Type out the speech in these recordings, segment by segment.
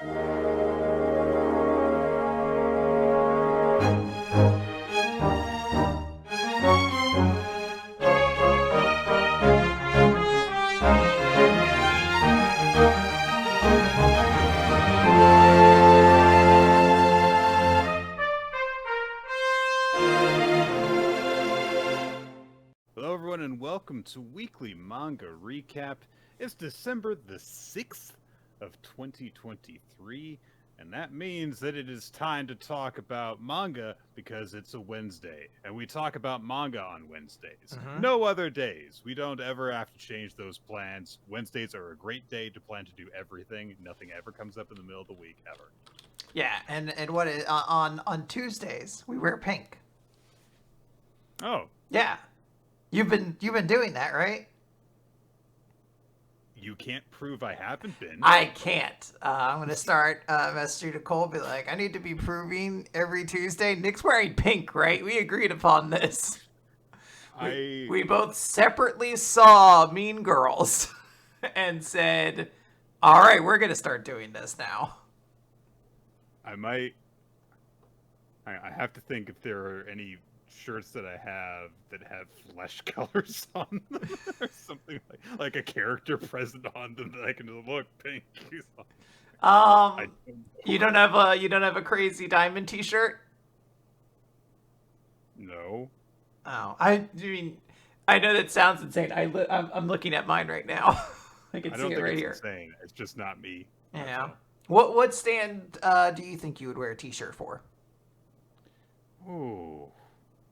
Welcome to Weekly Manga Recap. It's December the 6th of 2023, and that means that it is time to talk about manga because it's a Wednesday, and we talk about manga on Wednesdays. No other days. We don't ever have to change those plans. Wednesdays are a great day to plan to do everything. Nothing ever comes up in the middle of the week, ever. Yeah, and what is, on Tuesdays, we wear pink. Oh. Yeah. You've been doing that, right? You can't prove I haven't been. I can't. I'm going to start messaging Nicole, be like, I need to be proving every Tuesday. Nick's wearing pink, right? We agreed upon this. We both separately saw Mean Girls and said, all right, we're going to start doing this now. I have to think if there are any shirts that I have that have flesh colors on them or something like a character present on them that I can just look pink. You don't have a Crazy Diamond t-shirt? No. Oh, I mean, I know that sounds insane. I'm looking at mine right now. I can see it right here. Insane. It's just not me. Yeah. What stand do you think you would wear a t-shirt for? Ooh.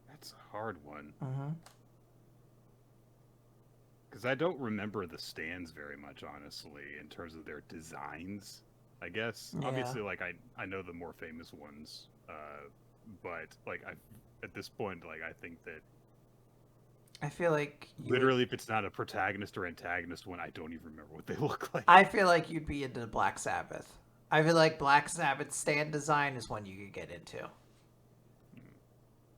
That's a hard one. Mm-hmm. Because I don't remember the stands very much, honestly, in terms of their designs, I guess. Yeah. Obviously, like, I know the more famous ones, but, like, at this point, like, I think that I feel like literally, if it's not a protagonist or antagonist one, I don't even remember what they look like. I feel like you'd be into Black Sabbath. I feel like Black Sabbath stand design is one you could get into.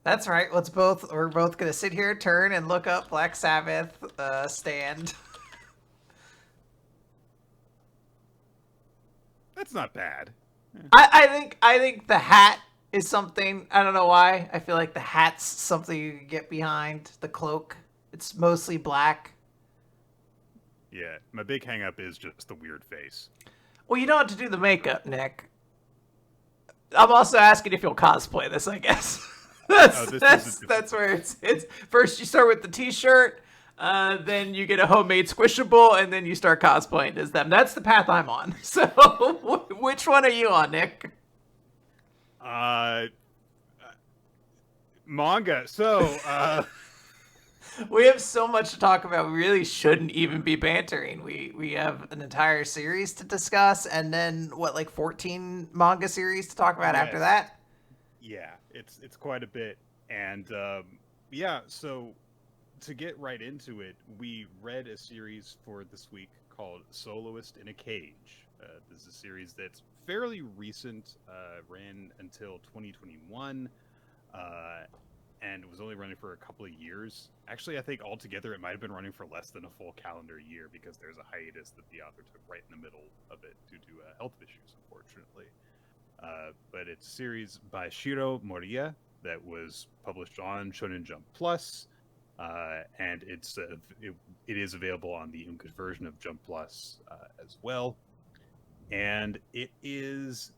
That's right. We're both gonna sit here, turn, and look up Black Sabbath stand. That's not bad. I think the hat is something. I don't know why. I feel like the hat's something you can get behind. The cloak, it's mostly black. Yeah, my big hang up is just the weird face. Well, you don't have to do the makeup, Nick. I'm also asking if you'll cosplay this, I guess. That's where it's first you start with the t-shirt, then you get a homemade squishable, and then you start cosplaying as them. That's the path I'm on. So which one are you on, Nick? Manga. So we have so much to talk about. We really shouldn't even be bantering. We have an entire series to discuss, and then 14 manga series to talk about after that? Yeah, it's quite a bit, and yeah. So to get right into it, we read a series for this week called "Soloist in a Cage." This is a series that's fairly recent, ran until 2021, and it was only running for a couple of years. Actually, I think altogether it might have been running for less than a full calendar year because there's a hiatus that the author took right in the middle of it due to health issues, unfortunately. But it's a series by Shiro Moriya that was published on Shonen Jump Plus, and it is available on the Uncut version of Jump Plus as well. And it was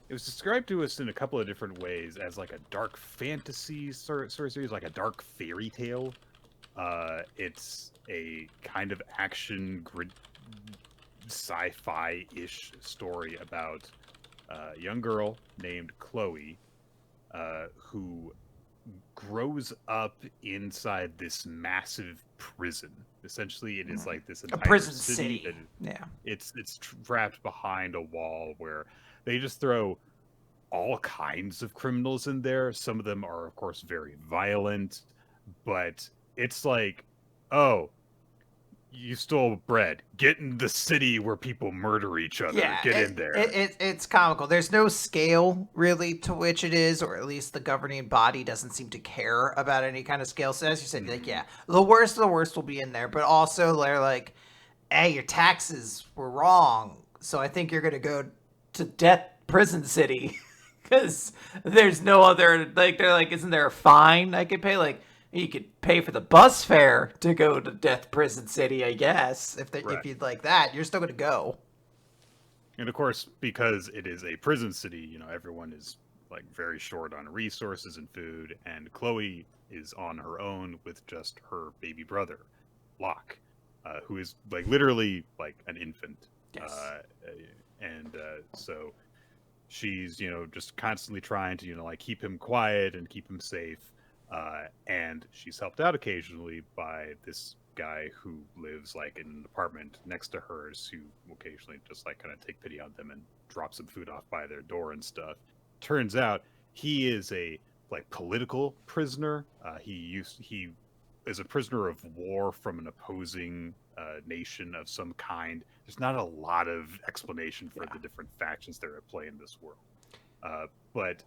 described to us in a couple of different ways as like a dark fantasy sort of series, like a dark fairy tale. It's a kind of action sci-fi-ish story about a young girl named Chloe, who grows up inside this massive prison. Essentially, it is like this entire prison city. It's trapped behind a wall where they just throw all kinds of criminals in there. Some of them are, of course, very violent, but it's like, oh, you stole bread. Get in the city where people murder each other. Yeah, Get in there. It's comical. There's no scale, really, to which it is, or at least the governing body doesn't seem to care about any kind of scale. So as you said, like, yeah, the worst of the worst will be in there. But also, they're like, hey, your taxes were wrong. So I think you're going to go to Death Prison City because there's no other, like, they're like, isn't there a fine I could pay? Like, you could pay for the bus fare to go to Death Prison City, I guess. If you'd like that, you're still going to go. And of course, because it is a prison city, you know, everyone is like very short on resources and food, and Chloe is on her own with just her baby brother, Locke, who is like literally like an infant. Yes. So she's, you know, just constantly trying to, you know, like keep him quiet and keep him safe. And she's helped out occasionally by this guy who lives like in an apartment next to hers, who occasionally just like kind of take pity on them and drop some food off by their door and stuff. Turns out he is a like political prisoner. He is a prisoner of war from an opposing nation of some kind. There's not a lot of explanation for the different factions that are at play in this world, but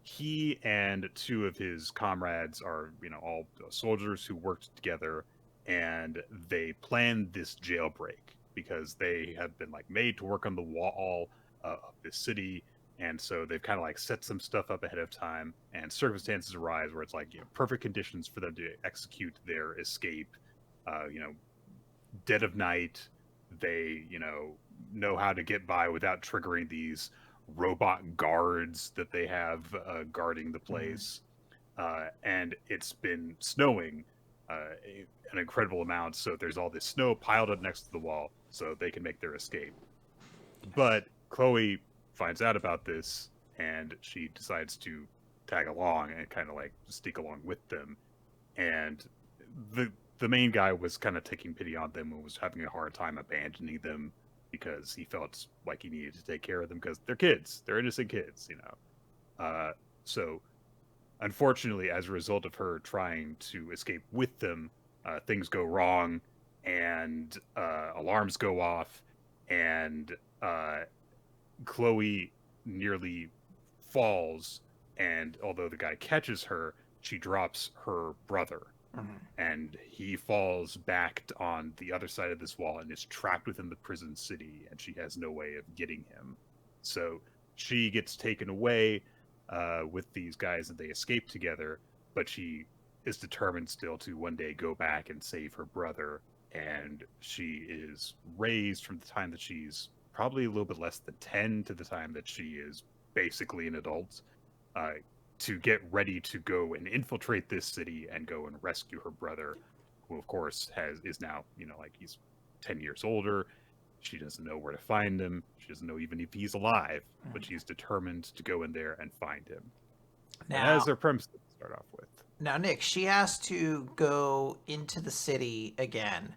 he and two of his comrades are, you know, all soldiers who worked together, and they planned this jailbreak because they have been like made to work on the wall of this city. And so they've kind of like set some stuff up ahead of time, and circumstances arise where it's like, you know, perfect conditions for them to execute their escape. You know, dead of night, they, you know how to get by without triggering these robot guards that they have guarding the place. And it's been snowing an incredible amount, so there's all this snow piled up next to the wall so they can make their escape. But Chloe finds out about this, and she decides to tag along and kind of like sneak along with them. And the main guy was kind of taking pity on them and was having a hard time abandoning them because he felt like he needed to take care of them because they're kids, they're innocent kids, you know. So unfortunately, as a result of her trying to escape with them, things go wrong, and alarms go off, and Chloe nearly falls, and although the guy catches her, she drops her brother. And he falls back on the other side of this wall and is trapped within the prison city, and she has no way of getting him. So she gets taken away with these guys, and they escape together, but she is determined still to one day go back and save her brother. And she is raised from the time that she's probably a little bit less than 10 to the time that she is basically an adult, to get ready to go and infiltrate this city and go and rescue her brother, who of course is now, you know, like he's 10 years older. She doesn't know where to find him. She doesn't know even if he's alive, but she's determined to go in there and find him. Now, and that is their premise to start off with. Now, Nick, she has to go into the city again,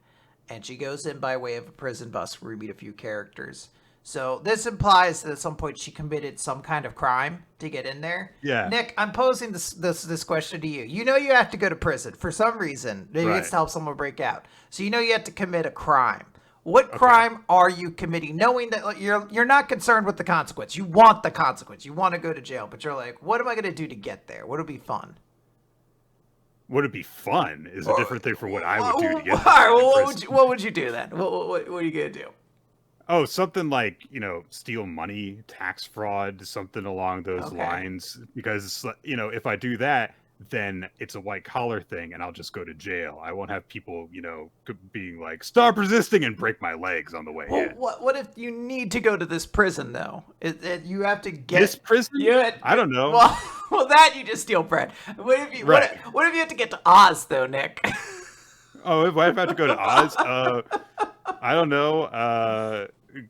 and she goes in by way of a prison bus where we meet a few characters. So this implies that at some point she committed some kind of crime to get in there. Yeah. Nick, I'm posing this question to you. You know you have to go to prison for some reason. Maybe it's to help someone break out. So you know you have to commit a crime. What crime are you committing, knowing that you're not concerned with the consequence? You want the consequence. You want to go to jail, but you're like, what am I going to do to get there? What'll be fun? Would it be fun is a different thing for what I would do to get there. All right, well, what would you do then? What are you going to do? Oh, something like, you know, steal money, tax fraud, something along those lines. Because, you know, if I do that, then it's a white collar thing and I'll just go to jail. I won't have people, you know, being like, stop resisting and break my legs on the way in. What if you need to go to this prison, though? You have to get... This prison? I don't know. Well, that you just steal bread. What if you have to get to Oz, though, Nick? Oh, if I have to go to Oz? I don't know.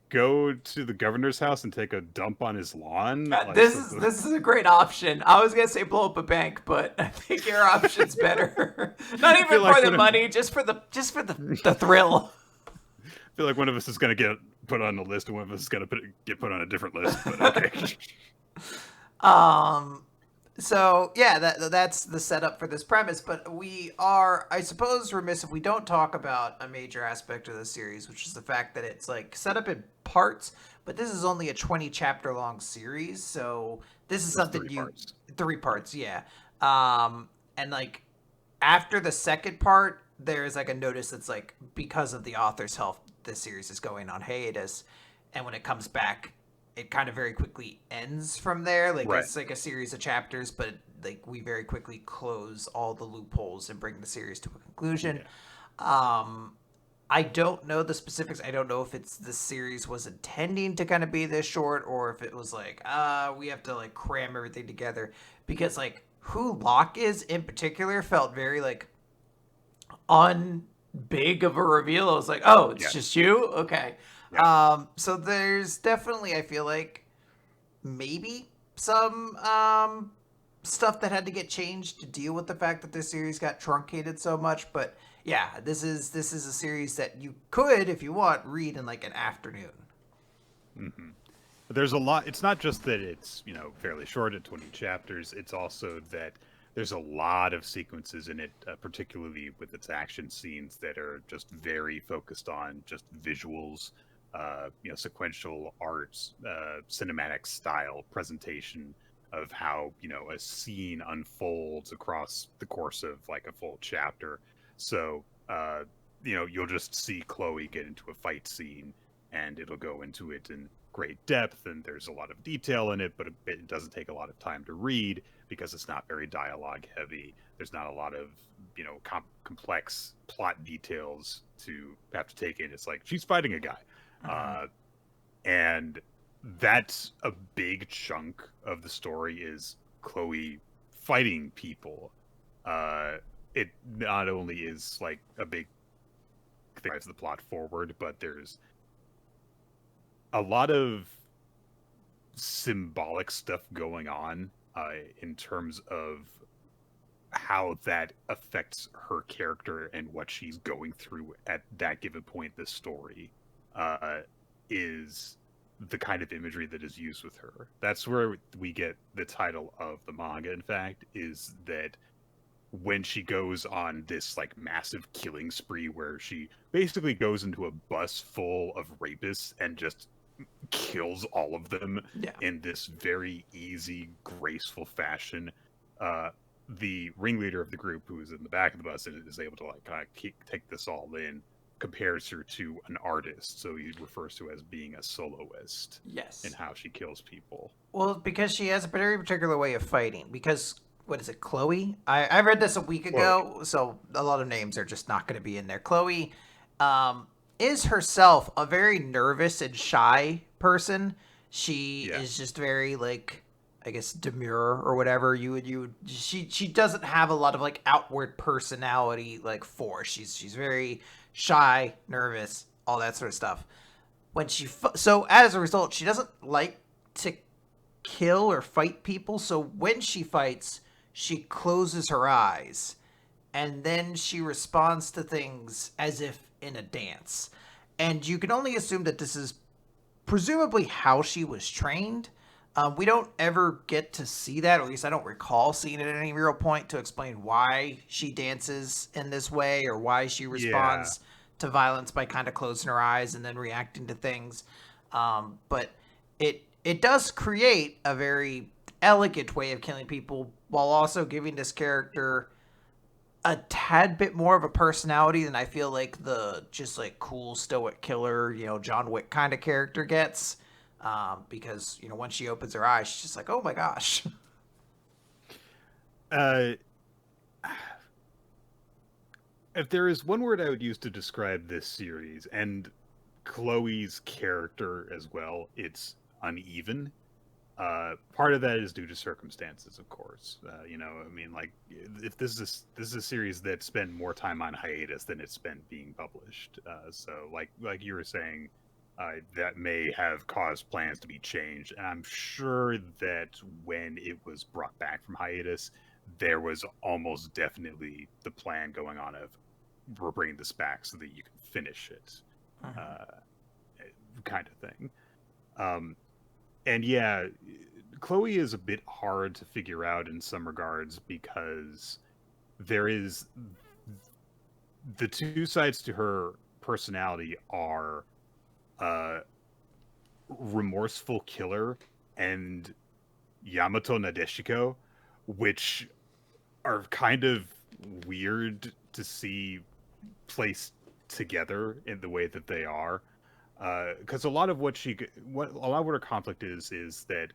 Go to the governor's house and take a dump on his lawn. This is a great option. I was gonna say blow up a bank, but I think your option's better. Not even for the money, just for the thrill. I feel like one of us is gonna get put on the list, and one of us is gonna get put on a different list. But okay. So yeah, that's the setup for this premise. But we are, I suppose, remiss if we don't talk about a major aspect of the series, which is the fact that it's like set up in parts. But this is only a 20 chapter long series, so this is something 3 parts, yeah. And like after the second part, there is like a notice that's like because of the author's health, this series is going on hiatus. and when it comes back, it kind of very quickly ends from there. Like Right. it's like a series of chapters, but like we very quickly close all the loopholes and bring the series to a conclusion. Yeah. I don't know the specifics. I don't know if it's the series was intending to kind of be this short, or if it was like, we have to like cram everything together, because like who Locke is in particular felt very like big of a reveal. I was like, oh, it's Yes. just you? Okay. Yeah. So there's definitely, I feel like, maybe some stuff that had to get changed to deal with the fact that this series got truncated so much. But yeah, this is a series that you could, if you want, read in like an afternoon. Hmm. There's a lot. It's not just that it's, fairly short at 20 chapters. It's also that there's a lot of sequences in it, particularly with its action scenes that are just very focused on just visuals, sequential arts, cinematic style presentation of how, a scene unfolds across the course of like a full chapter. So, you'll just see Chloe get into a fight scene and it'll go into it in great depth and there's a lot of detail in it, but it doesn't take a lot of time to read because it's not very dialogue heavy. There's not a lot of complex plot details to have to take in. It's like she's fighting a guy, and that's a big chunk of the story is Chloe fighting people. It not only is like a big thing that drives the plot forward, but there's a lot of symbolic stuff going on in terms of how that affects her character and what she's going through at that given point in the story is the kind of imagery that is used with her. That's where we get the title of the manga, in fact, is that when she goes on this like massive killing spree where she basically goes into a bus full of rapists and just kills all of them Yeah. in this very easy, graceful fashion. The ringleader of the group, who is in the back of the bus and is able to like kind of take this all in, compares her to an artist. So he refers to her as being a soloist. Yes. In how she kills people. Well, because she has a very particular way of fighting. Because what is it, Chloe? I read this a week ago, so a lot of names are just not going to be in there. Chloe is herself a very nervous and shy person. She is just very like, I guess, demure or whatever she doesn't have a lot of like outward personality like force. She's very shy, nervous, all that sort of stuff. When so as a result, she doesn't like to kill or fight people. So when she fights, she closes her eyes and then she responds to things as if in a dance. And you can only assume that this is presumably how she was trained. We don't ever get to see that, or at least I don't recall seeing it at any real point to explain why she dances in this way or why she responds to violence by kind of closing her eyes and then reacting to things. But it does create a very elegant way of killing people while also giving this character a tad bit more of a personality than I feel like the just like cool stoic killer, John Wick kind of character gets. Because when she opens her eyes, she's just like, oh my gosh. If there is one word I would use to describe this series and Chloe's character as well, it's uneven. Part of that is due to circumstances, of course. Like if this is a series that spent more time on hiatus than it spent being published. So like you were saying, that may have caused plans to be changed. And I'm sure that when it was brought back from hiatus, there was almost definitely the plan going on of we're bringing this back so that you can finish it, kind of thing. And yeah, Chloe is a bit hard to figure out in some regards because there is the two sides to her personality are remorseful killer and Yamato Nadeshiko, which are kind of weird to see placed together in the way that they are. Because a lot of what her conflict is that,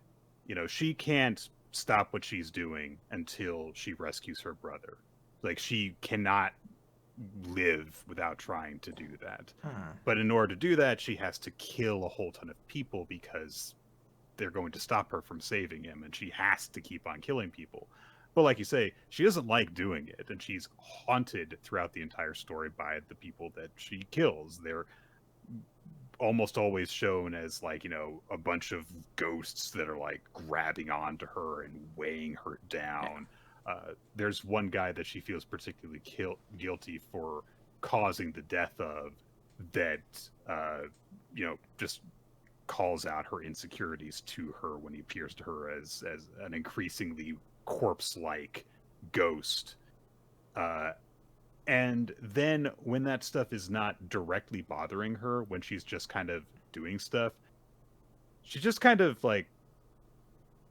she can't stop what she's doing until she rescues her brother. Like, she cannot live without trying to do that. But in order to do that, she has to kill a whole ton of people because they're going to stop her from saving him, and she has to keep on killing people. But like you say, she doesn't like doing it, and she's haunted throughout the entire story by the people that she kills. They're almost always shown as, like, a bunch of ghosts that are, like, grabbing onto her and weighing her down. There's one guy that she feels particularly guilty for causing the death of, that just calls out her insecurities to her when he appears to her as an increasingly corpse-like ghost. And then when that stuff is not directly bothering her, when she's just kind of doing stuff, she just kind of, like,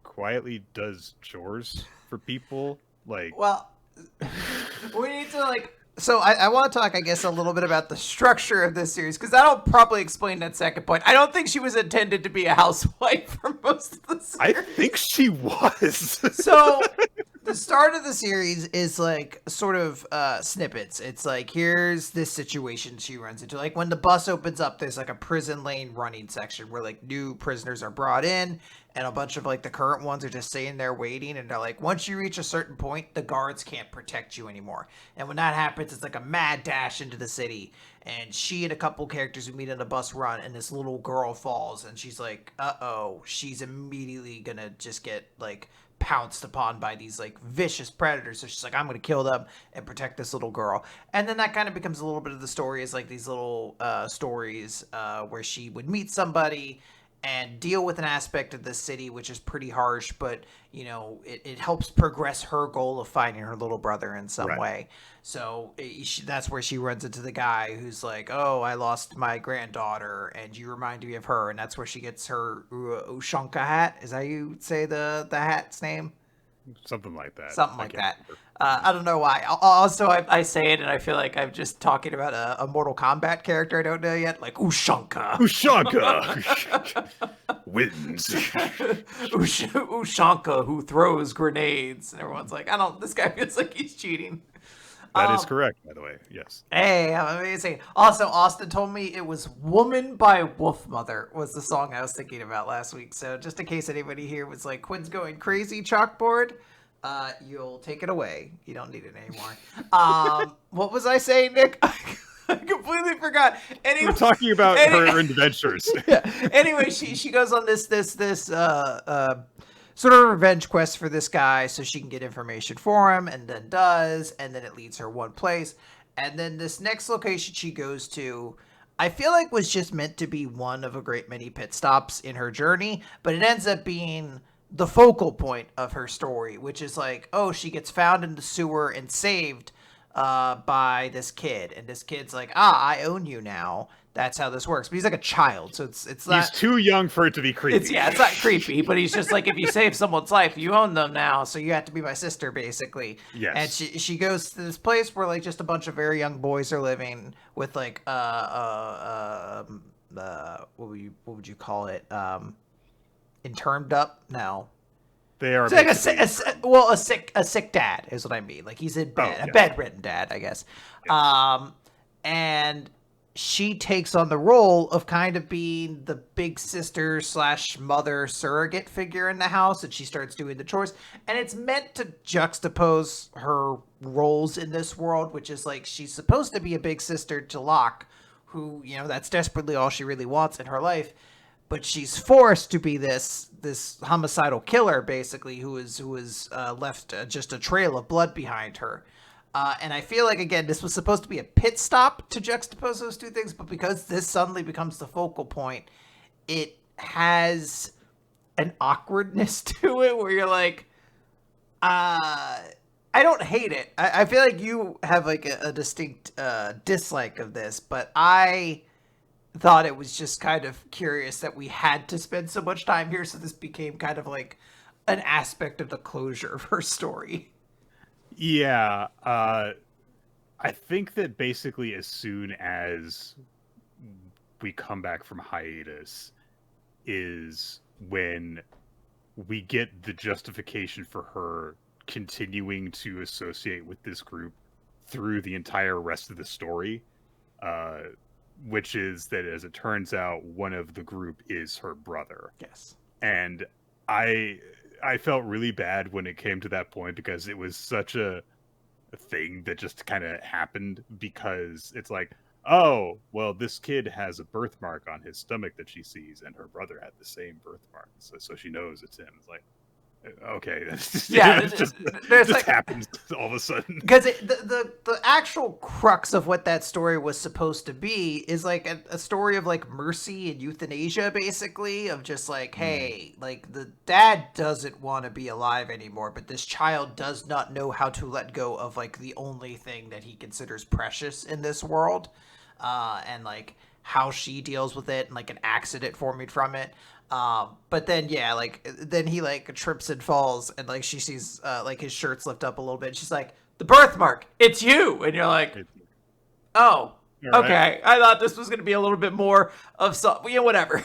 quietly does chores for people. Like, well, we need to, like, so I want to talk, I guess, a little bit about the structure of this series, because that'll probably explain that second point. I don't think she was intended to be a housewife for most of the series. I think she was. So the start of the series is, like, sort of snippets. It's like, here's this situation she runs into. Like, when the bus opens up, there's, like, a prison lane running section where, like, new prisoners are brought in, and a bunch of, like, the current ones are just sitting there waiting, and they're like, once you reach a certain point, the guards can't protect you anymore. And when that happens, it's like a mad dash into the city, and she and a couple characters who meet on the bus run, and this little girl falls, and she's like, uh-oh. She's immediately gonna just get, like, pounced upon by these, like, vicious predators. So she's like, I'm gonna kill them and protect this little girl. And then that kind of becomes a little bit of the story, is like these little stories where she would meet somebody and deal with an aspect of the city which is pretty harsh, but it helps progress her goal of finding her little brother in some way. So that's where she runs into the guy who's like, oh, I lost my granddaughter and you remind me of her, and that's where she gets her Ushanka hat. Is that how you say the hat's name? Something like that. Something like that. I don't know why. Also, I say it and I feel like I'm just talking about a Mortal Kombat character I don't know yet, like Ushanka. Ushanka wins. Ushanka who throws grenades. And everyone's like, this guy feels like he's cheating. That is correct, by the way. Yes. Hey, amazing. Also, Austin told me it was Woman by Wolfmother was the song I was thinking about last week. So just in case anybody here was like, Quinn's going crazy chalkboard, you'll take it away. You don't need it anymore. What was I saying, Nick? I completely forgot. Anyway, we're talking about her adventures. Yeah. Anyway, she goes on this sort of revenge quest for this guy so she can get information for him, and then does, and then it leads her one place. And then this next location she goes to, I feel like was just meant to be one of a great many pit stops in her journey, but it ends up being the focal point of her story, which is like, oh, she gets found in the sewer and saved by this kid, and this kid's like, I own you now. That's how this works. But he's like a child, so it's not... He's too young for it to be creepy. It's not creepy, but he's just like, if you save someone's life, you own them now, so you have to be my sister, basically. Yes. And she goes to this place where, like, just a bunch of very young boys are living with, like, what would you call it? Interned up? No. They are like a sick dad is what I mean. Like, he's in bed, a bedridden dad, I guess. Yes. And she takes on the role of kind of being the big sister / mother surrogate figure in the house, and she starts doing the chores. And it's meant to juxtapose her roles in this world, which is like, she's supposed to be a big sister to Locke, who, that's desperately all she really wants in her life. But she's forced to be this homicidal killer, basically, who is left just a trail of blood behind her. And I feel like, again, this was supposed to be a pit stop to juxtapose those two things, but because this suddenly becomes the focal point, it has an awkwardness to it where you're like, I don't hate it. I feel like you have like a distinct dislike of this, but I thought it was just kind of curious that we had to spend so much time here, so this became kind of like an aspect of the closure of her story. Yeah, I think that basically as soon as we come back from hiatus is when we get the justification for her continuing to associate with this group through the entire rest of the story, which is that, as it turns out, one of the group is her brother. Yes. And I felt really bad when it came to that point, because it was such a thing that just kind of happened, because it's like, oh, well, this kid has a birthmark on his stomach that she sees, and her brother had the same birthmark, so she knows it's him. It's like, okay, yeah, it just like, happens all of a sudden. Because the actual crux of what that story was supposed to be is like a story of like mercy and euthanasia, basically, of just like, hey, like the dad doesn't want to be alive anymore, but this child does not know how to let go of like the only thing that he considers precious in this world, and like how she deals with it, and like an accident forming from it. But then, yeah, like, then he, like, trips and falls, and, like, she sees, like, his shirt's lift up a little bit, and she's like, the birthmark, it's you! And you're like, oh, okay, I thought this was gonna be a little bit more of some, you know, whatever.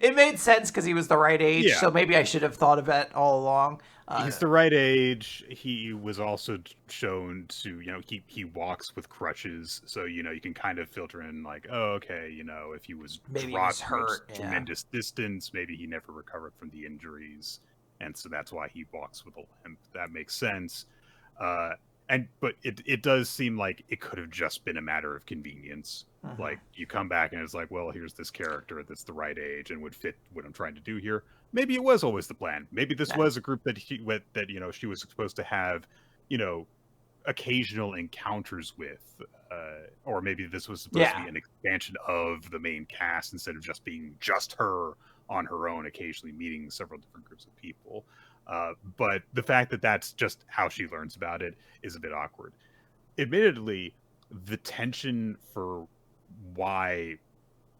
It made sense because he was the right age, so maybe I should have thought of it all along. He's the right age. He was also shown to, you know, he walks with crutches, so, you know, you can kind of filter in like, oh, okay, you know, if he was maybe dropped hurt, tremendous distance, maybe he never recovered from the injuries, and so that's why he walks with a limp. That makes sense. But it does seem like it could have just been a matter of convenience. Like, you come back and it's like, well, here's this character that's the right age and would fit what I'm trying to do here. Maybe it was always the plan. Maybe this was a group that you know, she was supposed to have, you know, occasional encounters with, or maybe this was supposed to be an expansion of the main cast instead of just being just her on her own, occasionally meeting several different groups of people. But the fact that that's just how she learns about it is a bit awkward. Admittedly, the tension for why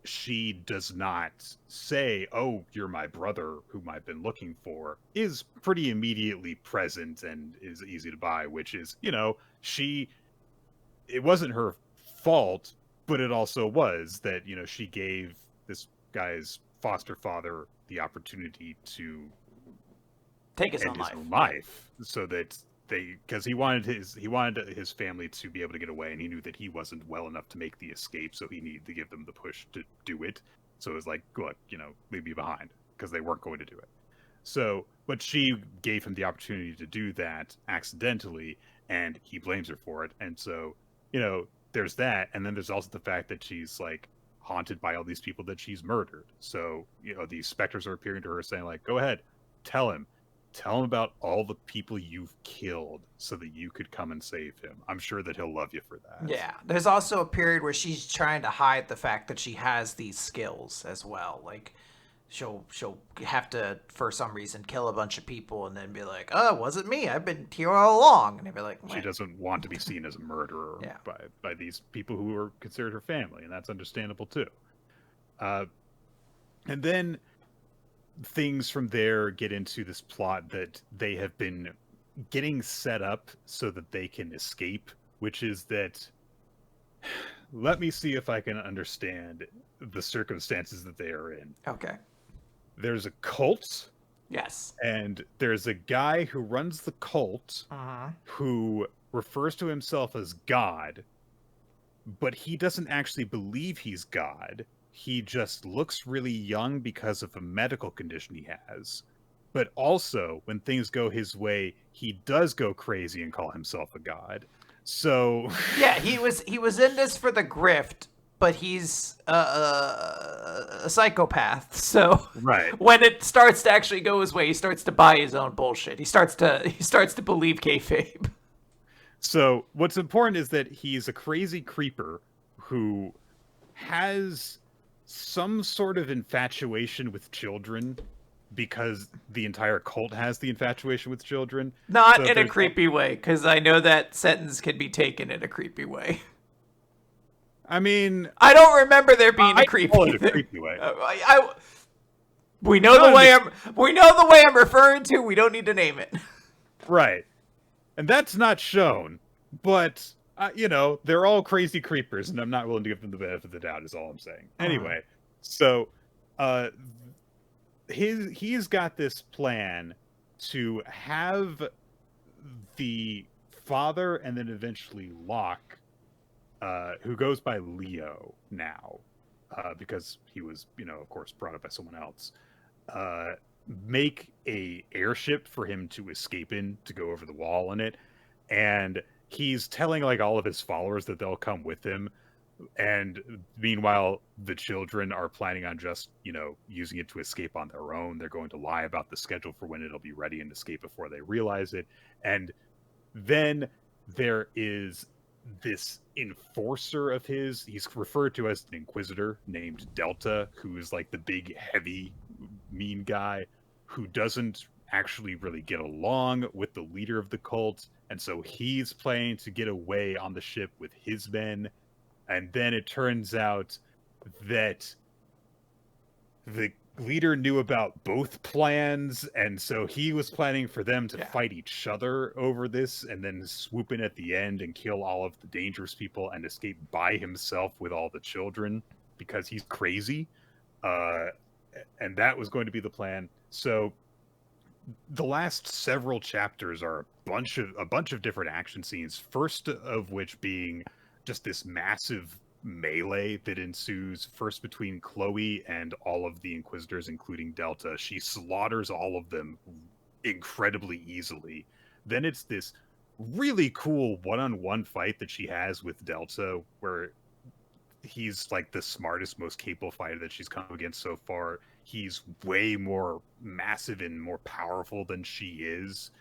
she does not say, oh, you're my brother whom I've been looking for, is pretty immediately present and is easy to buy, which is, you know, it wasn't her fault, but it also was that, you know, she gave this guy's foster father the opportunity to take his own life, so that because he wanted his family to be able to get away, and he knew that he wasn't well enough to make the escape, so he needed to give them the push to do it. So it was like, look, you know, leave me behind, because they weren't going to do it. So, but she gave him the opportunity to do that accidentally, and he blames her for it. And so, you know, there's that, and then there's also the fact that she's like haunted by all these people that she's murdered. So, you know, these specters are appearing to her saying like, go ahead, tell him about all the people you've killed so that you could come and save him. I'm sure that he'll love you for that. Yeah. There's also a period where she's trying to hide the fact that she has these skills as well. Like, she'll have to, for some reason, kill a bunch of people and then be like, oh, it wasn't me. I've been here all along. And they'd be like, she doesn't want to be seen as a murderer by these people who are considered her family, and that's understandable too. And then things from there get into this plot that they have been getting set up so that they can escape, which is that, let me see if I can understand the circumstances that they are in. Okay. There's a cult. Yes. And there's a guy who runs the cult who refers to himself as God, but he doesn't actually believe he's God. He just looks really young because of a medical condition he has. But also, when things go his way, he does go crazy and call himself a god. So yeah, he was in this for the grift, but he's a psychopath. So when it starts to actually go his way, he starts to buy his own bullshit. He starts to believe kayfabe. So what's important is that he's a crazy creeper who has some sort of infatuation with children, because the entire cult has the infatuation with children. Not in a creepy way, because I know that sentence can be taken in a creepy way. I mean, I don't remember there being a creepy way. We know the way I'm referring to. We don't need to name it. Right. And that's not shown, but they're all crazy creepers, and I'm not willing to give them the benefit of the doubt. Is all I'm saying. Anyway, so uh, he's got this plan to have the father and then eventually Locke, who goes by Leo now, because he was, of course, brought up by someone else, make a airship for him to escape in, to go over the wall in it. And he's telling like all of his followers that they'll come with him. And meanwhile, the children are planning on just, using it to escape on their own. They're going to lie about the schedule for when it'll be ready and escape before they realize it. And then there is this enforcer of his. He's referred to as an inquisitor named Delta, who is like the big, heavy, mean guy who doesn't actually really get along with the leader of the cult. And so he's planning to get away on the ship with his men. And then it turns out that the leader knew about both plans, and so he was planning for them to fight each other over this and then swoop in at the end and kill all of the dangerous people and escape by himself with all the children because he's crazy. And that was going to be the plan. So the last several chapters are a bunch of different action scenes, first of which being just this massive melee that ensues first between Chloe and all of the Inquisitors, including Delta. She slaughters all of them incredibly easily. Then it's this really cool one-on-one fight that she has with Delta, where he's like the smartest, most capable fighter that she's come against so far. He's way more massive and more powerful than she is.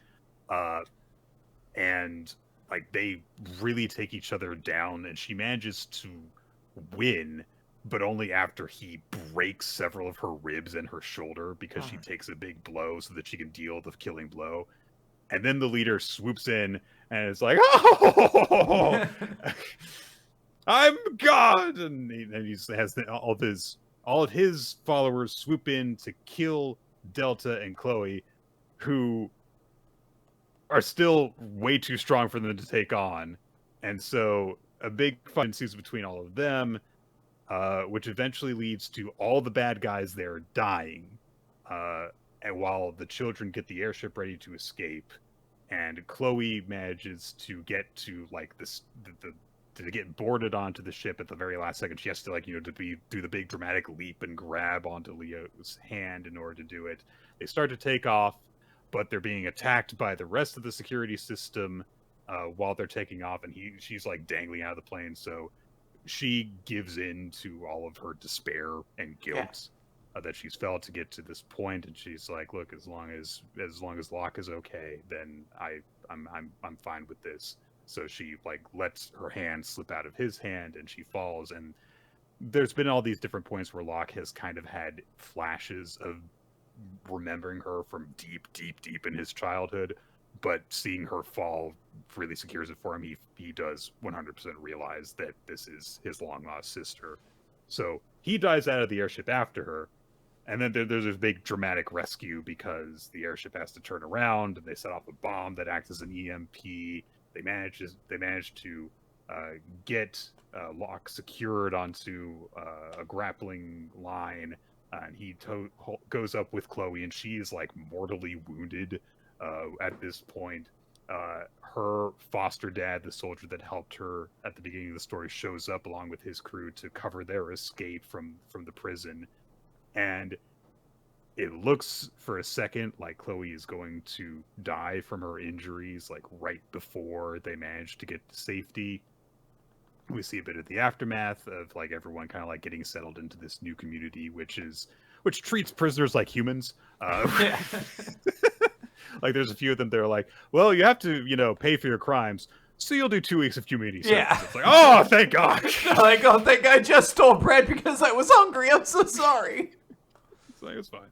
And like they really take each other down, and she manages to win, but only after he breaks several of her ribs and her shoulder because she takes a big blow so that she can deal the killing blow. And then the leader swoops in and it's like, oh, I'm God, and he has all of his followers swoop in to kill Delta and Chloe, who are still way too strong for them to take on. And so a big fight ensues between all of them, which eventually leads to all the bad guys there dying, and while the children get the airship ready to escape. And Chloe manages to get to like to get boarded onto the ship at the very last second. She has to do the big dramatic leap and grab onto Leo's hand in order to do it. They start to take off, but they're being attacked by the rest of the security system while they're taking off, and she's like dangling out of the plane. So she gives in to all of her despair and guilt that she's felt to get to this point, and she's like, "Look, as long as Locke is okay, then I'm fine with this." So she like lets her hand slip out of his hand, and she falls. And there's been all these different points where Locke has kind of had flashes of remembering her from deep in his childhood, but seeing her fall really secures it for him. He does 100% realize that this is his long lost sister. So he dives out of the airship after her, and then there's this big dramatic rescue because the airship has to turn around, and they set off a bomb that acts as an EMP. They manage to get Locke secured onto a grappling line, and he goes up with Chloe, and she is like mortally wounded at this point. Her foster dad, the soldier that helped her at the beginning of the story, shows up along with his crew to cover their escape from the prison. And it looks for a second like Chloe is going to die from her injuries, like right before they manage to get to safety. We see a bit of the aftermath of like everyone kind of like getting settled into this new community, which treats prisoners like humans. Like there's a few of them that are like, well, you have to, pay for your crimes, so you'll do 2 weeks of community service. Yeah. It's like, oh, thank God. Like, oh, thank God I just stole bread because I was hungry. I'm so sorry. It's like, it's fine.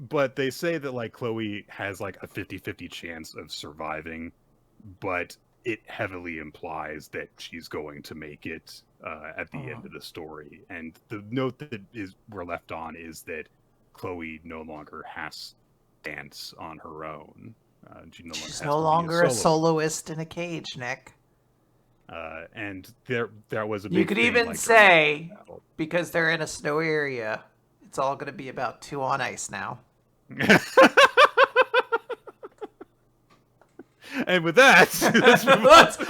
But they say that like Chloe has like a 50-50 chance of surviving, but it heavily implies that she's going to make it at the end of the story. And the note that we're left on is that Chloe no longer has to dance on her own. She's no longer a soloist in a cage, Nick. And there was a big You could thing, even like, say, because they're in a snowy area, it's all going to be about 2 on ice now. And with that,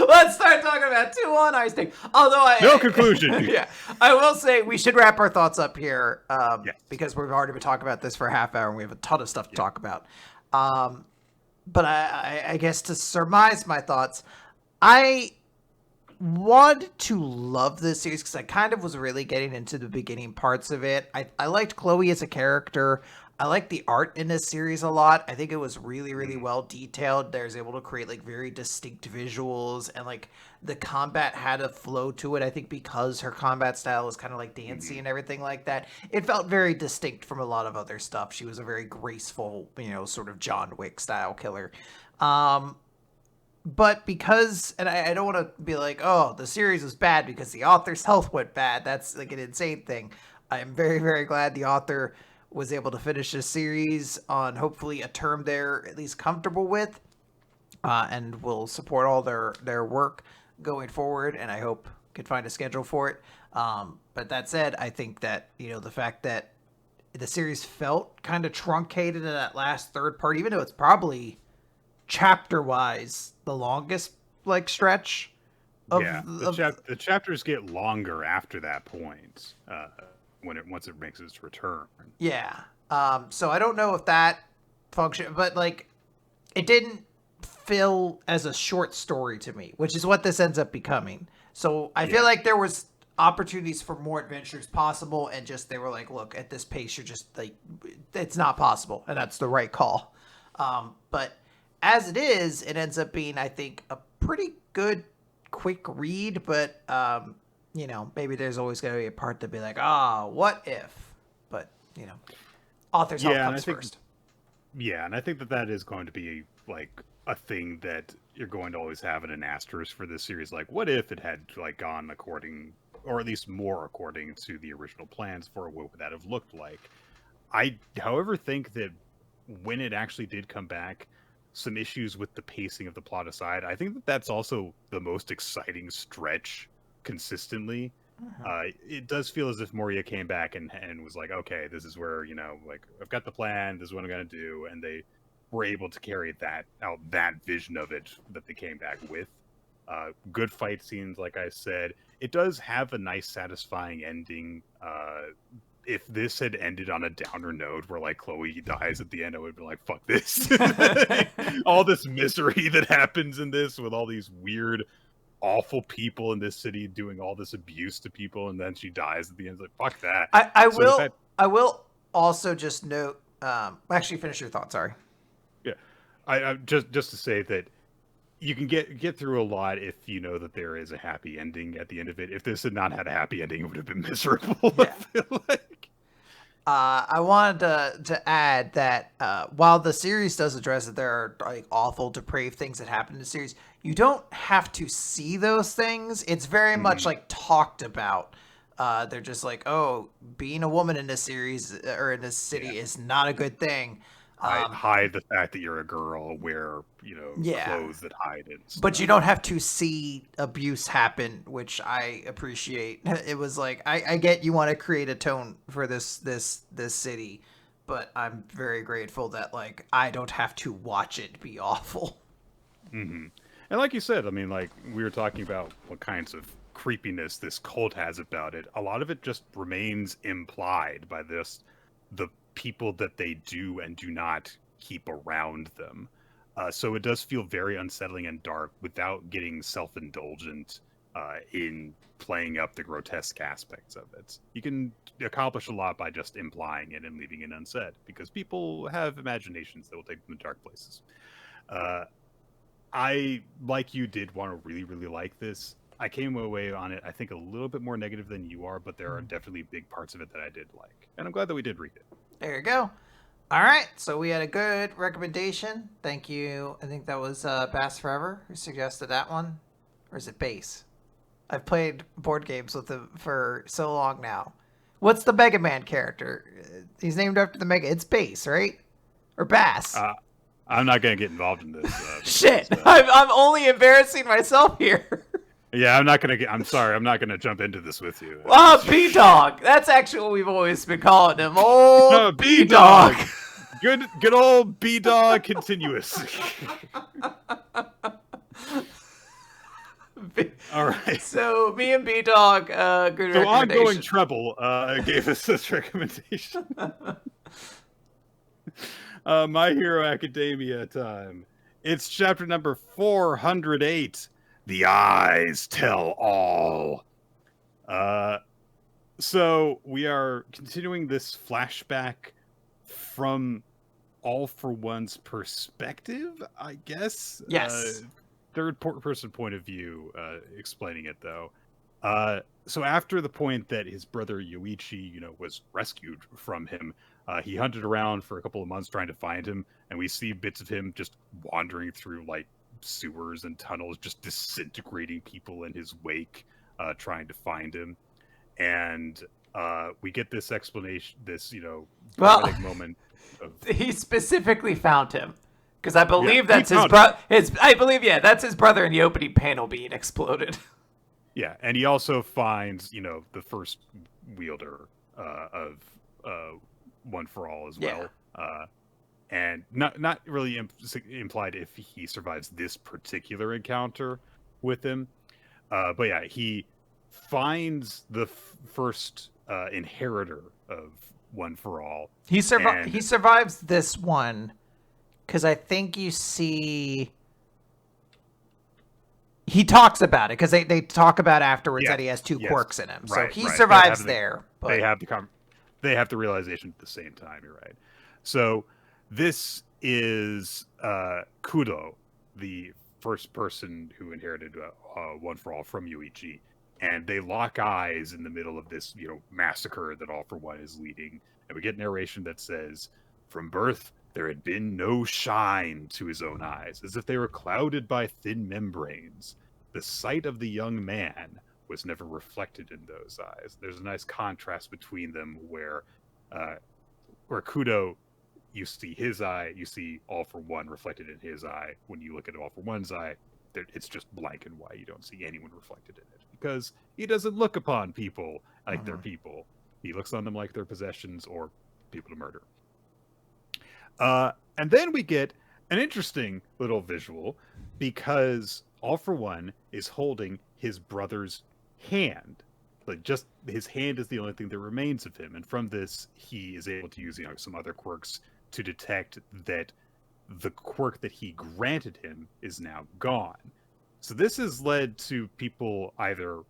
let's start talking about 2 on ice thing. Although no conclusion. Yeah, I will say we should wrap our thoughts up here, Yes. because we've already been talking about this for a half hour and we have a ton of stuff to talk about. But I guess to surmise my thoughts, I want to love this series because I kind of was really getting into the beginning parts of it. I liked Chloe as a character. I like the art in this series a lot. I think it was really, really well detailed. There's able to create like very distinct visuals, and like the combat had a flow to it. I think because her combat style was kind of like dancey and everything like that, it felt very distinct from a lot of other stuff. She was a very graceful, sort of John Wick style killer. But because, and I don't want to be like, oh, the series was bad because the author's health went bad. That's like an insane thing. I am very, very glad the author was able to finish this series on hopefully a term they're at least comfortable with, and will support all their work going forward, and I hope could find a schedule for it. But that said, I think that, the fact that the series felt kind of truncated in that last third part, even though it's probably chapter-wise the longest stretch of, the chapters get longer after that point, once it makes its return. Yeah. So I don't know if that functioned, but it didn't feel as a short story to me, which is what this ends up becoming. So I feel like there was opportunities for more adventures possible, and just they were like, look, at this pace you're just it's not possible, and that's the right call. But as it is, it ends up being, I think, a pretty good quick read, but maybe there's always going to be a part to be like, what if? But, author's help comes first. Yeah, and I think that is going to be, a thing that you're going to always have in an asterisk for this series. Like, what if it had, gone according, or at least more according to the original plans for what would that have looked like? I, however, think that when it actually did come back, some issues with the pacing of the plot aside, I think that's also the most exciting stretch consistently. It does feel as if Moria came back and was like, okay, this is where, I've got the plan, this is what I'm going to do, and they were able to carry that vision of it that they came back with. Good fight scenes, like I said. It does have a nice, satisfying ending. If this had ended on a downer note where Chloe dies at the end, I would be like, fuck this. All this misery that happens in this with all these weird, awful people in this city doing all this abuse to people, and then she dies at the end. It's like, fuck that. I will also just note, actually finish your thought, sorry. Yeah. I just to say that you can get through a lot if you know that there is a happy ending at the end of it. If this had not had a happy ending, it would have been miserable. Yeah. I feel like. I wanted to add that while the series does address that there are awful, depraved things that happen in the series, you don't have to see those things. It's very much talked about. They're just oh, being a woman in this series or in this city is not a good thing. Hide the fact that you're a girl, wear clothes that hide it. But you don't have to see abuse happen, which I appreciate. It was I get you want to create a tone for this city, but I'm very grateful that I don't have to watch it be awful. Mm-hmm. And like you said, I mean, we were talking about what kinds of creepiness this cult has about it. A lot of it just remains implied by the people that they do and do not keep around them. So it does feel very unsettling and dark without getting self-indulgent in playing up the grotesque aspects of it. You can accomplish a lot by just implying it and leaving it unsaid, because people have imaginations that will take them to dark places. I, like you, did want to really, really like this. I came away on it, I think, a little bit more negative than you are, but there are definitely big parts of it that I did like. And I'm glad that we did read it. There you go. All right, so we had a good recommendation. Thank you. I think that was Bass Forever who suggested that one. Or is it Bass? I've played board games with him for so long now. What's the Mega Man character? He's named after the Mega. It's Bass, right? Or Bass? I'm not going to get involved in this. Shit! I'm only embarrassing myself here. Yeah, I'm sorry, I'm not gonna jump into this with you. Oh, B-Dog. That's actually what we've always been calling him. Oh, B-Dog. Good old B-Dog continuous. All right. So me and B-Dog, good so recommendation. Ongoing Treble gave us this recommendation. My Hero Academia time. It's chapter number 408. The Eyes Tell All. So we are continuing this flashback from All for One's perspective, I guess. Yes. Third person point of view, explaining it though. So after the point that his brother Yoichi, was rescued from him, he hunted around for a couple of months trying to find him, and we see bits of him just wandering through like sewers and tunnels, just disintegrating people in his wake, trying to find him. And we get this explanation, this dramatic moment. He specifically found him because I believe that's his brother. I believe that's his brother in the opening panel being exploded. Yeah, and he also finds the first wielder of One for All as well. And not really implied if he survives this particular encounter with him. But yeah, he finds the first inheritor of One for All. He survives this one because I think you see he talks about it because they talk about afterwards that he has two quirks in him. So he survives there. But they have the realization at the same time. You're right. So this is Kudo, the first person who inherited One for All from Yoichi. And they lock eyes in the middle of this, massacre that All for One is leading. And we get narration that says, from birth, there had been no shine to his own eyes, as if they were clouded by thin membranes. The sight of the young man was never reflected in those eyes. There's a nice contrast between them where Kudo, you see his eye, you see All for One reflected in his eye. When you look at All for One's eye, it's just blank and white. You don't see anyone reflected in it because he doesn't look upon people like they're people. He looks on them like they're possessions or people to murder. And then we get an interesting little visual because All for One is holding his brother's hand. Like, just his hand is the only thing that remains of him. And from this, he is able to use some other quirks to detect that the quirk that he granted him is now gone. So this has led to people either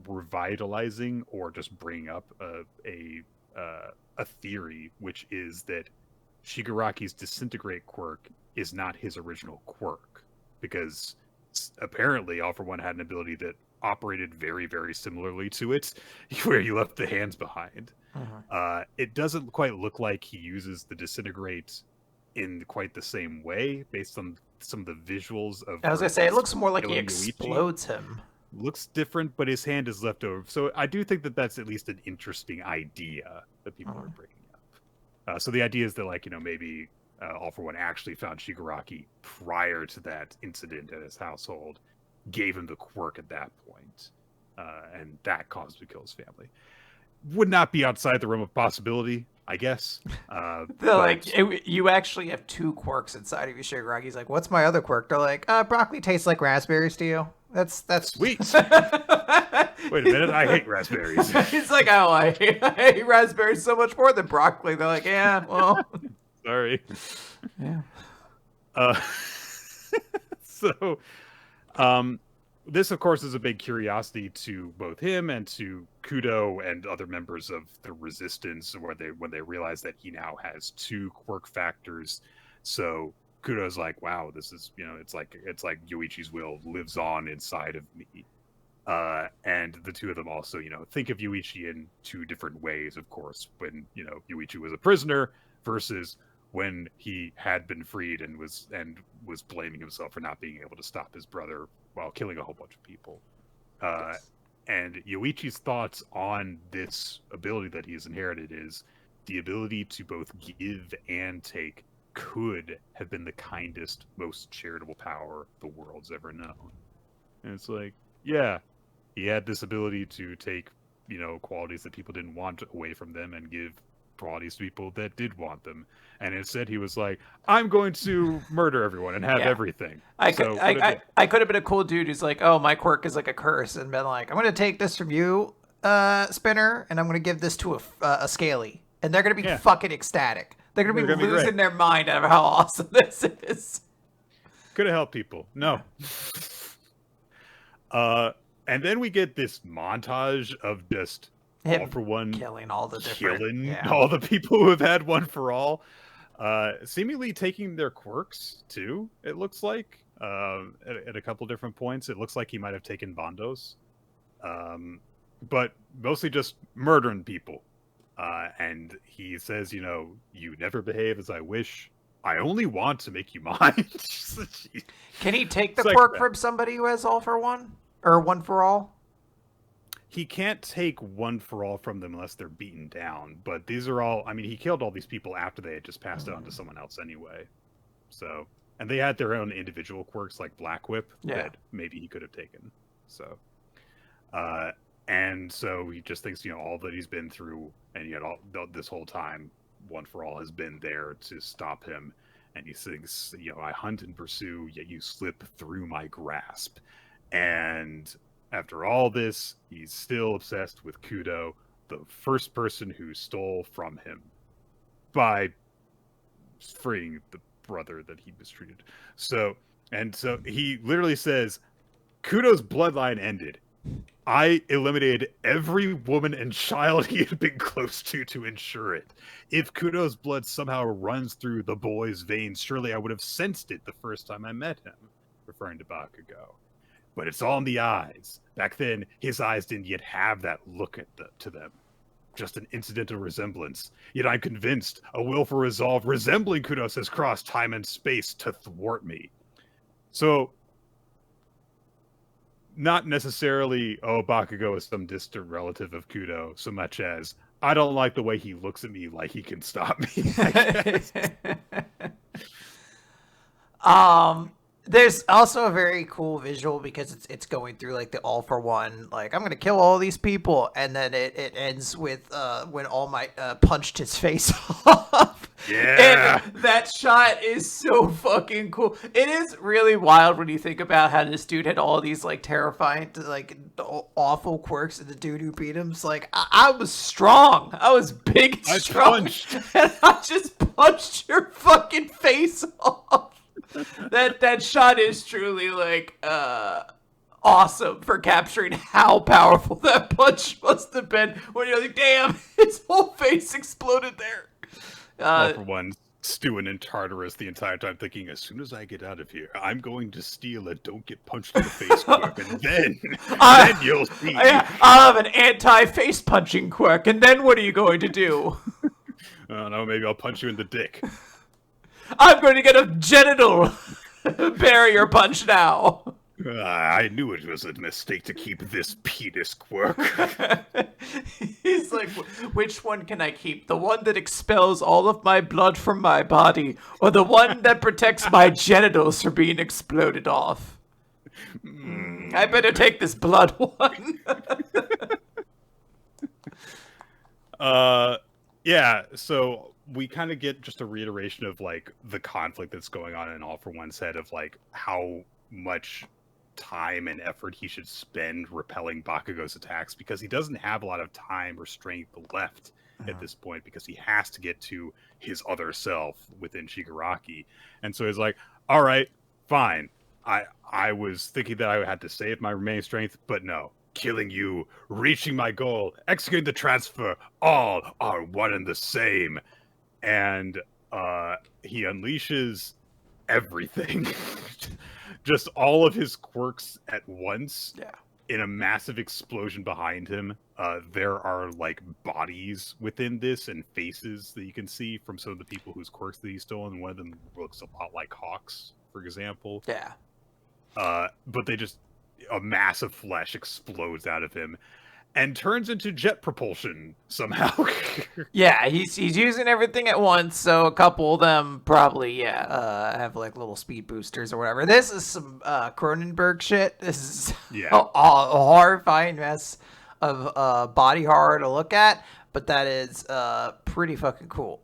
revitalizing or just bringing up a theory, which is that Shigaraki's disintegrate quirk is not his original quirk, because apparently All for One had an ability that operated very, very similarly to it, where you left the hands behind. It doesn't quite look like he uses the disintegrate in quite the same way, based on some of the visuals of. I was gonna say it looks more like he explodes him. Looks different, but his hand is left over. So I do think that that's at least an interesting idea that people are bringing up. So the idea is that maybe All for One actually found Shigaraki prior to that incident at his household, gave him the quirk at that point, and that caused him to kill his family. Would not be outside the realm of possibility, I guess. They're like, you actually have two quirks inside of you, Shigaraki's like, what's my other quirk? They're like, broccoli tastes like raspberries to you. That's sweet. Wait a minute, I hate raspberries. He's like, oh, I hate raspberries so much more than broccoli. They're like, yeah, well. Sorry. Yeah. So, this, of course, is a big curiosity to both him and to Kudo and other members of the Resistance, when they realize that he now has two quirk factors. So Kudo's like, wow, this is, it's like Yoichi's will lives on inside of me. And the two of them also, think of Yoichi in two different ways, of course, when, Yoichi was a prisoner versus when he had been freed and was blaming himself for not being able to stop his brother while killing a whole bunch of people. Yes. And Yoichi's thoughts on this ability that he's inherited is the ability to both give and take could have been the kindest, most charitable power the world's ever known. And it's like, yeah, He had this ability to take, qualities that people didn't want away from them and give qualities to people that did want them. And instead, he was like, "I'm going to murder everyone and have everything." I could have been a cool dude who's like, "Oh, my quirk is like a curse," and been like, "I'm going to take this from you, Spinner, and I'm going to give this to a Scaly," and they're going to be fucking ecstatic. They're going to be losing their mind out of how awesome this is. Could have helped people. No. And then we get this montage of just him all for one killing all the all the people who have had one for all. Seemingly taking their quirks too. It looks like at a couple different points. It looks like he might have taken Bondo's, but mostly just murdering people. And he says, "You never behave as I wish. I only want to make you mine." Can he take the quirk from somebody who has all for one or one for all? He can't take one for all from them unless they're beaten down. But these are all, I mean, he killed all these people after they had just passed it on to someone else anyway. So, and they had their own individual quirks like Black Whip that maybe he could have taken. So, and so he just thinks, all that he's been through and yet this whole time, one for all has been there to stop him. And he thinks, I hunt and pursue, yet you slip through my grasp. And after all this, he's still obsessed with Kudo, the first person who stole from him by freeing the brother that he mistreated. So he literally says, Kudo's bloodline ended. I eliminated every woman and child he had been close to ensure it. If Kudo's blood somehow runs through the boy's veins, surely I would have sensed it the first time I met him, referring to Bakugo. But it's all in the eyes. Back then, his eyes didn't yet have that look to them. Just an incidental resemblance. Yet I'm convinced a willful resolve resembling Kudos has crossed time and space to thwart me. So, not necessarily, Bakugo is some distant relative of Kudo, so much as, I don't like the way he looks at me like he can stop me, I guess. There's also a very cool visual because it's going through like the all for one, like I'm gonna kill all these people, and then it ends with when All Might punched his face off. Yeah, and that shot is so fucking cool. It is really wild when you think about how this dude had all these like terrifying, like awful quirks, and the dude who beat him's like, I was strong, I was big and strong, and I just punched your fucking face off. That shot is truly like awesome for capturing how powerful that punch must have been. When you're like, damn, his whole face exploded there. All for one, stewing in Tartarus the entire time, thinking, as soon as I get out of here, I'm going to steal a don't get punched in the face quirk, and then you'll see. I'll have an anti-face punching quirk, and then what are you going to do? I don't know, maybe I'll punch you in the dick. I'm going to get a genital barrier punch now. I knew it was a mistake to keep this penis quirk. He's like, which one can I keep? The one that expels all of my blood from my body, or the one that protects my genitals from being exploded off? I better take this blood one. Yeah, so we kind of get just a reiteration of like the conflict that's going on in All for One's head of like how much time and effort he should spend repelling Bakugo's attacks, because he doesn't have a lot of time or strength left at this point, because he has to get to his other self within Shigaraki. And so he's like, all right, fine. I was thinking that I had to save my remaining strength, but no. Killing you, reaching my goal, executing the transfer, all are one and the same. And he unleashes everything. Just all of his quirks at once. Yeah. In a massive explosion behind him. There are like bodies within this and faces that you can see from some of the people whose quirks that he's stolen. One of them looks a lot like Hawks, for example. Yeah. But they just, a mass of flesh explodes out of him. and turns into jet propulsion somehow. Yeah, he's using everything at once, so a couple of them probably have like little speed boosters or whatever. This is some Cronenberg shit. This is a horrifying mess of body horror to look at, but that is pretty fucking cool.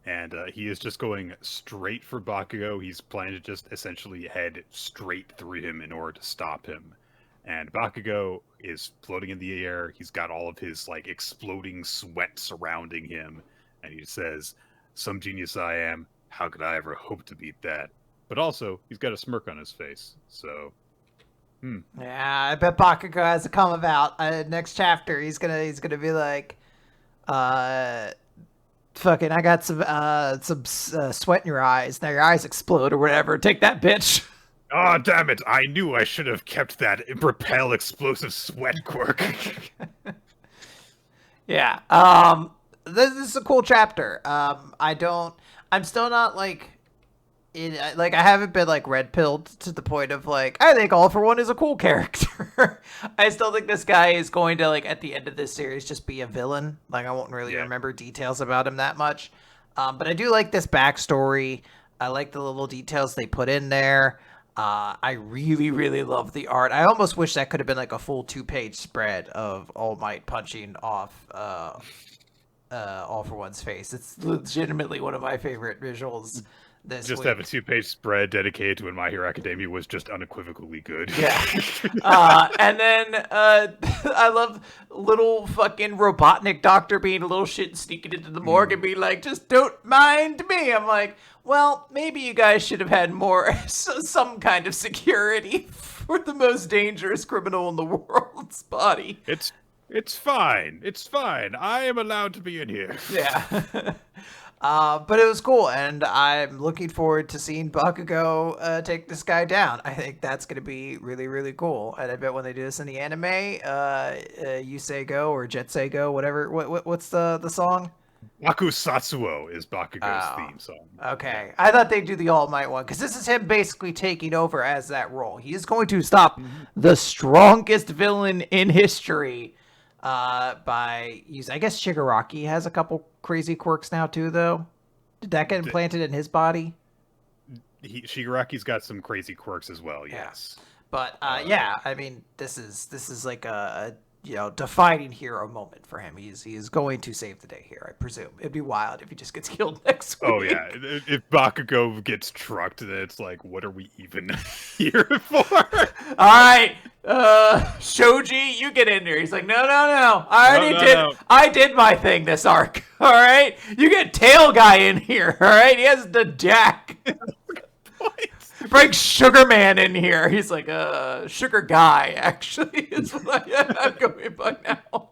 And he is just going straight for Bakugo. He's planning to just essentially head straight through him in order to stop him. And Bakugo is floating in the air. He's got all of his like exploding sweat surrounding him. And he says, "Some genius I am. How could I ever hope to beat that?" But also, he's got a smirk on his face. So, yeah, I bet Bakugo has to come about. Next chapter, he's gonna be like, fucking, I got some sweat in your eyes. Now your eyes explode or whatever. Take that, bitch. Oh, damn it. I knew I should have kept that repel explosive sweat quirk. Yeah. This is a cool chapter. I'm still not like, I haven't been like red pilled to the point of like, I think All for One is a cool character. I still think this guy is going to like at the end of this series just be a villain. Like I won't really remember details about him that much. But I do like this backstory. I like the little details they put in there. I really, really love the art. I almost wish that could have been like a full 2-page spread of All Might punching off All for One's face. It's legitimately one of my favorite visuals this just week. Have a 2-page spread dedicated to when My Hero Academia was just unequivocally good. Yeah. And then I love little fucking Robotnik doctor being a little shit and sneaking into the morgue and being like, just don't mind me. I'm like, well, maybe you guys should have had more, some kind of security for the most dangerous criminal in the world's body. It's fine. It's fine. I am allowed to be in here. Yeah. But it was cool, and I'm looking forward to seeing Bakugo take this guy down. I think that's going to be really, really cool. And I bet when they do this in the anime, You Say Go or Jet Say Go, whatever. What's the song? Baku Satsuo is Bakugo's theme song. Okay. I thought they'd do the All Might one, because this is him basically taking over as that role. He is going to stop the strongest villain in history by using... I guess Shigaraki has a couple crazy quirks now, too, though. Did that get implanted in his body? Shigaraki's got some crazy quirks as well, yes. But, yeah, I mean, this is like a defining hero moment for him. He's going to save the day here, I presume. It'd be wild if he just gets killed next week. Oh yeah, if Bakugo gets trucked, then it's like, what are we even here for? All right, Shoji, you get in there. He's like, no. I did my thing this arc. All right, you get Tail Guy in here. All right, he has the jack. Bring Sugar Man in here. He's like Sugar Guy, actually, is what I'm going by now.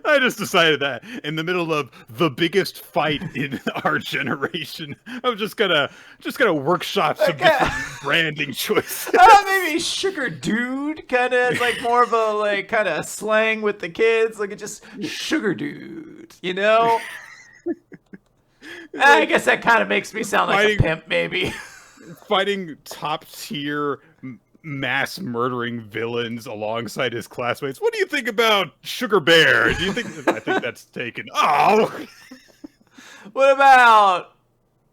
I just decided that in the middle of the biggest fight in our generation, I'm just gonna workshop some different branding choices. Maybe Sugar Dude, kind of like more of a like kind of slang with the kids, like it just Sugar Dude, you know? I guess that kind of makes me sound like a pimp, maybe. Fighting top-tier mass murdering villains alongside his classmates. What do you think about Sugar Bear? Do you think... I think that's taken. Oh! What about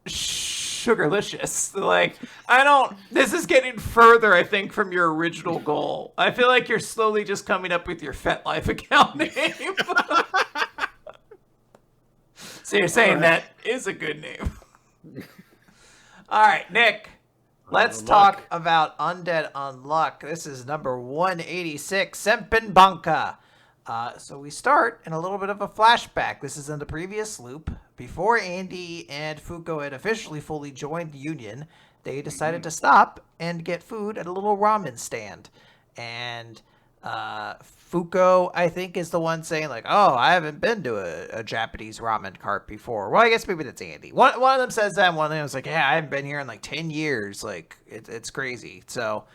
Sugarlicious? Like, this is getting further, I think, from your original goal. I feel like you're slowly just coming up with your FetLife account name. So you're saying that is a good name. All right, Nick, let's talk about Undead Unluck. This is number 186, Senpen Banka. So we start in a little bit of a flashback. This is in the previous loop. Before Andy and Fuko had officially fully joined the Union, they decided to stop and get food at a little ramen stand. And Fuko, I think, is the one saying, like, oh, I haven't been to a Japanese ramen cart before. Well, I guess maybe that's Andy. One of them says that, and one of them was like, yeah, I haven't been here in, like, 10 years. Like, it's crazy. So,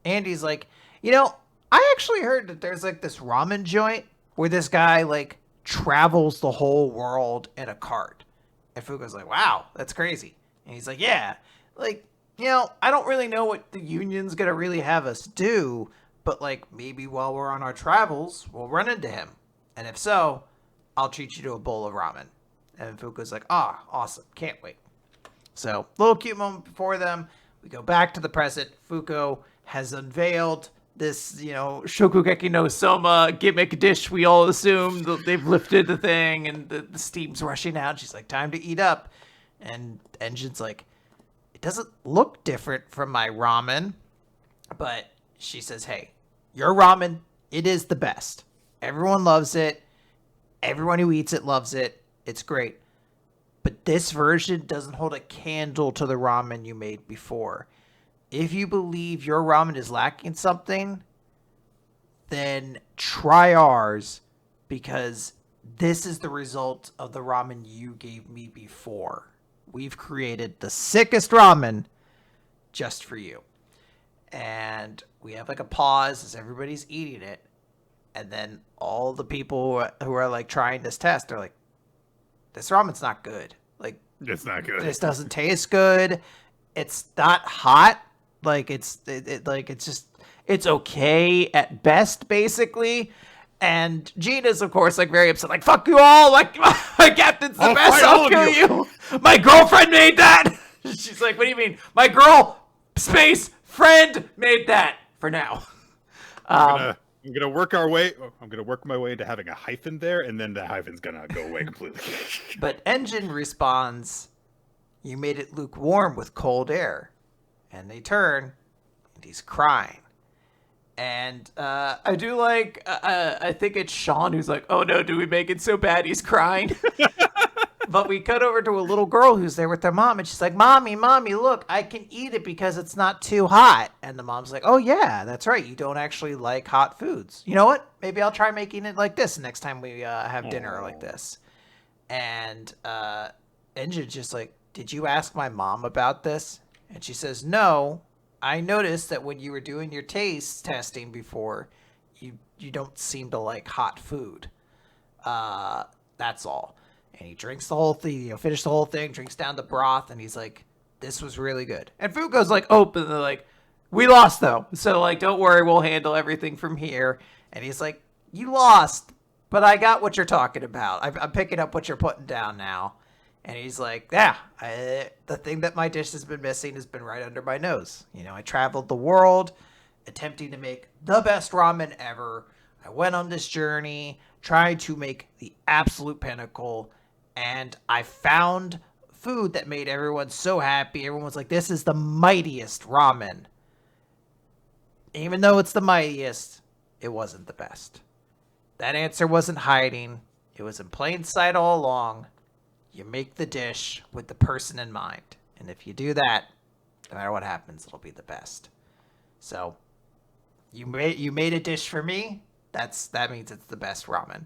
Andy's like, I actually heard that there's, like, this ramen joint where this guy, like, travels the whole world in a cart. And Fuko's like, wow, that's crazy. And he's like, yeah, like, I don't really know what the Union's going to really have us do, but like maybe while we're on our travels, we'll run into him. And if so, I'll treat you to a bowl of ramen. And Fuko's like, awesome. Can't wait. So, little cute moment before them. We go back to the present. Fuko has unveiled this, Shokugeki no Soma gimmick dish. We all assume they've lifted the thing and the steam's rushing out. She's like, time to eat up. And Enjin's like, it doesn't look different from my ramen. But she says, hey, your ramen, it is the best. Everyone loves it. Everyone who eats it loves it. It's great. But this version doesn't hold a candle to the ramen you made before. If you believe your ramen is lacking something, then try ours, because this is the result of the ramen you gave me before. We've created the sickest ramen just for you. And we have like a pause as everybody's eating it. And then all the people who are like trying this test are like, this ramen's not good. Like, it's not good. This doesn't taste good. It's not hot. Like, it's okay at best, basically. And Gina's, of course, like very upset. Like, fuck you all. Like, my captain's the best. I'll kill you. My girlfriend made that. She's like, what do you mean? My girl, space, friend made that for now. I'm gonna work my way into having a hyphen there, and then the hyphen's gonna go away completely. But Enjin responds, you made it lukewarm with cold air. And they turn, and he's crying. And I do like, I think it's Sean who's like, oh no, do we make it so bad he's crying? But we cut over to a little girl who's there with their mom, and she's like, Mommy, look, I can eat it because it's not too hot. And the mom's like, oh yeah, that's right. You don't actually like hot foods. You know what? Maybe I'll try making it like this next time we have dinner like this. And Enjin's just like, did you ask my mom about this? And she says, no, I noticed that when you were doing your taste testing before, you don't seem to like hot food. That's all. And he drinks the whole thing, finished the whole thing, drinks down the broth, and he's like, this was really good. And Fuko's like, open, they're like, we lost though. So like, don't worry, we'll handle everything from here. And he's like, you lost, but I got what you're talking about. I'm picking up what you're putting down now. And he's like, yeah, the thing that my dish has been missing has been right under my nose. I traveled the world attempting to make the best ramen ever. I went on this journey, tried to make the absolute pinnacle, and I found food that made everyone so happy. Everyone was like, this is the mightiest ramen. Even though it's the mightiest, it wasn't the best. That answer wasn't hiding. It was in plain sight all along. You make the dish with the person in mind. And if you do that, no matter what happens, it'll be the best. So, you made a dish for me. That means it's the best ramen.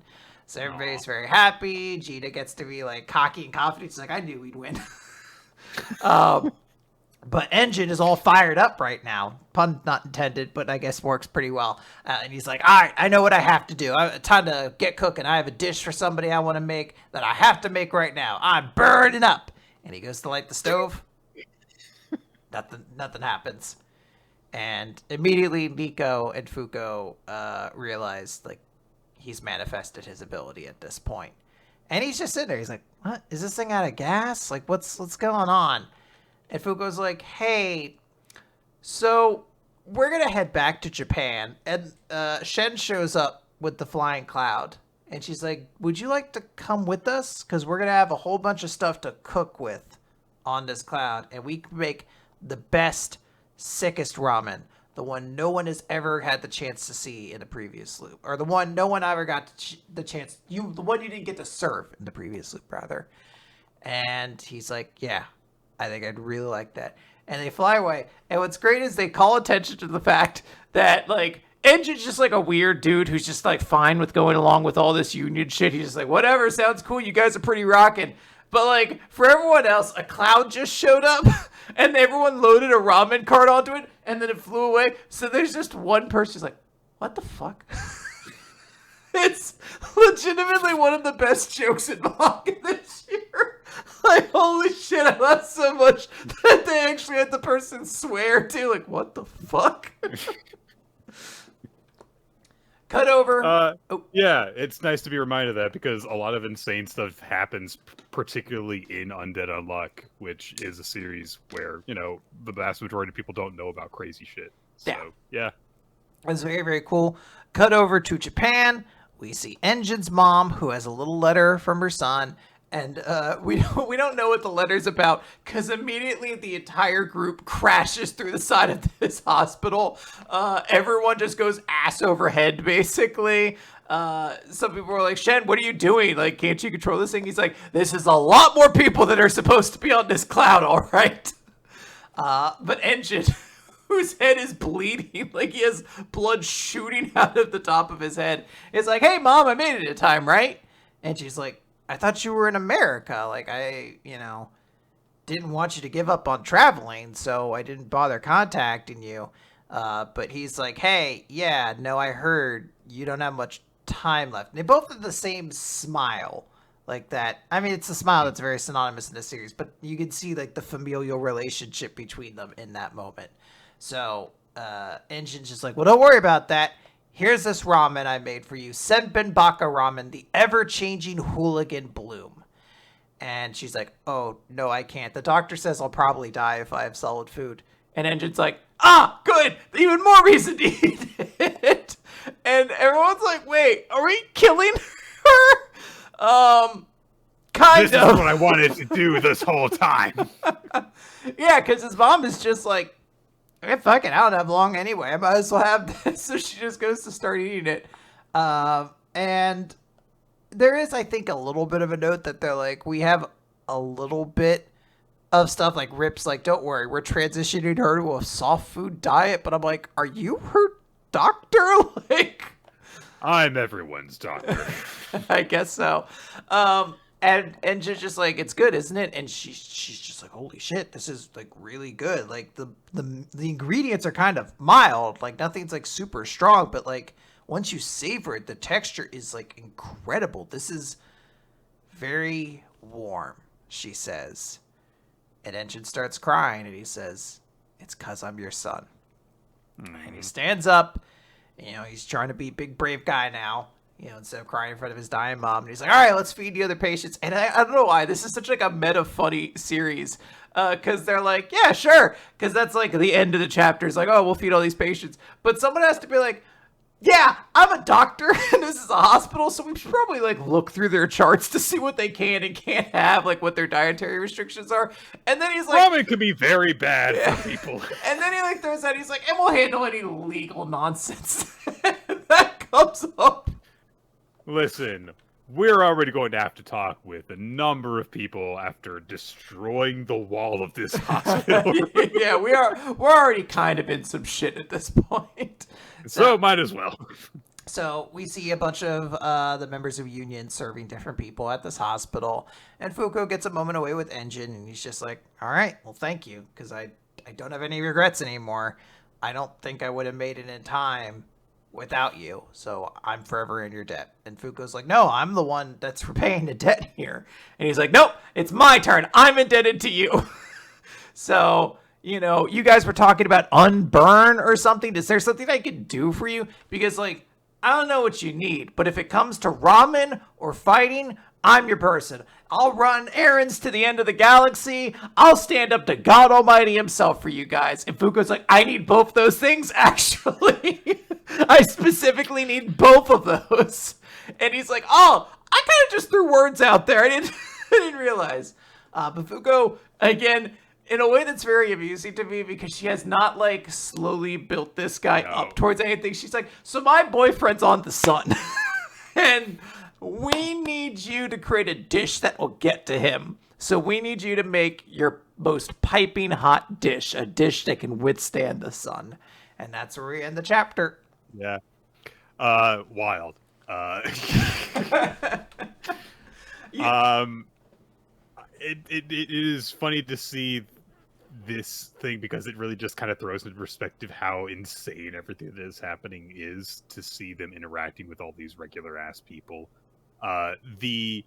So everybody's very happy. Gina gets to be like cocky and confident. She's like, I knew we'd win. But Enjin is all fired up right now. Pun not intended, but I guess works pretty well. And he's like, all right, I know what I have to do. Time to get cooking. I have a dish for somebody I want to make that I have to make right now. I'm burning up. And he goes to light the stove. Nothing happens. And immediately Nico and Fuko realize like he's manifested his ability at this point. And he's just sitting there. He's like, what? Is this thing out of gas? Like, what's going on? And Fuko's like, hey, so we're going to head back to Japan. And Shen shows up with the flying cloud. And she's like, would you like to come with us? Because we're going to have a whole bunch of stuff to cook with on this cloud. And we can make the best, sickest ramen. The one no one has ever had the chance to see in the previous loop. Or the one no one ever got the chance. The one you didn't get to serve in the previous loop, rather. And he's like, yeah, I think I'd really like that. And they fly away. And what's great is they call attention to the fact that, like, Enjin's just like a weird dude who's just like fine with going along with all this union shit. He's just like, whatever, sounds cool. You guys are pretty rocking. But like for everyone else, a cloud just showed up and everyone loaded a ramen cart onto it and then it flew away. So there's just one person who's like, what the fuck? It's legitimately one of the best jokes in Manga this year. Like, holy shit, I laughed so much that they actually had the person swear too. Like, what the fuck? Cut over. Yeah, it's nice to be reminded of that because a lot of insane stuff happens, particularly in Undead Unluck, which is a series where, the vast majority of people don't know about crazy shit. So, yeah. It's very, very cool. Cut over to Japan. We see Engine's mom, who has a little letter from her son. And we don't know what the letter's about because immediately the entire group crashes through the side of this hospital. Everyone just goes ass over head, basically. Some people are like, Shen, what are you doing? Like, can't you control this thing? He's like, this is a lot more people that are supposed to be on this cloud, all right? But Engine, whose head is bleeding, like he has blood shooting out of the top of his head, is like, hey, Mom, I made it in time, right? And she's like, I thought you were in America. Like, I didn't want you to give up on traveling, so I didn't bother contacting you. But he's like, hey, yeah, no, I heard you don't have much time left. And they both have the same smile. Like that. I mean, it's a smile that's very synonymous in this series, but you can see, like, the familial relationship between them in that moment. So, Engine's just like, well, don't worry about that. Here's this ramen I made for you. Senpen Baka ramen, the ever-changing hooligan bloom. And she's like, oh, no, I can't. The doctor says I'll probably die if I have solid food. And Engine's like, good. Even more reason to eat it. And everyone's like, wait, are we killing her? Kind of. This is what I wanted to do this whole time. Yeah, because his mom is just like, fuck it, I don't have long anyway. I might as well have this. So she just goes to start eating it. And there is, I think, a little bit of a note that they're like, we have a little bit of stuff like Rip's like, don't worry, we're transitioning her to a soft food diet. But I'm like, are you her doctor? Like, I'm everyone's doctor. I guess so. And just like, it's good, isn't it? And she's just like, holy shit, this is like really good. Like the ingredients are kind of mild, like nothing's like super strong, but like once you savor it, the texture is like incredible. This is very warm, she says. And Engine starts crying and he says, it's 'cause I'm your son. And he stands up, he's trying to be big brave guy now. Instead of crying in front of his dying mom. And he's like, all right, let's feed the other patients. And I don't know why. This is such like a meta funny series. Because they're like, yeah, sure. Because that's like the end of the chapter. It's like, oh, we'll feed all these patients. But someone has to be like, yeah, I'm a doctor. And this is a hospital. So we should probably like look through their charts to see what they can and can't have. Like what their dietary restrictions are. And then he's like, ramen could be very bad for people. And then he like throws out, he's like, and we'll handle any legal nonsense that comes up. Listen, we're already going to have to talk with a number of people after destroying the wall of this hospital. Yeah, we're already kind of in some shit at this point. So might as well. So we see a bunch of the members of Union serving different people at this hospital, and Fuko gets a moment away with Engine, and he's just like, all right, well, thank you, because I don't have any regrets anymore. I don't think I would have made it in time without you, so I'm forever in your debt. And Fuko's like, no, I'm the one that's repaying the debt here. And he's like, nope, it's my turn. I'm indebted to you. So, you guys were talking about unburn or something. Is there something I could do for you? Because, like, I don't know what you need, but if it comes to ramen or fighting, I'm your person. I'll run errands to the end of the galaxy. I'll stand up to God Almighty himself for you guys. And Fuko's like, I need both those things, actually. I specifically need both of those. And he's like, oh, I kind of just threw words out there. I didn't realize. But Fuko, again, in a way that's very amusing to me because she has not, like, slowly built this guy up towards anything. She's like, so my boyfriend's on the sun. And we need you to create a dish that will get to him. So we need you to make your most piping hot dish, a dish that can withstand the sun. And that's where we end the chapter. Yeah. Wild. It is funny to see this thing because it really just kind of throws into perspective how insane everything that is happening is to see them interacting with all these regular ass people. The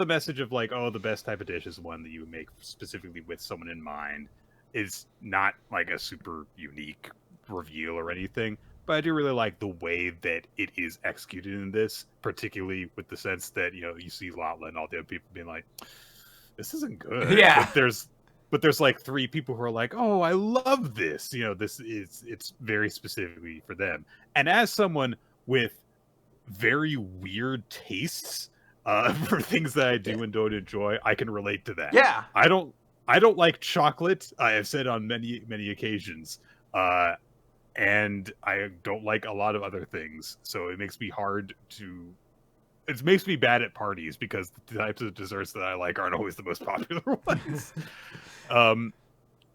message of like, oh, the best type of dish is one that you make specifically with someone in mind is not like a super unique reveal or anything, but I do really like the way that it is executed in this, particularly with the sense that, you know, you see Latla and all the other people being like, this isn't good. Yeah. But there's like 3 people who are like, oh, I love this. You know, it's very specifically for them. And as someone with very weird tastes for things that I do and don't enjoy, I can relate to that. Yeah. I don't like chocolate. I have said on many occasions. And I don't like a lot of other things, so it makes me hard to. It makes me bad at parties because the types of desserts that I like aren't always the most popular ones.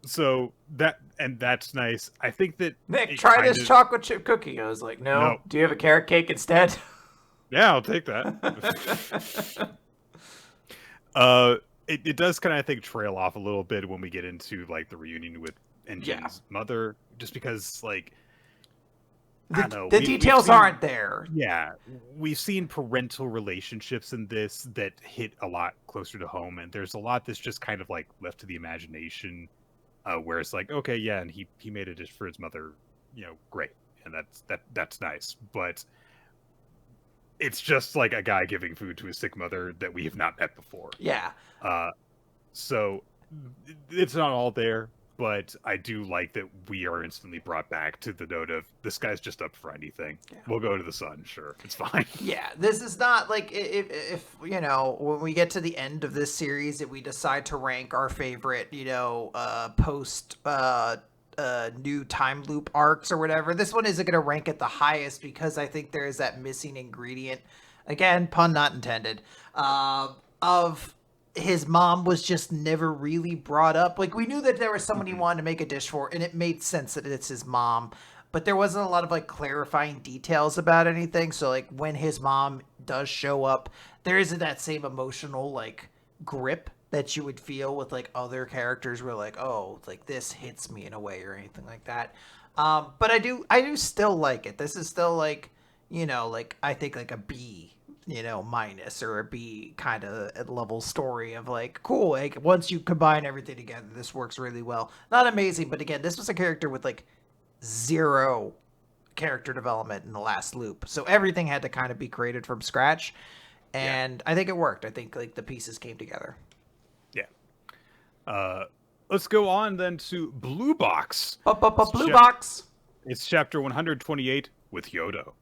So that's nice. I think that Nick, try this chocolate chip cookie. I was like, no. Do you have a carrot cake instead? Yeah, I'll take that. It does kind of, I think, trail off a little bit when we get into like the reunion with Enjin's mother, just because like I don't know, the details aren't there. Yeah, we've seen parental relationships in this that hit a lot closer to home, and there's a lot that's just kind of like left to the imagination, where it's like, okay, yeah, and he made a dish for his mother, you know, great, and that's nice, but it's just like a guy giving food to his sick mother that we have not met before. Yeah. So it's not all there, but I do like that we are instantly brought back to the note of this guy's just up for anything. Yeah. We'll go to the sun, sure, it's fine. Yeah, this is not like if you know, when we get to the end of this series, if we decide to rank our favorite, you know, post new time loop arcs or whatever, this one isn't going to rank at the highest because I think there is that missing ingredient, again, pun not intended, of his mom was just never really brought up. Like, we knew that there was someone he wanted to make a dish for, and it made sense that it's his mom, but there wasn't a lot of like clarifying details about anything. So like when his mom does show up, there isn't that same emotional like grip that you would feel with like other characters where like, oh, like this hits me in a way or anything like that. But I do still like it. This is still like, you know, like I think like a B, you know, minus or a B kind of level story of like, cool, like once you combine everything together, this works really well. Not amazing, but again, this was a character with like 0 character development in the last loop. So everything had to kind of be created from scratch. And I think it worked. I think like the pieces came together. Yeah. Let's go on then to Blue Box. Blue Box. It's chapter 128 with Yodo.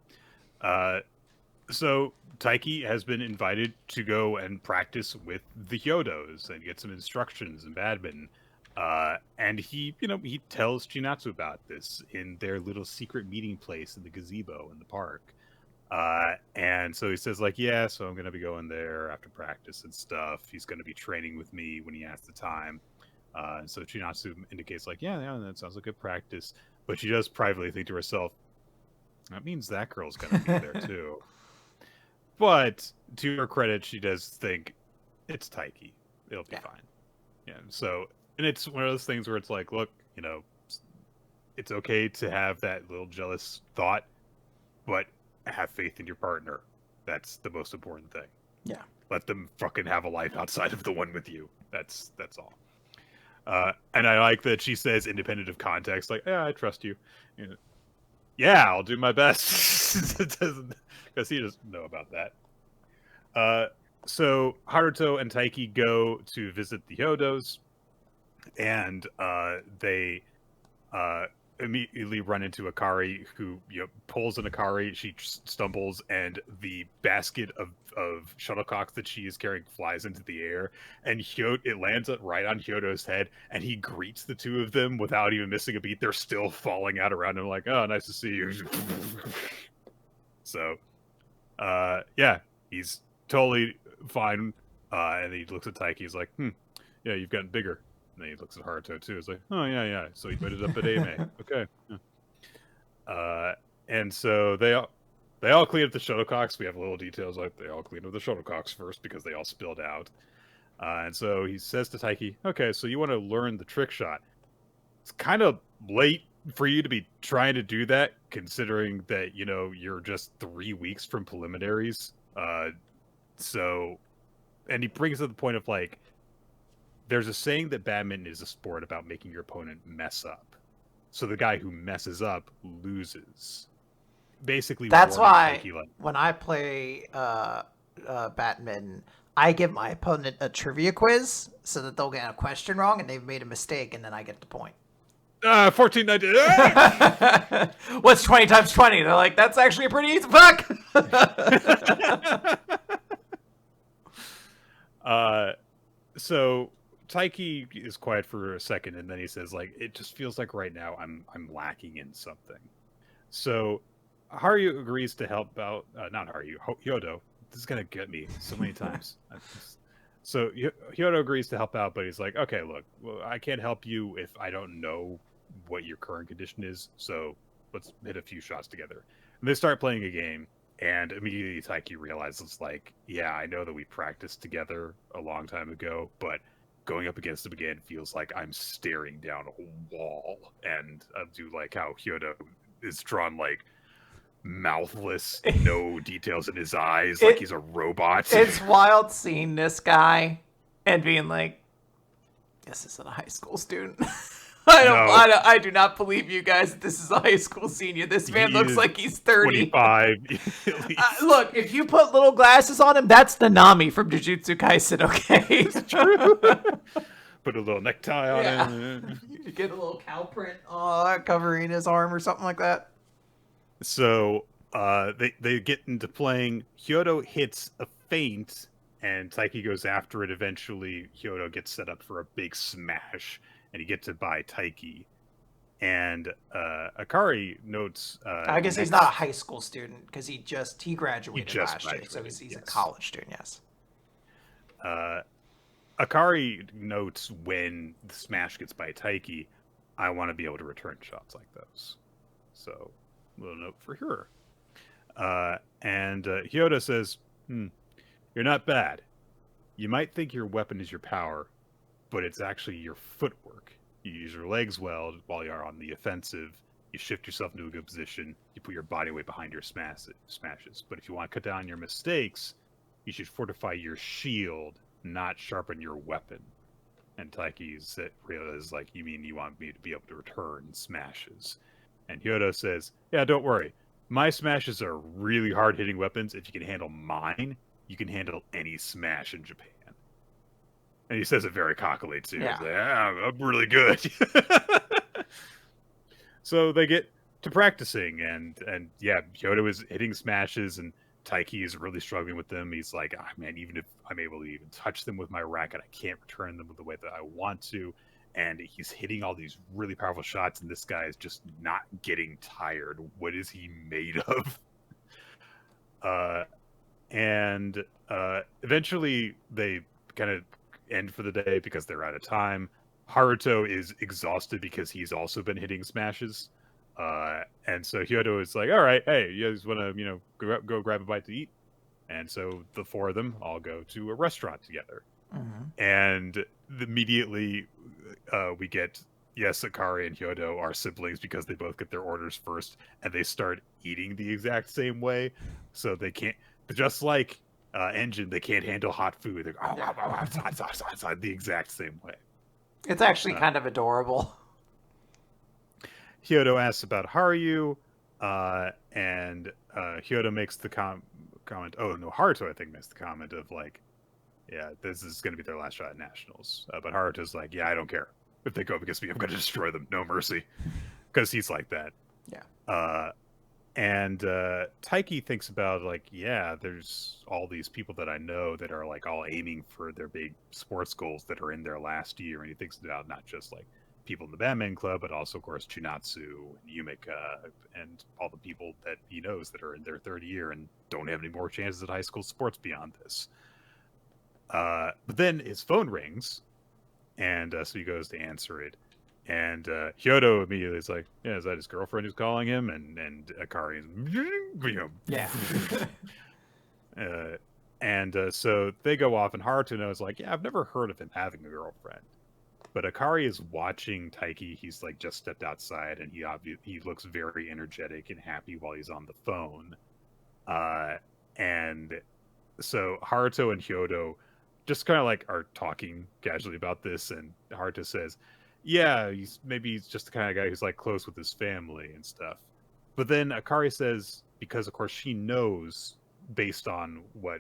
So Taiki has been invited to go and practice with the Yodos and get some instructions in badminton. And he tells Chinatsu about this in their little secret meeting place in the gazebo in the park. And so he says like, yeah, so I'm going to be going there after practice and stuff. He's going to be training with me when he has the time. And so Chinatsu indicates like, yeah, that sounds like good practice. But she does privately think to herself, that means that girl's going to be there too. But to her credit, she does think it's Taiki. It'll be fine. Yeah. So, and it's one of those things where it's like, look, you know, it's okay to have that little jealous thought, but have faith in your partner. That's the most important thing. Yeah. Let them fucking have a life outside of the one with you. That's all. And I like that she says, independent of context, like, yeah, I trust you. You know, yeah, I'll do my best. Because he doesn't know about that. So Haruto and Taiki go to visit the Yodos, and they immediately run into Akari, who pulls an Akari. She stumbles, and the basket of shuttlecocks that she is carrying flies into the air, and it lands right on Hyodo's head, and he greets the two of them without even missing a beat. They're still falling out around him like, oh, nice to see you. So, yeah, he's totally fine, and he looks at Taiki, he's like, yeah, you've gotten bigger. And then he looks at Haruto too. He's like, oh yeah. So he put it up at Ame. Okay. Yeah. And so they all clean up the shuttlecocks. We have little details like they all clean up the shuttlecocks first because they all spilled out. And so he says to Taiki, okay, so you want to learn the trick shot. It's kind of late for you to be trying to do that, considering that, you're just 3 weeks from preliminaries. So, and he brings up the point of like, there's a saying that badminton is a sport about making your opponent mess up. So the guy who messes up loses. basically That's warning why Taiki, like, when I play badminton, I give my opponent a trivia quiz so that they'll get a question wrong and they've made a mistake, and then I get the point. 14, 19. What's 20 times 20? They're like, that's actually a pretty easy fuck. So Taiki is quiet for a second, and then he says, like, it just feels like right now I'm lacking in something. So Haru agrees to help out. Not Haru, Hyodo. This is gonna get me so many times. So Hyodo agrees to help out, but he's like, okay, look, well, I can't help you if I don't know what your current condition is. So let's hit a few shots together. And they start playing a game, and immediately Taiki realizes, like, yeah, I know that we practiced together a long time ago, but going up against him again feels like I'm staring down a wall. And I do like how Hyodo is drawn like mouthless, no details in his eyes, like he's a robot. It's wild seeing this guy and being like, this isn't a high school student. I do not believe you guys. This is a high school senior. This man looks like he's 30. 25. Look, if you put little glasses on him, that's the Nami from Jujutsu Kaisen, okay? It's true. Put a little necktie on him. You get a little cow print covering his arm or something like that. So they get into playing. Hyodo hits a feint, and Taiki goes after it. Eventually, Hyodo gets set up for a big smash, and he gets it by Taiki. And Akari notes... I guess he's not a high school student, because he graduated last year, so he's yes. a college student, yes. Akari notes when the smash gets by Taiki, I want to be able to return shots like those. So, little note for her. And Hyodo says, you're not bad. You might think your weapon is your power, but it's actually your footwork. You use your legs well while you're on the offensive. You shift yourself into a good position. You put your body weight behind your smashes. But if you want to cut down on your mistakes, you should fortify your shield, not sharpen your weapon. And Taiki realizes, like, you mean you want me to be able to return smashes? And Hyodo says, yeah, don't worry. My smashes are really hard-hitting weapons. If you can handle mine, you can handle any smash in Japan. And he says it very cockily, too. Yeah. He's like, I'm really good. So they get to practicing, and yeah, Hyodo is hitting smashes, and Taiki is really struggling with them. He's like, man, even if I'm able to even touch them with my racket, I can't return them the way that I want to. And he's hitting all these really powerful shots, and this guy is just not getting tired. What is he made of? And eventually they kind of end for the day because they're out of time. Haruto is exhausted because he's also been hitting smashes. And so Hyodo is like, all right, hey, you guys want to, go grab a bite to eat? And so the four of them all go to a restaurant together. Mm-hmm. And immediately we get, yes, Akari and Hyodo are siblings because they both get their orders first, and they start eating the exact same way. So they can't, just like Engine, they can't handle hot food. They're the exact same way. It's actually kind of adorable. Hyodo asks about Haru, and Hyodo makes the comment. Oh no, Haruto I think makes the comment of like, yeah, this is going to be their last shot at nationals. But Haruto's like, yeah, I don't care if they go against me. I'm going to destroy them, no mercy, because he's like that. Yeah. And Taiki thinks about like, yeah, there's all these people that I know that are like all aiming for their big sports goals that are in their last year, and he thinks about not just like people in the Batman Club, but also, of course, Chinatsu and Yumika and all the people that he knows that are in their third year and don't have any more chances at high school sports beyond this. But then his phone rings, and so he goes to answer it. And Hyodo immediately is like, yeah, is that his girlfriend who's calling him? And Akari is, Yeah. So they go off, and Haruto knows, like, yeah, I've never heard of him having a girlfriend. But Akari is watching Taiki. He's like just stepped outside, and he looks very energetic and happy while he's on the phone. And so Haruto and Hyodo just kind of like are talking casually about this, and Haruto says, yeah, he's just the kind of guy who's like close with his family and stuff. But then Akari says, because, of course, she knows, based on what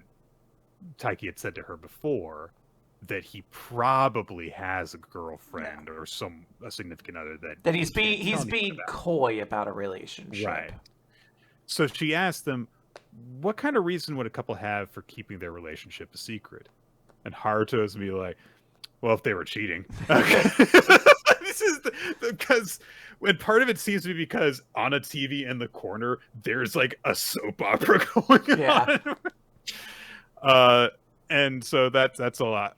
Taiki had said to her before, that he probably has a girlfriend or a significant other that he's being coy about a relationship. Right. So she asked them, what kind of reason would a couple have for keeping their relationship a secret? And Haruto's be like, well, if they were cheating. This is because when part of it seems to be because on a TV in the corner, there's like a soap opera going on. And so that's a lot.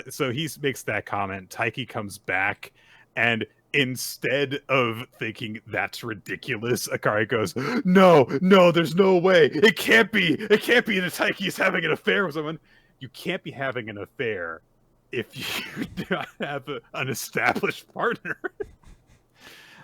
So he makes that comment. Taiki comes back, and instead of thinking that's ridiculous, Akari goes, no, there's no way. It can't be that Taiki is having an affair with someone. You can't be having an affair if you do not have an established partner.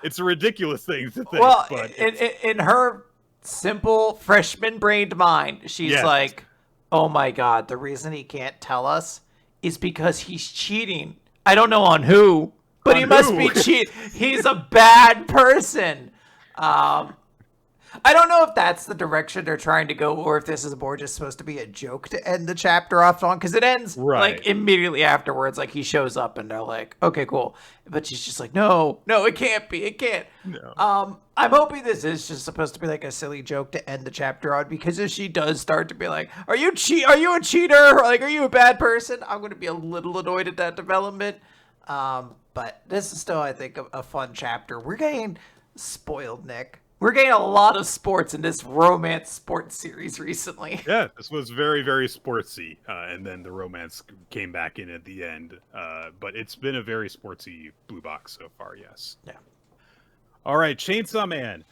It's a ridiculous thing to think. Well, but in her simple freshman-brained mind, she's like, oh my god, the reason he can't tell us is because he's cheating. I don't know on who, but he must be cheating. He's a bad person. I don't know if that's the direction they're trying to go, or if this is more just supposed to be a joke to end the chapter off on, because it ends like immediately afterwards. Like he shows up and they're like, okay, cool. But she's just like, no, it can't be. It can't. No. I'm hoping this is just supposed to be like a silly joke to end the chapter on, because if she does start to be like, are you a cheater? Or like, are you a bad person? I'm going to be a little annoyed at that development. But this is still, I think, a fun chapter. We're getting spoiled, Nick. We're getting a lot of sports in this romance sports series recently. Yeah, this was very, very sportsy. And then the romance came back in at the end. But it's been a very sportsy Blue Box so far, yes. Yeah. All right, Chainsaw Man.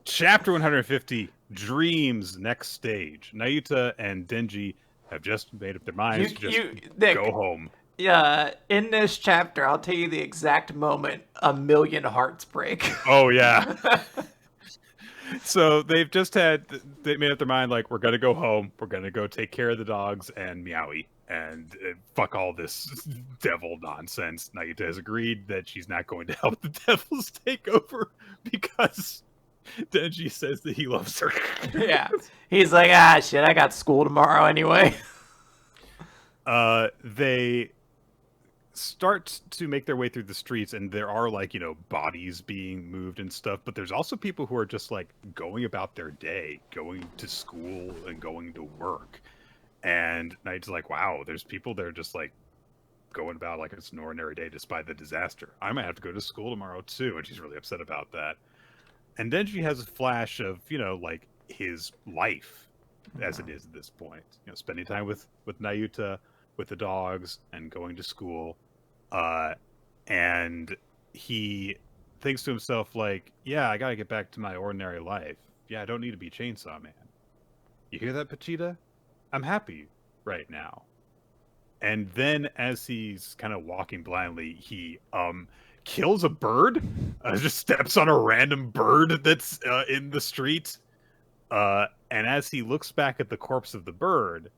Chapter 150, Dreams Next Stage. Nayuta and Denji have just made up their minds to Nick, go home. Yeah, in this chapter, I'll tell you the exact moment a million hearts break. Oh, yeah. So they made up their mind, like, we're going to go home. We're going to go take care of the dogs and Meowie. And fuck all this devil nonsense. Nayuta has agreed that she's not going to help the devils take over because Denji says that he loves her. Yeah. He's like, shit, I got school tomorrow anyway. They start to make their way through the streets, and there are bodies being moved and stuff, but there's also people who are just going about their day, going to school and going to work. And Knight's like, wow, there's people that are just going about like it's an ordinary day despite the disaster. I might have to go to school tomorrow too, and she's really upset about that. And then she has a flash of his life as it is at this point, spending time with Nayuta, with the dogs, and going to school. And he thinks to himself, yeah, I gotta get back to my ordinary life. Yeah, I don't need to be Chainsaw Man. You hear that, Pachita? I'm happy right now. And then as he's kind of walking blindly, he kills a bird, just steps on a random bird that's in the street. And as he looks back at the corpse of the bird,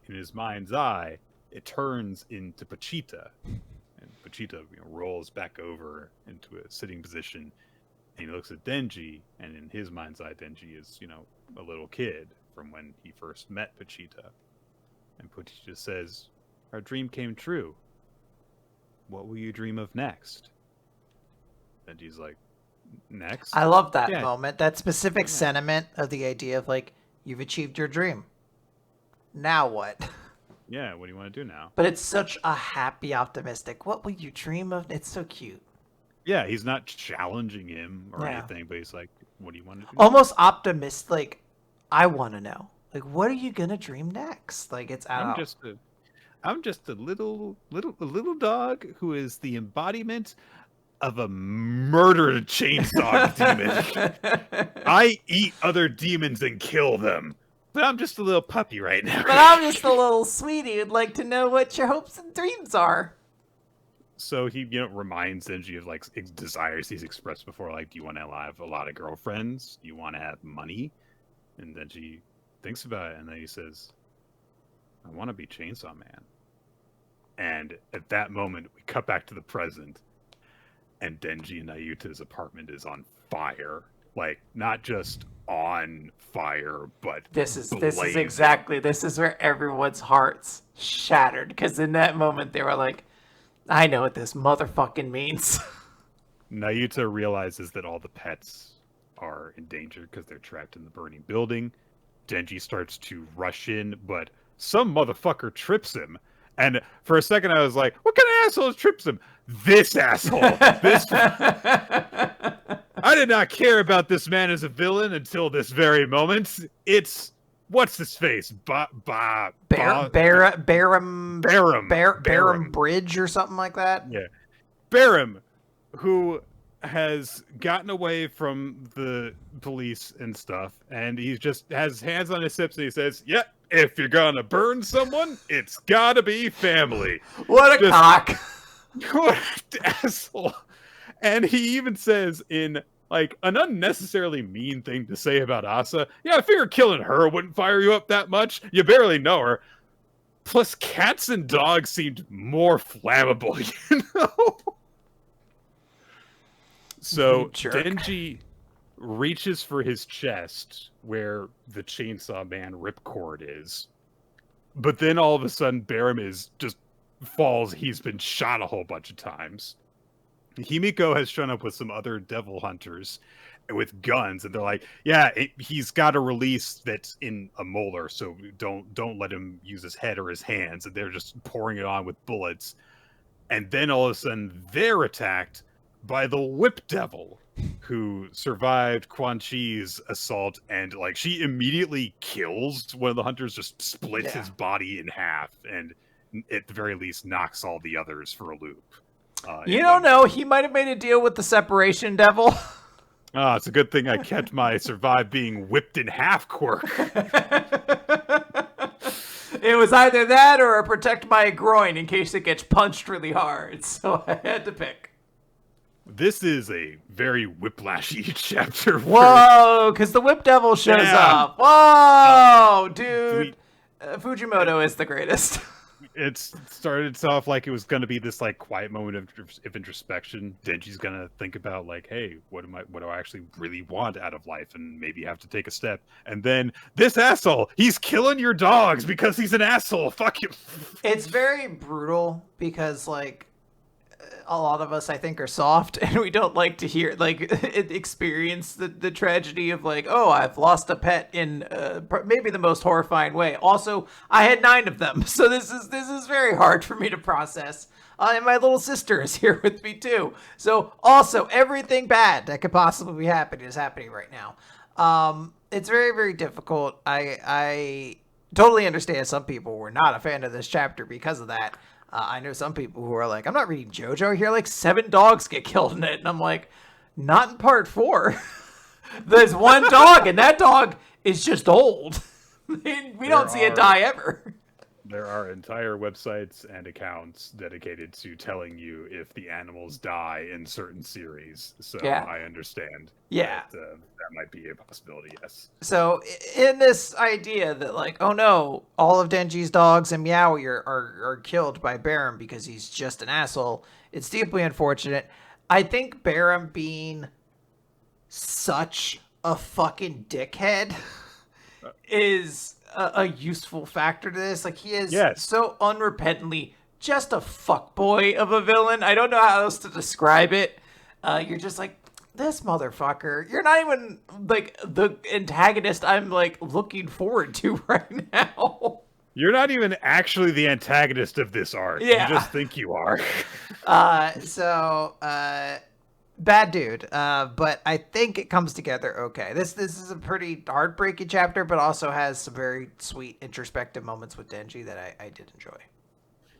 in his mind's eye, it turns into Pachita. And Pachita rolls back over into a sitting position. And he looks at Denji, and in his mind's eye, Denji is, a little kid from when he first met Pachita. And Pachita says, our dream came true. What will you dream of next? Denji's like, next? I love that moment, that specific sentiment of the idea of you've achieved your dream. Now what? Yeah, what do you want to do now? But it's such a happy, optimistic, what will you dream of? It's so cute. Yeah, he's not challenging him or anything, but he's like, what do you want to do? Almost optimistic, I want to know. What are you going to dream next? It's out. I'm just a little dog who is the embodiment of a murdered chainsaw demon. I eat other demons and kill them. But I'm just a little puppy right now. But I'm just a little sweetie who'd like to know what your hopes and dreams are. So he, reminds Denji of desires he's expressed before. Do you want to have a lot of girlfriends? Do you want to have money? And Denji thinks about it, and then he says, I want to be Chainsaw Man. And at that moment, we cut back to the present, and Denji and Nayuta's apartment is on fire. like not just on fire, but this is where everyone's hearts shattered, because in that moment they were like, I know what this motherfucking means. Nayuta realizes that all the pets are in danger because they're trapped in the burning building. Denji starts to rush in, but some motherfucker trips him. And for a second I was like, what kind of asshole trips him? This asshole! I did not care about this man as a villain until this very moment. It's... What's his face? Barham Bridge or something like that? Yeah. Barham, who has gotten away from the police and stuff, and he just has hands on his hips and he says, yep, if you're gonna burn someone, it's gotta be family. What a cock. What an asshole. And he even says in like an unnecessarily mean thing to say about Asa, yeah, I figure killing her wouldn't fire you up that much. You barely know her. Plus, cats and dogs seemed more flammable, you know? So Denji reaches for his chest where the Chainsaw Man ripcord is. But then all of a sudden, Barham is just falls. He's been shot a whole bunch of times. Himiko has shown up with some other devil hunters with guns, and they're like, yeah, he's got a release that's in a molar, so don't let him use his head or his hands. And they're just pouring it on with bullets. And then all of a sudden, they're attacked by the Whip Devil, who survived Quan Chi's assault, and like she immediately kills one of the hunters, just splits his body in half, and at the very least knocks all the others for a loop. You don't know, he might have made a deal with the Separation Devil. It's a good thing I kept my survive being whipped in half quirk. It was either that or protect my groin in case it gets punched really hard, so I had to pick. This is a very whiplashy chapter. Whoa, because the Whip Devil shows up. Whoa, dude. Fujimoto is the greatest. It started off like it was going to be this like quiet moment of introspection. Denji's going to think about like, hey, what do I actually really want out of life, and maybe have to take a step. And then this asshole, he's killing your dogs because he's an asshole. Fuck you. It's very brutal because like a lot of us, I think, are soft, and we don't like to hear, like, experience the tragedy of, like, oh, I've lost a pet in maybe the most horrifying way. Also, I had 9 of them, so this is very hard for me to process. And my little sister is here with me, too. So, also, everything bad that could possibly be happening is happening right now. It's very, very difficult. I totally understand some people were not a fan of this chapter because of that. I know some people who are like, I'm not reading JoJo here. Like 7 dogs get killed in it. And I'm like, not in part 4. There's 1 dog, and that dog is just old. We don't see it die ever. There are entire websites and accounts dedicated to telling you if the animals die in certain series. So I understand. Yeah. That might be a possibility, yes. So in this idea that like, oh no, all of Denji's dogs and Meowie are killed by Barham because he's just an asshole, it's deeply unfortunate. I think Barham being such a fucking dickhead is a useful factor to this. Like, he is so unrepentantly just a fuckboy of a villain. I don't know how else to describe it. You're just like, this motherfucker. You're not even like the antagonist I'm like looking forward to right now. You're not even actually the antagonist of this arc. Yeah. You just think you are. Bad dude, but I think it comes together okay. This is a pretty heartbreaking chapter, but also has some very sweet introspective moments with Denji that I did enjoy.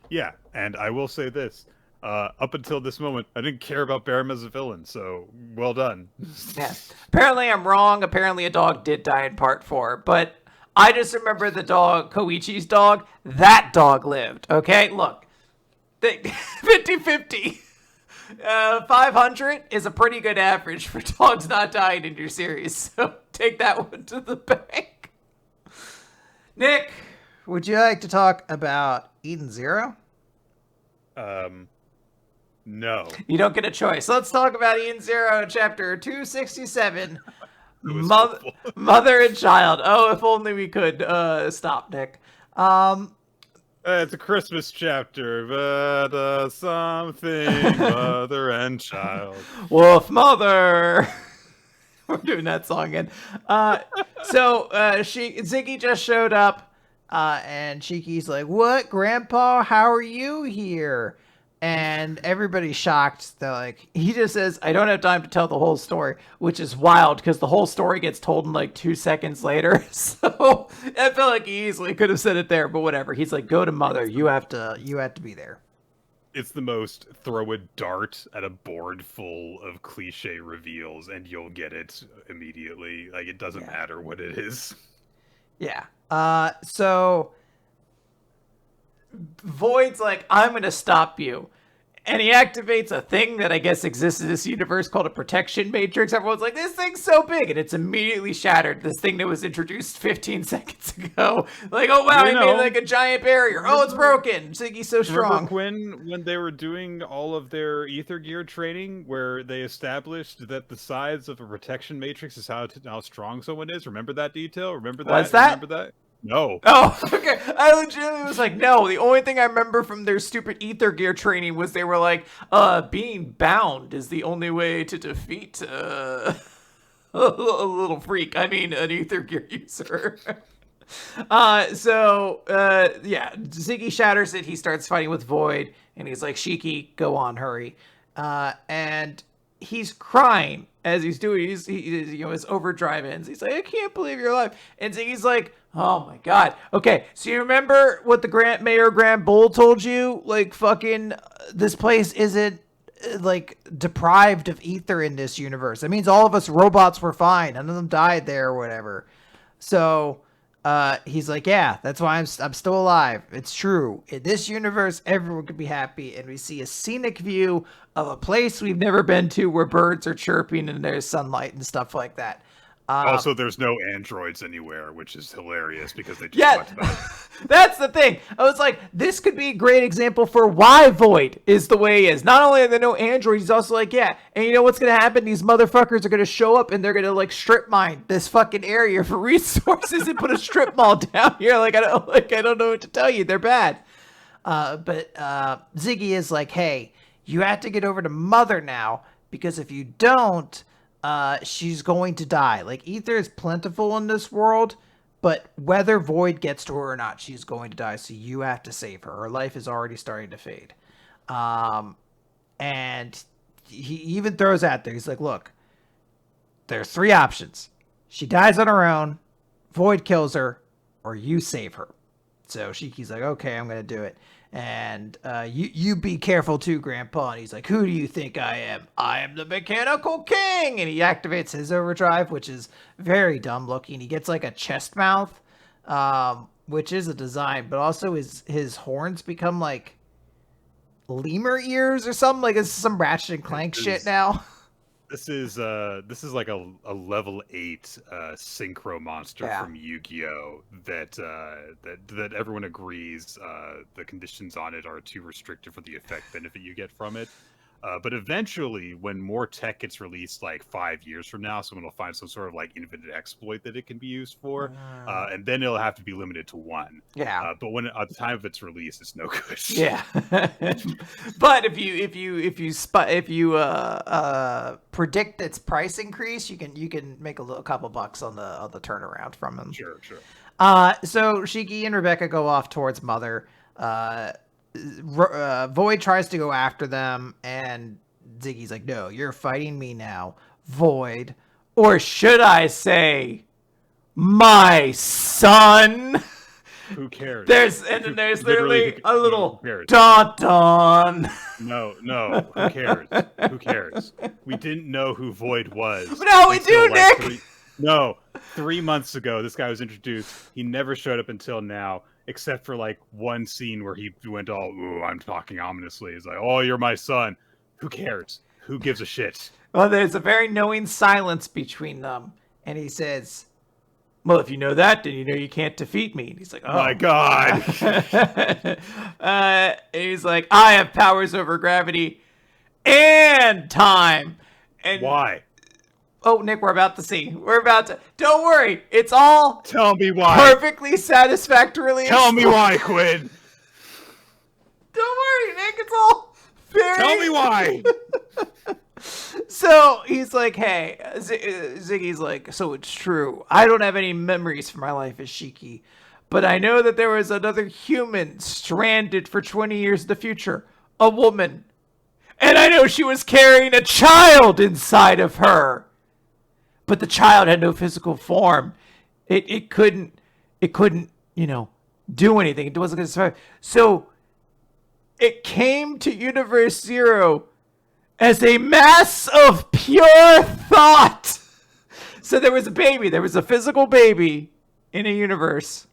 Yeah, and I will say this. Up until this moment, I didn't care about Barham as a villain, so well done. Yeah. Apparently I'm wrong. Apparently a dog did die in part 4, but I just remember the dog, Koichi's dog. That dog lived, okay? Look, 50-50. 500 is a pretty good average for dogs not dying in your series, so take that one to the bank. Nick, would you like to talk about Eden Zero? No. You don't get a choice. Let's talk about Ian Zero, chapter 267. Mother and child. Oh, if only we could stop, Nick. It's a Christmas chapter, but something mother and child. Wolf mother. We're doing that song again. So Ziggy just showed up, and Shiki's like, "What, Grandpa? How are you here?" And everybody's shocked. They're like, he just says, "I don't have time to tell the whole story," which is wild because the whole story gets told in like 2 seconds later. So I felt like he easily could have said it there, but whatever. He's like, "Go to Mother. You have to be there." It's the most throw a dart at a board full of cliche reveals and you'll get it immediately. Like, it doesn't matter what it is. Yeah. So Void's like, "I'm going to stop you." And he activates a thing that I guess exists in this universe called a protection matrix. Everyone's like, "This thing's so big," and it's immediately shattered. This thing that was introduced 15 seconds ago. Like, oh wow, he made like a giant barrier. Oh, it's broken. Ziggy's so strong. Remember when they were doing all of their ether gear training, where they established that the size of a protection matrix is how strong someone is? Remember that detail? Remember that? What's that? Remember that? No. Oh, okay. I legitimately was like, no. The only thing I remember from their stupid ether gear training was they were like, being bound is the only way to defeat a little freak. I mean, an ether gear user. Ziggy shatters it. He starts fighting with Void, and he's like, "Shiki, go on, hurry." And he's crying as he's doing his overdrive ends. He's like, "I can't believe you're alive." And Ziggy's like, "Oh my god." Okay, so you remember what the Grand Bull told you? Like, fucking, this place isn't like deprived of ether in this universe. That means all of us robots were fine. None of them died there or whatever. So he's like, "Yeah, that's why I'm still alive. It's true. In this universe, everyone could be happy." And we see a scenic view of a place we've never been to where birds are chirping and there's sunlight and stuff like that. Also, there's no androids anywhere, which is hilarious because they just talked about it. That's the thing. I was like, this could be a great example for why Void is the way he is. Not only are there no androids, he's also like, yeah, and you know what's going to happen? These motherfuckers are going to show up and they're going to like strip mine this fucking area for resources and put a strip mall down here. Like, I don't know what to tell you. They're bad. But Ziggy is like, "Hey, you have to get over to Mother now, because if you don't, she's going to die. Like, ether is plentiful in this world, but whether Void gets to her or not, she's going to die. So you have to save her. Her life is already starting to fade." And he even throws out there, he's like, "Look, there's 3 options. She dies on her own, Void kills her, or you save her." So Shiki's like, "Okay, I'm going to do it. And you be careful too, Grandpa." And he's like, "Who do you think I am? I am the Mechanical King." And he activates his overdrive, which is very dumb looking. He gets like a chest mouth, which is a design, but also his horns become like lemur ears or something. Like, it's some Ratchet and Clank shit now. This is like a level 8 synchro monster from Yu-Gi-Oh that everyone agrees the conditions on it are too restrictive for the effect benefit you get from it. But eventually, when more tech gets released, like 5 years from now, someone will find some sort of like infinite exploit that it can be used for, and then it'll have to be limited to 1. Yeah. But when at the time of its release, it's no good. Yeah. But if you predict its price increase, you can make a couple bucks on the turnaround from them. Sure. So Shiki and Rebecca go off towards Mother. Void tries to go after them, and Ziggy's like, "No, you're fighting me now, Void. Or should I say, my son?" Who cares? There's literally a little dun. No. Who cares? Who cares? We didn't know who Void was. But now we do, Nick! 3 months ago, this guy was introduced. He never showed up until now, except for like one scene where he went all, "Ooh, I'm talking ominously." He's like, "Oh, you're my son." Who cares? Who gives a shit? Well, there's a very knowing silence between them. And he says, "Well, if you know that, then you know you can't defeat me." And he's like, "Oh my god." And he's like, "I have powers over gravity. and time. And why? Oh, Nick, we're about to see. Don't worry. It's all tell me why. Perfectly satisfactorily Tell me why, Quinn. Don't worry, Nick. It's all very... Tell me why. So he's like, hey, Ziggy's like, so it's true. I don't have any memories for my life as Shiki, but I know that there was another human stranded for 20 years in the future, a woman. And I know she was carrying a child inside of her. But the child had no physical form. It couldn't, do anything. It wasn't going to survive. So it came to Universe Zero as a mass of pure thought. So there was a baby. There was a physical baby in a universe.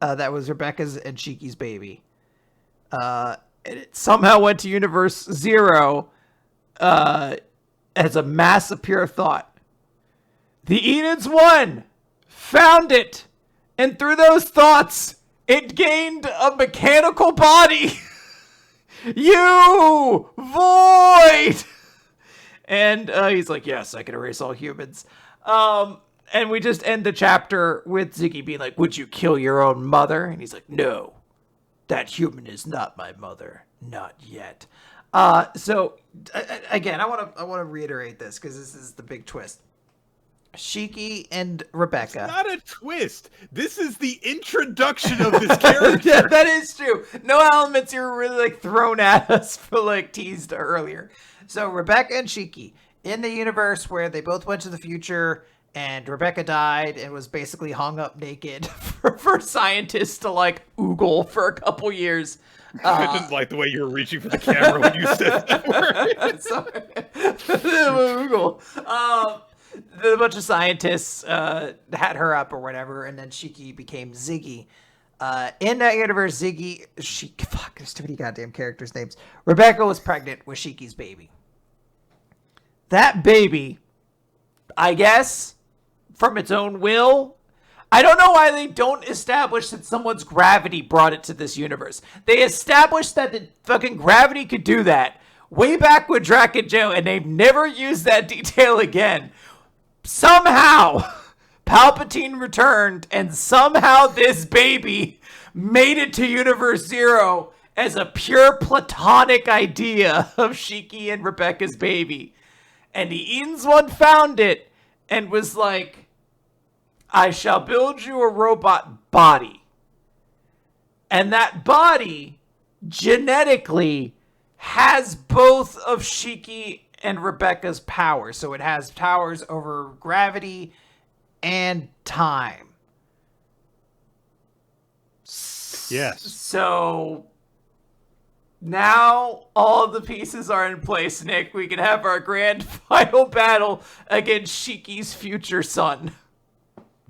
That was Rebecca's and Shiki's baby. And it somehow went to Universe Zero as a mass of pure thought. The Edens won, found it, and through those thoughts, it gained a mechanical body. You void! And he's like, yes, I can erase all humans. And we just end the chapter with Ziggy being like, would you kill your own mother? And he's like, no, that human is not my mother. Not yet. So again, I want to reiterate this because this is the big twist. Shiki and Rebecca. It's not a twist. This is the introduction of this character. Yeah, that is true. No elements you were really thrown at us for teased earlier. So Rebecca and Shiki in the universe where they both went to the future and Rebecca died and was basically hung up naked for scientists to oogle for a couple years. I didn't like the way you were reaching for the camera when you said that word. Sorry. Oogle. A bunch of scientists had her up or whatever, and then Shiki became Ziggy. In that universe, there's too many goddamn characters' names. Rebecca was pregnant with Shiki's baby. That baby, I guess, from its own will, I don't know why they don't establish that someone's gravity brought it to this universe. They established that the fucking gravity could do that way back with Drac and Joe, and they've never used that detail again. Somehow, Palpatine returned, and somehow this baby made it to Universe Zero as a pure platonic idea of Shiki and Rebecca's baby. And the Edens one found it and was like, I shall build you a robot body. And that body genetically has both of Shiki and Rebecca's powers. So it has powers over gravity and time. Yes. So now all the pieces are in place, Nick. We can have our grand final battle against Shiki's future son.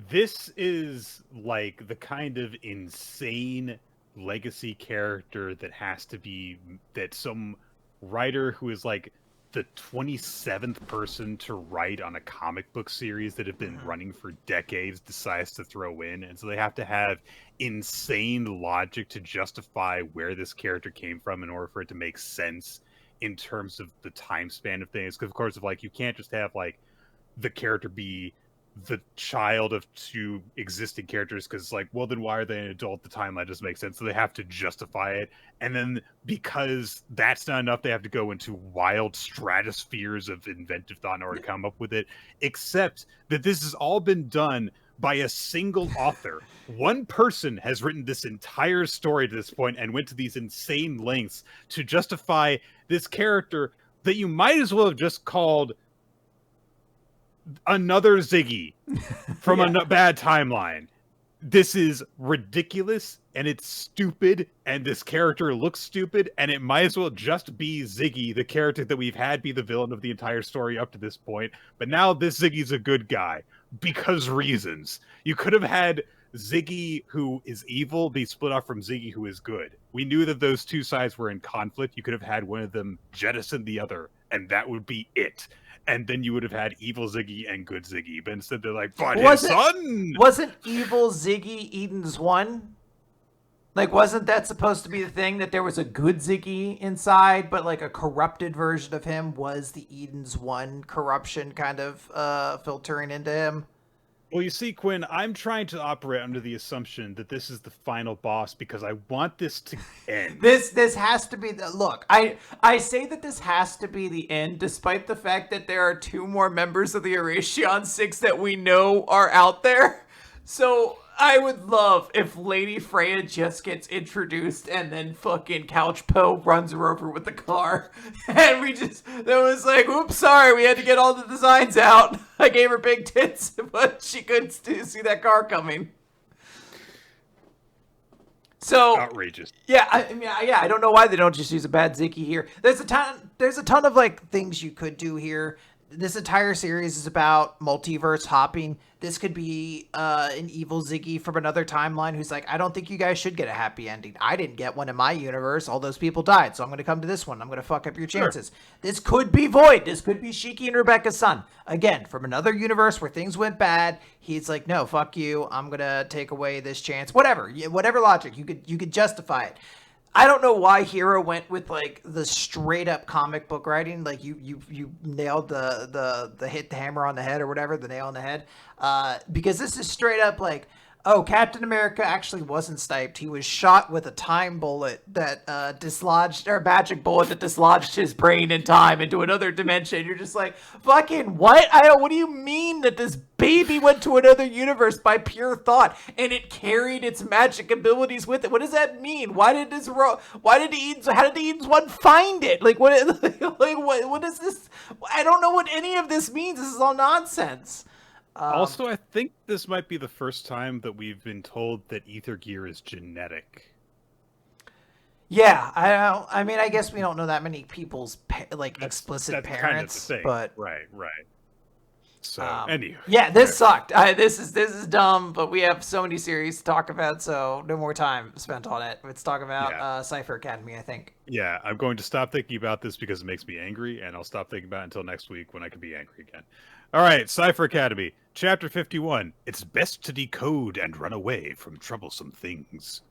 This is the kind of insane legacy character that has to be that some writer who is the 27th person to write on a comic book series that have been running for decades decides to throw in. And so they have to have insane logic to justify where this character came from in order for it to make sense in terms of the time span of things. Because, of course, you can't just have the character be the child of two existing characters, because well, then why are they an adult? The timeline doesn't make sense, so they have to justify it. And then because that's not enough, they have to go into wild stratospheres of inventive thought in order to come up with it, except that this has all been done by a single author. One person has written this entire story to this point and went to these insane lengths to justify this character that you might as well have just called another Ziggy from a bad timeline. This is ridiculous, and it's stupid, and this character looks stupid, and it might as well just be Ziggy, the character that we've had be the villain of the entire story up to this point. But now this Ziggy's a good guy, because reasons. You could have had Ziggy, who is evil, be split off from Ziggy, who is good. We knew that those two sides were in conflict. You could have had one of them jettison the other, and that would be it. And then you would have had evil Ziggy and good Ziggy. But instead they're but his son! Wasn't evil Ziggy Eden's one? Like, wasn't that supposed to be the thing, that there was a good Ziggy inside, but like a corrupted version of him was the Eden's one corruption kind of filtering into him? Well, you see, Quinn, I'm trying to operate under the assumption that this is the final boss because I want this to end. This has to be the look. I say that this has to be the end, despite the fact that there are two more members of the Eration Six that we know are out there. So I would love if Lady Freya just gets introduced and then fucking Couch Poe runs her over with the car. And that was like, oops, sorry, we had to get all the designs out. I gave her big tits, but she couldn't see that car coming. So outrageous. Yeah, I mean, yeah, I don't know why they don't just use a bad Ziki here. There's a ton of like things you could do here. This entire series is about multiverse hopping. This could be an evil Ziggy from another timeline who's like, I don't think you guys should get a happy ending. I didn't get one in my universe. All those people died, so I'm going to come to this one. I'm going to fuck up your chances. Sure. This could be Void. This could be Shiki and Rebecca's son. Again, from another universe where things went bad. He's like, no, fuck you. I'm going to take away this chance. Whatever logic. You could justify it. I don't know why Hero went with like the straight up comic book writing. Like you nailed the hit the hammer on the head or whatever, the nail on the head. Because this is straight up like, oh, Captain America actually wasn't sniped. He was shot with a time bullet that dislodged, or a magic bullet that dislodged his brain in time into another dimension. You're just like, fucking what? What do you mean that this baby went to another universe by pure thought and it carried its magic abilities with it? What does that mean? How did the Eden's one find it? Like what is this? I don't know what any of this means. This is all nonsense. Also, I think this might be the first time that we've been told that ether gear is genetic. Yeah, I mean, I guess we don't know that many people's explicit parents, kind of the thing. But right. So, anyway, yeah, this sucked. This is dumb, but we have so many series to talk about, so no more time spent on it. Let's talk about Cipher Academy, I think. Yeah, I'm going to stop thinking about this because it makes me angry, and I'll stop thinking about it until next week when I can be angry again. All right, Cipher Academy, Chapter 51. It's best to decode and run away from troublesome things.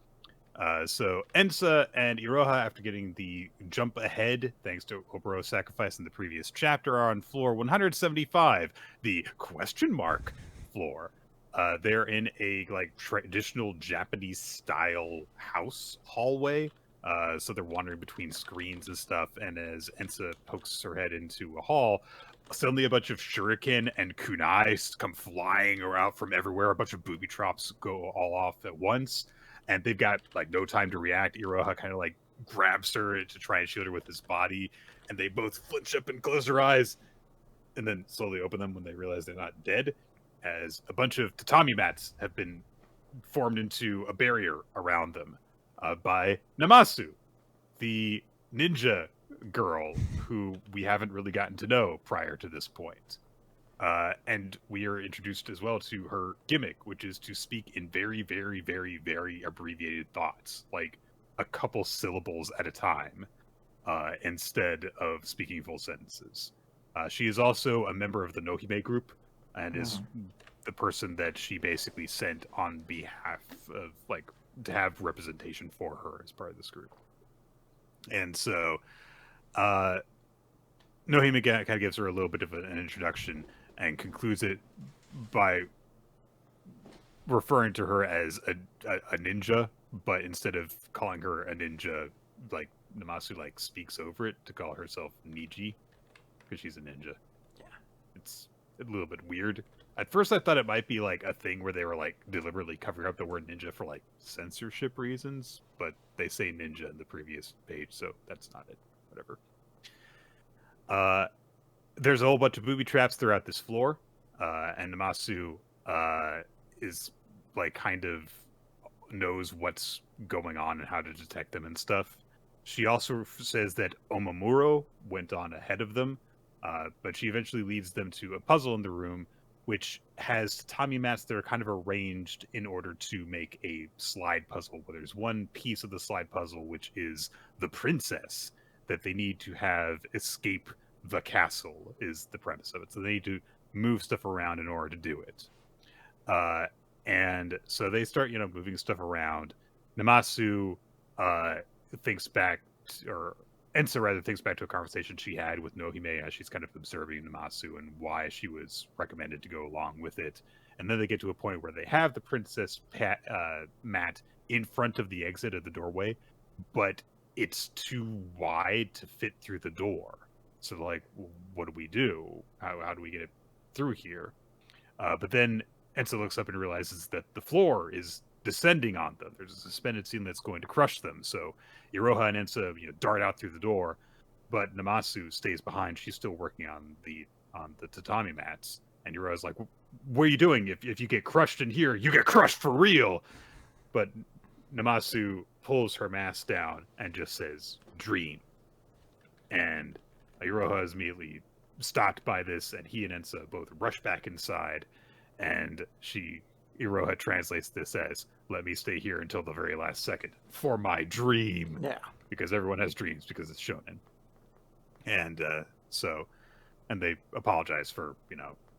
So Ensa and Iroha, after getting the jump ahead, thanks to Oboro's sacrifice in the previous chapter, are on floor 175, the question mark floor. They're in a traditional Japanese style house hallway. So they're wandering between screens and stuff. And as Ensa pokes her head into a hall, suddenly a bunch of shuriken and kunai come flying around from everywhere. A bunch of booby traps go all off at once. And they've got no time to react. Iroha kind of grabs her to try and shield her with his body, and they both flinch up and close their eyes, and then slowly open them when they realize they're not dead, as a bunch of tatami mats have been formed into a barrier around them by Namasu, the ninja girl who we haven't really gotten to know prior to this point. And we are introduced as well to her gimmick, which is to speak in very, very, very, very abbreviated thoughts, like a couple syllables at a time, instead of speaking full sentences. She is also a member of the Nohime group, and is the person that she basically sent on behalf of, to have representation for her as part of this group. And so, Nohime kind of gives her a little bit of an introduction, and concludes it by referring to her as a ninja, but instead of calling her a ninja, Namasu speaks over it to call herself Niji, because she's a ninja. Yeah. It's a little bit weird. At first I thought it might be a thing where they were deliberately covering up the word ninja for censorship reasons, but they say ninja in the previous page, so that's not it. Whatever. There's a whole bunch of booby traps throughout this floor, and Namasu is kind of knows what's going on and how to detect them and stuff. She also says that Omamuro went on ahead of them, but she eventually leads them to a puzzle in the room, which has tatami mats that are kind of arranged in order to make a slide puzzle, where there's one piece of the slide puzzle, which is the princess that they need to have escape the castle, is the premise of it. So they need to move stuff around in order to do it. And so they start, moving stuff around. Namasu thinks back, or Ensa rather thinks back to a conversation she had with Nohime as she's kind of observing Namasu and why she was recommended to go along with it. And then they get to a point where they have the princess mat in front of the exit of the doorway, but it's too wide to fit through the door. So they're like, what do we do? How do we get it through here? But then Ensa looks up and realizes that the floor is descending on them. There's a suspended ceiling that's going to crush them. So Iroha and Ensa, dart out through the door, but Namasu stays behind. She's still working on the tatami mats. And Iroha's like, "What are you doing? If you get crushed in here, you get crushed for real." But Namasu pulls her mask down and just says, "Dream." And Iroha is immediately stopped by this, and he and Ensa both rush back inside. And Iroha translates this as, "Let me stay here until the very last second for my dream." Yeah. Because everyone has dreams because it's shonen. And and they apologize for,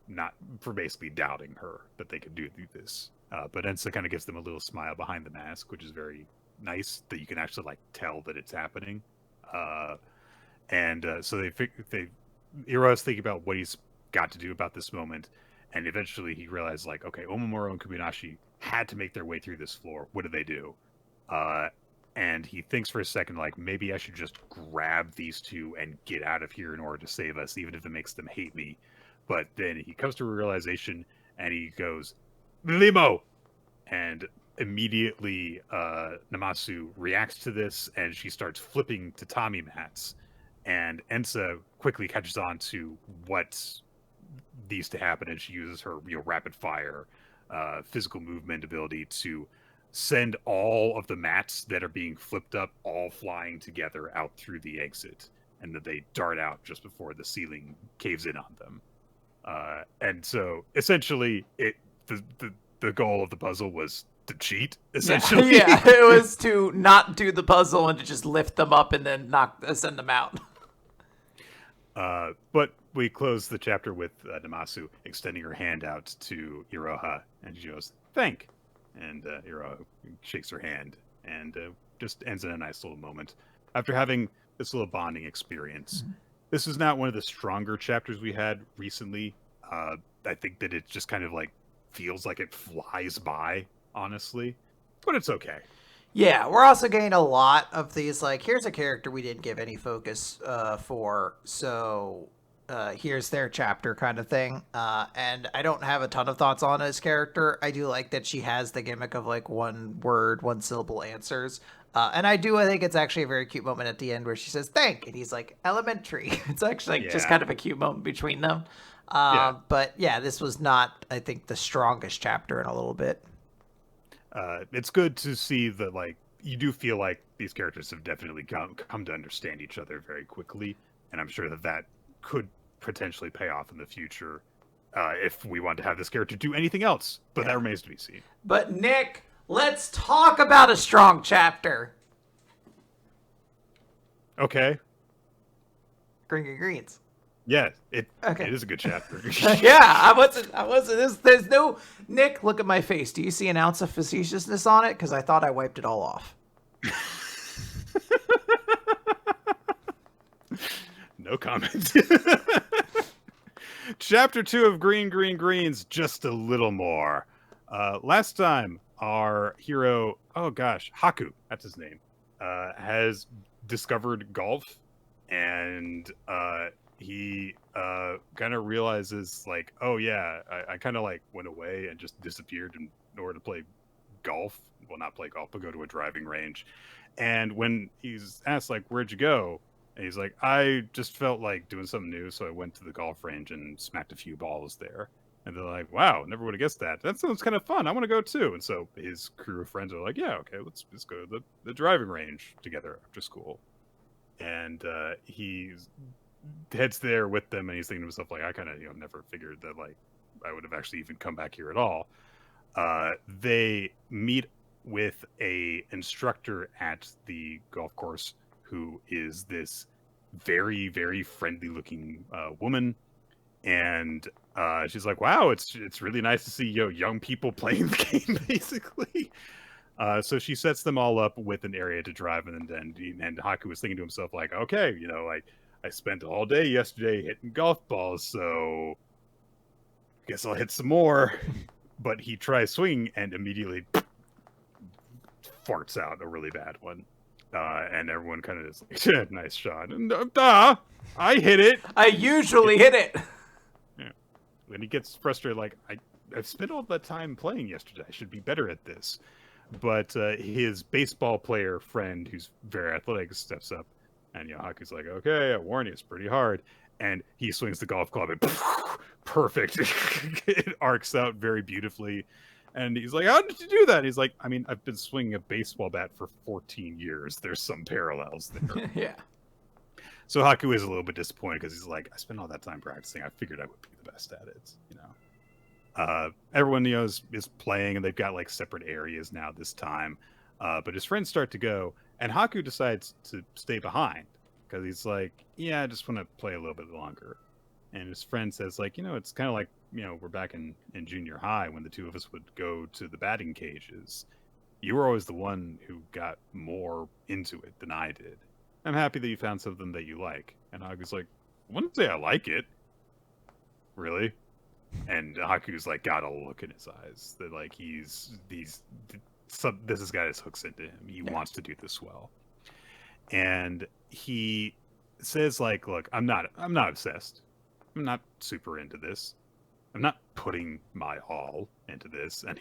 not for basically doubting her that they could do this. But Ensa kind of gives them a little smile behind the mask, which is very nice that you can actually tell that it's happening. So Iroha's thinking about what he's got to do about this moment. And eventually he realized, okay, Omamura and Kubinashi had to make their way through this floor. What do they do? And he thinks for a second, maybe I should just grab these two and get out of here in order to save us, even if it makes them hate me. But then he comes to a realization, and he goes, "Limo!" And immediately Namasu reacts to this, and she starts flipping tatami mats. And Ensa quickly catches on to what needs to happen, and she uses her rapid fire physical movement ability to send all of the mats that are being flipped up all flying together out through the exit, and that they dart out just before the ceiling caves in on them. And so essentially the goal of the puzzle was to cheat, essentially. Yeah, it was to not do the puzzle and to just lift them up and then send them out. But we close the chapter with Namasu extending her hand out to Iroha, and she goes, "Thank." And Iroha shakes her hand, and just ends in a nice little moment. After having this little bonding experience, this is not one of the stronger chapters we had recently. I think that it just kind of feels like it flies by, honestly, but it's okay. Yeah, we're also getting a lot of these, here's a character we didn't give any focus for, so here's their chapter kind of thing. And I don't have a ton of thoughts on this character. I do like that she has the gimmick of, one word, one syllable answers. And I think it's actually a very cute moment at the end where she says, "Thank," and he's like, "Elementary." It's actually just kind of a cute moment between them. But yeah, this was not, I think, the strongest chapter in a little bit. It's good to see that you do feel like these characters have definitely come to understand each other very quickly, and I'm sure that could potentially pay off in the future if we want to have this character do anything else, but that remains to be seen. But Nick, let's talk about a strong chapter. Okay. Green Greens. Yeah, it is a good chapter. Yeah, I wasn't. There's no, Nick, look at my face. Do you see an ounce of facetiousness on it? Because I thought I wiped it all off. No comment. Chapter 2 of Green Greens, just a little more. Last time, our hero, Haku, that's his name, has discovered golf, and he kind of realizes oh yeah, I kind of went away and just disappeared in order to play golf. Well, not play golf, but go to a driving range. And when he's asked where'd you go, and he's like, I just felt like doing something new, so I went to the golf range and smacked a few balls there. And they're like, wow, never would have guessed that. That sounds kind of fun. I want to go too. And so his crew of friends are like, yeah, okay, let's go to the driving range together after school. And he heads there with them, and he's thinking to himself, I kind of never figured that I would have actually even come back here at all. They meet with a instructor at the golf course who is this very, very friendly looking woman. And she's like, wow, it's really nice to see young people playing the game, basically. So she sets them all up with an area to drive, and Haku was thinking to himself, like, okay, I spent all day yesterday hitting golf balls, so guess I'll hit some more. But he tries swinging and immediately farts out a really bad one. And everyone kind of is like, nice shot. And, I hit it. I usually hit it. Yeah. And he gets frustrated, like, I've spent all that time playing yesterday. I should be better at this. But his baseball player friend, who's very athletic, steps up. And Haku's like, okay, I warn you, it's pretty hard. And he swings the golf club and perfect. It arcs out very beautifully. And he's like, how did you do that? He's like, I mean, I've been swinging a baseball bat for 14 years. There's some parallels there. Yeah. So Haku is a little bit disappointed because he's like, I spent all that time practicing. I figured I would be the best at it, Everyone, is playing, and they've got like separate areas now this time. But his friends start to go, and Haku decides to stay behind because he's like, yeah, I just want to play a little bit longer. And his friend says, like, it's kind of like, we're back in junior high when the two of us would go to the batting cages. You were always the one who got more into it than I did. I'm happy that you found something that you like. And Haku's like, I wouldn't say I like it. Really? And Haku's like got a look in his eyes that like this is guy that hooks into him. He wants to do this well. And he says like, look, I'm not obsessed. I'm not super into this. I'm not putting my all into this. And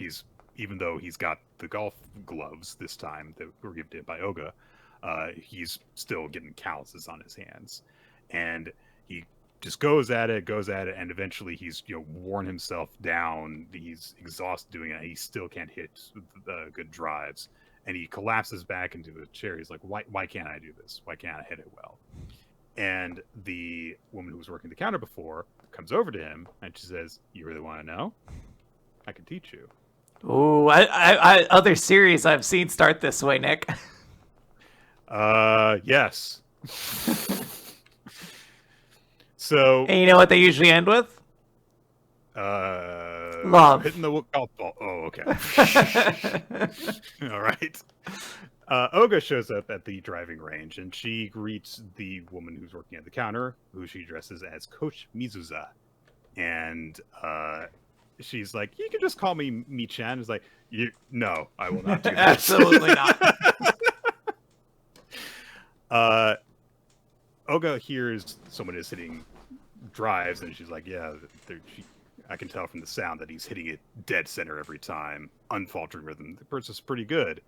even though he's got the golf gloves this time that were given to him by Oga, he's still getting calluses on his hands. And he just goes at it, and eventually he's worn himself down. He's exhausted doing it. He still can't hit good drives. And he collapses back into a chair. He's like, why can't I do this? Why can't I hit it well? And the woman who was working the counter before comes over to him, and she says, you really want to know? I can teach you. Ooh, I other series I've seen start this way, Nick. Yes. So, and you know what they usually end with? Love. Hitting the golf ball. Oh, okay. All right. Oga shows up at the driving range, and she greets the woman who's working at the counter, who she addresses as Coach Mizuza. And she's like, you can just call me Mi-chan. It's like, no, I will not do that. Absolutely not. Oga hears someone is hitting drives, and she's like, yeah, I can tell from the sound that he's hitting it dead center every time, unfaltering rhythm. The person's pretty good.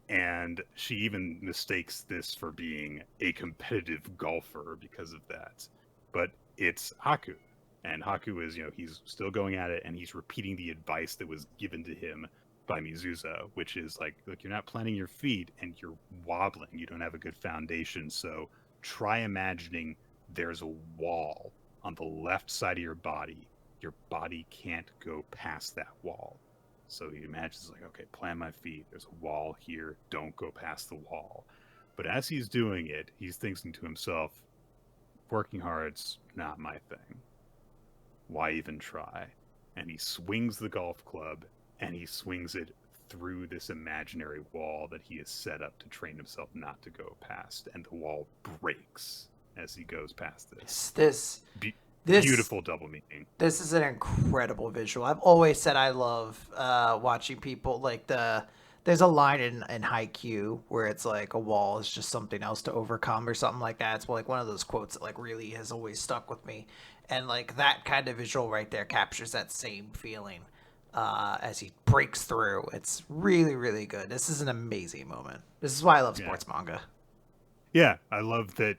And she even mistakes this for being a competitive golfer because of that. But it's Haku. And Haku is, he's still going at it, and he's repeating the advice that was given to him by Mizuza, which is like, look, you're not planting your feet, and you're wobbling. You don't have a good foundation, so try imagining there's a wall on the left side of your body. Your body can't go past that wall. So he imagines like, okay, plant my feet. There's a wall here. Don't go past the wall. But as he's doing it, he's thinking to himself, working hard's not my thing. Why even try? And he swings the golf club, and he swings it through this imaginary wall that he has set up to train himself not to go past. And the wall breaks as he goes past this. This beautiful double meaning. This is an incredible visual. I've always said I love watching people like there's a line in Haikyuu where it's like a wall is just something else to overcome or something like that. It's like one of those quotes that like really has always stuck with me. And like that kind of visual right there captures that same feeling as he breaks through. It's really, really good. This is an amazing moment. This is why I love sports manga. Yeah, I love that,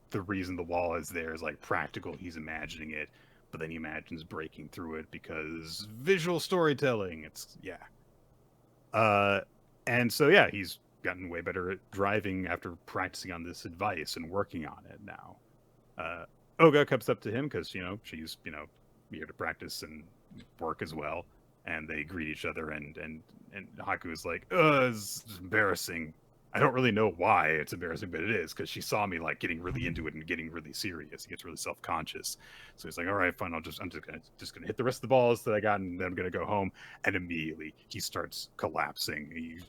the reason the wall is there is like practical. He's imagining it, but then he imagines breaking through it because visual storytelling. And so he's gotten way better at driving after practicing on this advice and working on it now. Oga comes up to him because she's here to practice and work as well, and they greet each other. And Haku is like, it's embarrassing. I don't really know why it's embarrassing, but it is, because she saw me like getting really into it and getting really serious. He gets really self-conscious. So he's like, all right, fine, I'm just gonna hit the rest of the balls that I got, and then I'm gonna go home. And immediately he starts collapsing. He's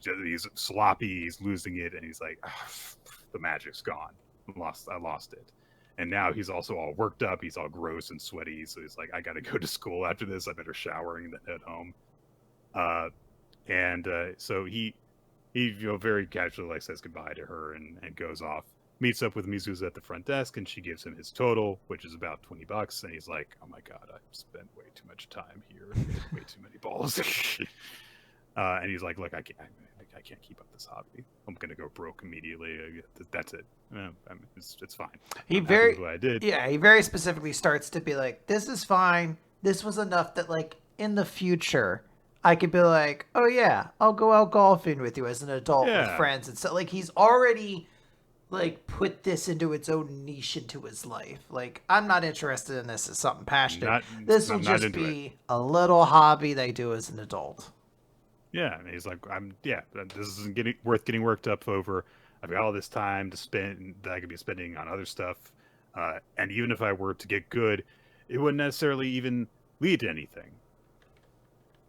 sloppy, he's losing it, and he's like, the magic's gone. I lost it. And now he's also all worked up, he's all gross and sweaty, so he's like, I gotta go to school after this, I better shower and then head home. So he very casually like says goodbye to her and goes off, meets up with Mizusa at the front desk, and she gives him his total, which is about $20. And he's like, oh my god, I've spent way too much time here, way too many balls. And he's like, look, I can't keep up this hobby. I'm gonna go broke immediately. That's it. It's fine. He very specifically starts to be like, this is fine. This was enough that like in the future I could be like, oh yeah, I'll go out golfing with you as an adult with friends. And so like he's already like put this into its own niche into his life. Like, I'm not interested in this as something passionate. This will just be a little hobby they do as an adult. Yeah, and he's like, this isn't worth getting worked up over. I've got all this time to spend that I could be spending on other stuff. And even if I were to get good, it wouldn't necessarily even lead to anything.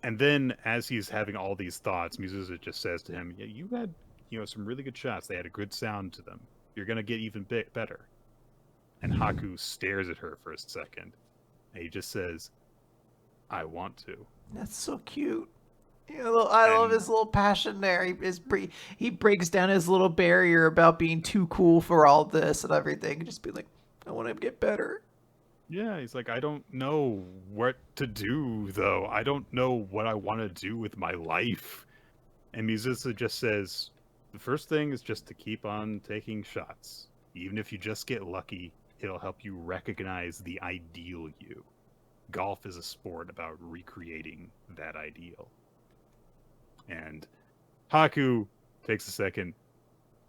And then, as he's having all these thoughts, Mizusa just says to him, yeah, you had, some really good shots. They had a good sound to them. You're going to get even better. And Haku stares at her for a second. And he just says, I want to. That's so cute. I love his little passion there. He breaks down his little barrier about being too cool for all this and everything. And just be like, I want to get better. Yeah, he's like, I don't know what to do, though. I don't know what I want to do with my life. And Mizusa just says, the first thing is just to keep on taking shots. Even if you just get lucky, it'll help you recognize the ideal you. Golf is a sport about recreating that ideal. And Haku takes a second,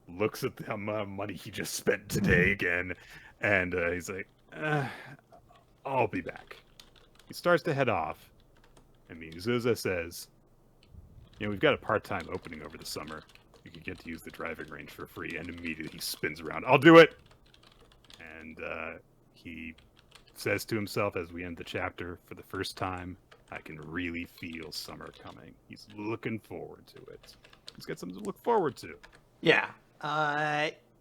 looks at the amount of money he just spent today again, and he's like, I'll be back. He starts to head off, and Mizusa says, we've got a part-time opening over the summer. You can get to use the driving range for free. And immediately he spins around. I'll do it! And he says to himself as we end the chapter, for the first time, I can really feel summer coming. He's looking forward to it. He's got something to look forward to. Yeah.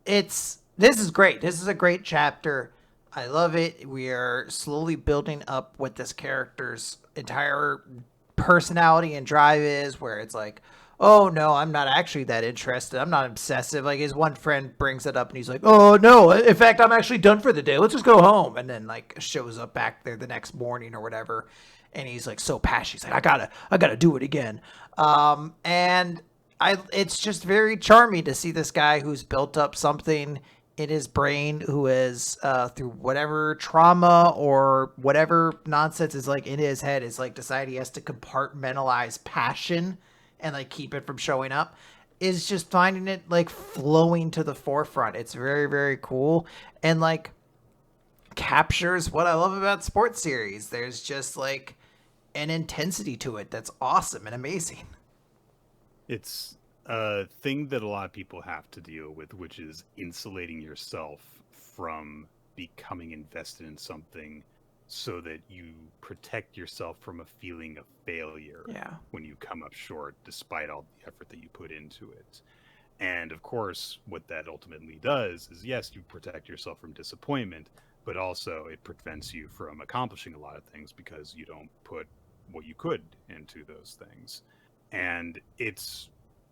This is great. This is a great chapter. I love it. We are slowly building up what this character's entire personality and drive is, where it's like, oh no, I'm not actually that interested. I'm not obsessive. Like, his one friend brings it up and he's like, oh no, in fact, I'm actually done for the day. Let's just go home. And then like shows up back there the next morning or whatever. And he's like so passionate. He's like, I gotta do it again. It's just very charming to see this guy who's built up something in his brain, who is through whatever trauma or whatever nonsense is like in his head, is like decided he has to compartmentalize passion and like keep it from showing up, is just finding it like flowing to the forefront. It's very, very cool, and like captures what I love about sports series. There's just like an intensity to it that's awesome and amazing. It's a thing that a lot of people have to deal with, which is insulating yourself from becoming invested in something so that you protect yourself from a feeling of failure when you come up short, despite all the effort that you put into it. And of course, what that ultimately does is, yes, you protect yourself from disappointment, but also it prevents you from accomplishing a lot of things because you don't put what you could into those things. And it's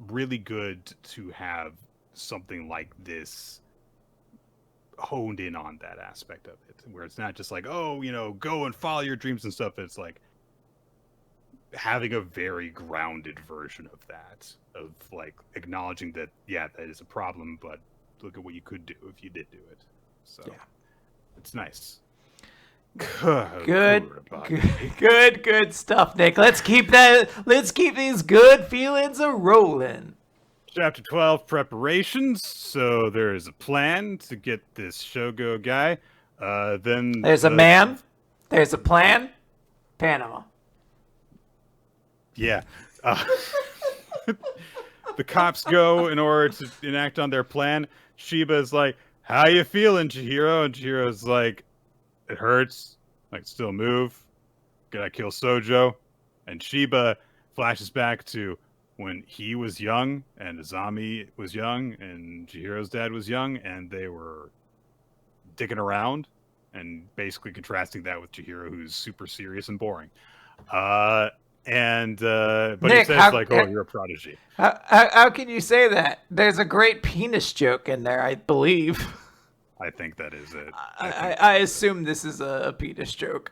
really good to have something like this honed in on that aspect of it, where it's not just like, oh, go and follow your dreams and stuff. It's like having a very grounded version of that, of like acknowledging that, yeah, that is a problem, but look at what you could do if you did do it. So it's nice. Good stuff, Nick. Let's keep these good feelings a rolling. Chapter 12, preparations. So there is a plan to get this Shogo guy. Then there's a man. There's a plan. Panama. Yeah. The the cops go in order to enact on their plan. Shiba's like, "How you feeling, Chihiro?" And Chihiro's like, "It hurts. I can still move. Gotta kill Sojo." And Shiba flashes back to when he was young and Azami was young and Chihiro's dad was young, and they were dicking around, and basically contrasting that with Chihiro, who's super serious and boring. But Nick, he says like, "Oh, you're a prodigy." How can you say that? There's a great penis joke in there, I believe. I think that is it. I assume this is a penis joke.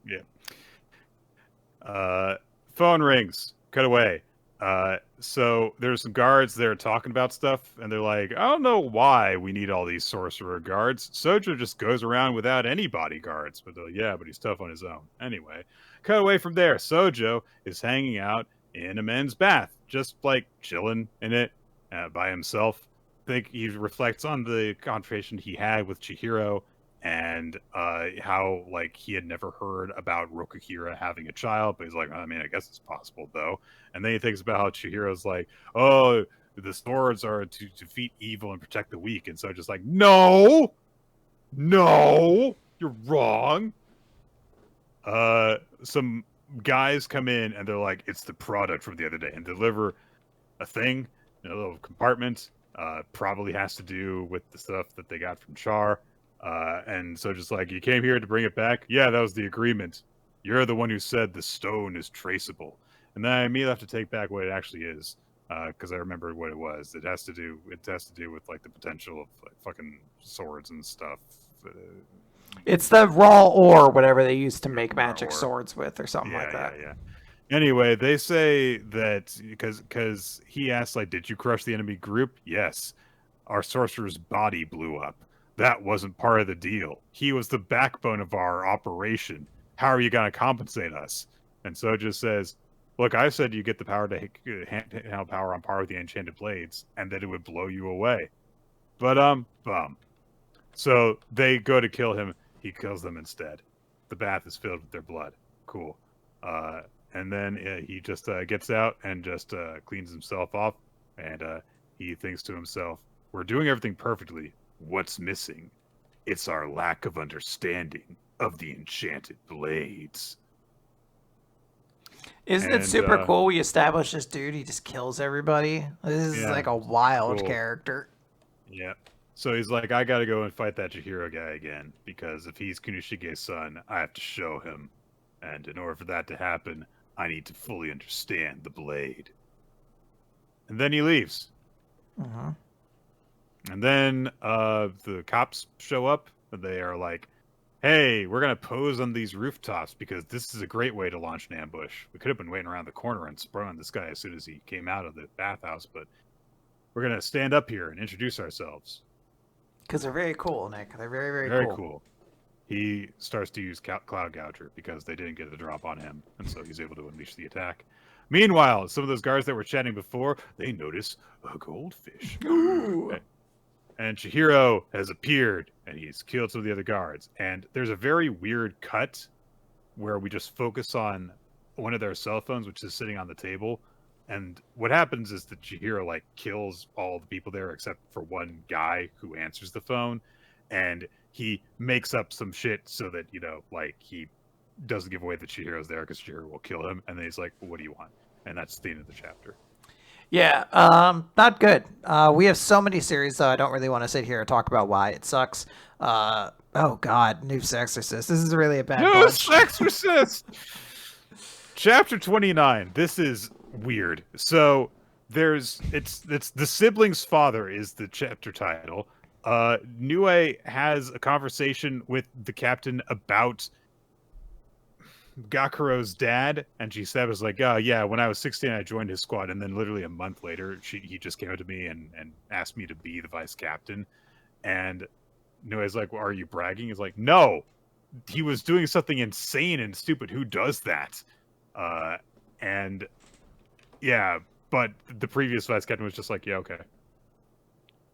Yeah. Phone rings. Cut away. So there's some guards there talking about stuff, and they're like, "I don't know why we need all these sorcerer guards. Sojo just goes around without any bodyguards." But yeah, but he's tough on his own. Anyway, cut away from there. Sojo is hanging out in a men's bath, just like chilling in it by himself. I think he reflects on the conversation he had with Chihiro, and how like he had never heard about Rokuhira having a child, but he's like, I mean, I guess it's possible though. And then he thinks about how Chihiro's like, "Oh, the swords are to defeat evil and protect the weak," and so just like, no, you're wrong. Some guys come in and they're like, "It's the product from the other day," and deliver a thing in a little compartment. Probably has to do with the stuff that they got from Char. And so just like, "You came here to bring it back?" "Yeah, that was the agreement. You're the one who said the stone is traceable." And then I immediately have to take back what it actually is, because I remembered what it was. It has to do with like the potential of like fucking swords and stuff. It's the raw ore, whatever they used to make magic swords with, or something like that. Yeah. Anyway, they say that because he asked like, "Did you crush the enemy group?" "Yes. Our sorcerer's body blew up. That wasn't part of the deal. He was the backbone of our operation. How are you going to compensate us?" And so it just says, "Look, I said you get the power to have power on par with the enchanted blades, and that it would blow you away." But bum. So they go to kill him. He kills them instead. The bath is filled with their blood. Cool. And then he just gets out and just cleans himself off, and he thinks to himself, "We're doing everything perfectly. What's missing? It's our lack of understanding of the enchanted blades." Isn't it super cool? We established this dude. He just kills everybody. This is like a wild character. Yeah. So he's like, "I gotta go and fight that Chihiro guy again, because if he's Kunishige's son, I have to show him. And in order for that to happen, I need to fully understand the blade." And then he leaves. Uh-huh. And then the cops show up. They are like, "Hey, we're going to pose on these rooftops because this is a great way to launch an ambush. We could have been waiting around the corner and sprung on this guy as soon as he came out of the bathhouse, but we're going to stand up here and introduce ourselves." Because they're very cool, Nick. They're very, very, very cool. He starts to use Cloud Gouger because they didn't get a drop on him, and so he's able to unleash the attack. Meanwhile, some of those guards that were chatting before, they notice a goldfish. Ooh. And Chihiro has appeared, and he's killed some of the other guards. And there's a very weird cut where we just focus on one of their cell phones, which is sitting on the table. And what happens is that Chihiro like kills all the people there except for one guy who answers the phone, and he makes up some shit so that, you know, like he doesn't give away that Chihiro's there because Chihiro will kill him. And then he's like, "Well, what do you want?" And that's the end of the chapter. Yeah, not good. We have so many series, though. I don't really want to sit here and talk about why it sucks. Oh God, New Exorcist. This is really a bad bunch. New Exorcist. Chapter 29. This is weird. So it's the sibling's father is the chapter title. Nue has a conversation with the captain about Gakuro's dad, and she said, was like, "Oh yeah, when I was 16 I joined his squad," and then literally a month later he just came up to me and asked me to be the vice captain. And Nue's like, "Well, are you bragging?" He's like, "No, he was doing something insane and stupid. Who does that?" And yeah, but the previous vice captain was just like, "Yeah, okay,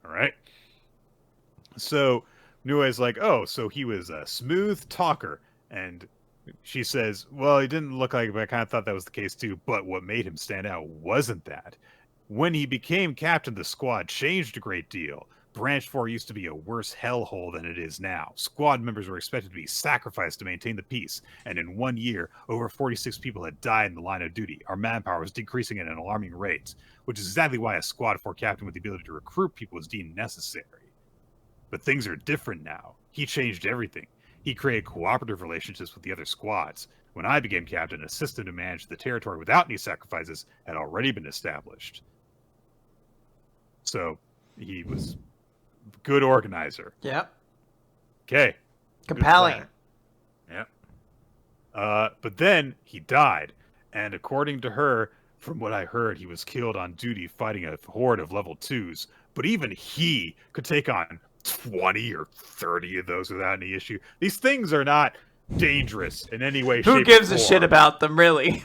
all right." So Nue's like, "Oh, so he was a smooth talker." And she says, "Well, he didn't look like it, but I kind of thought that was the case too. But what made him stand out wasn't that. When he became captain, the squad changed a great deal. Branch 4 used to be a worse hellhole than it is now. Squad members were expected to be sacrificed to maintain the peace, and in 1 year, over 46 people had died in the line of duty. Our manpower was decreasing at an alarming rate, which is exactly why a Squad 4 captain with the ability to recruit people was deemed necessary. But things are different now. He changed everything. He created cooperative relationships with the other squads. When I became captain, a system to manage the territory without any sacrifices had already been established. So, he was good organizer. Yep. Okay. Compelling. Yep. But then he died, and according to her, from what I heard, he was killed on duty fighting a horde of level 2s. But even he could take on 20 or 30 of those without any issue. These things are not dangerous in any way, shape, or form. Who gives a shit about them, really?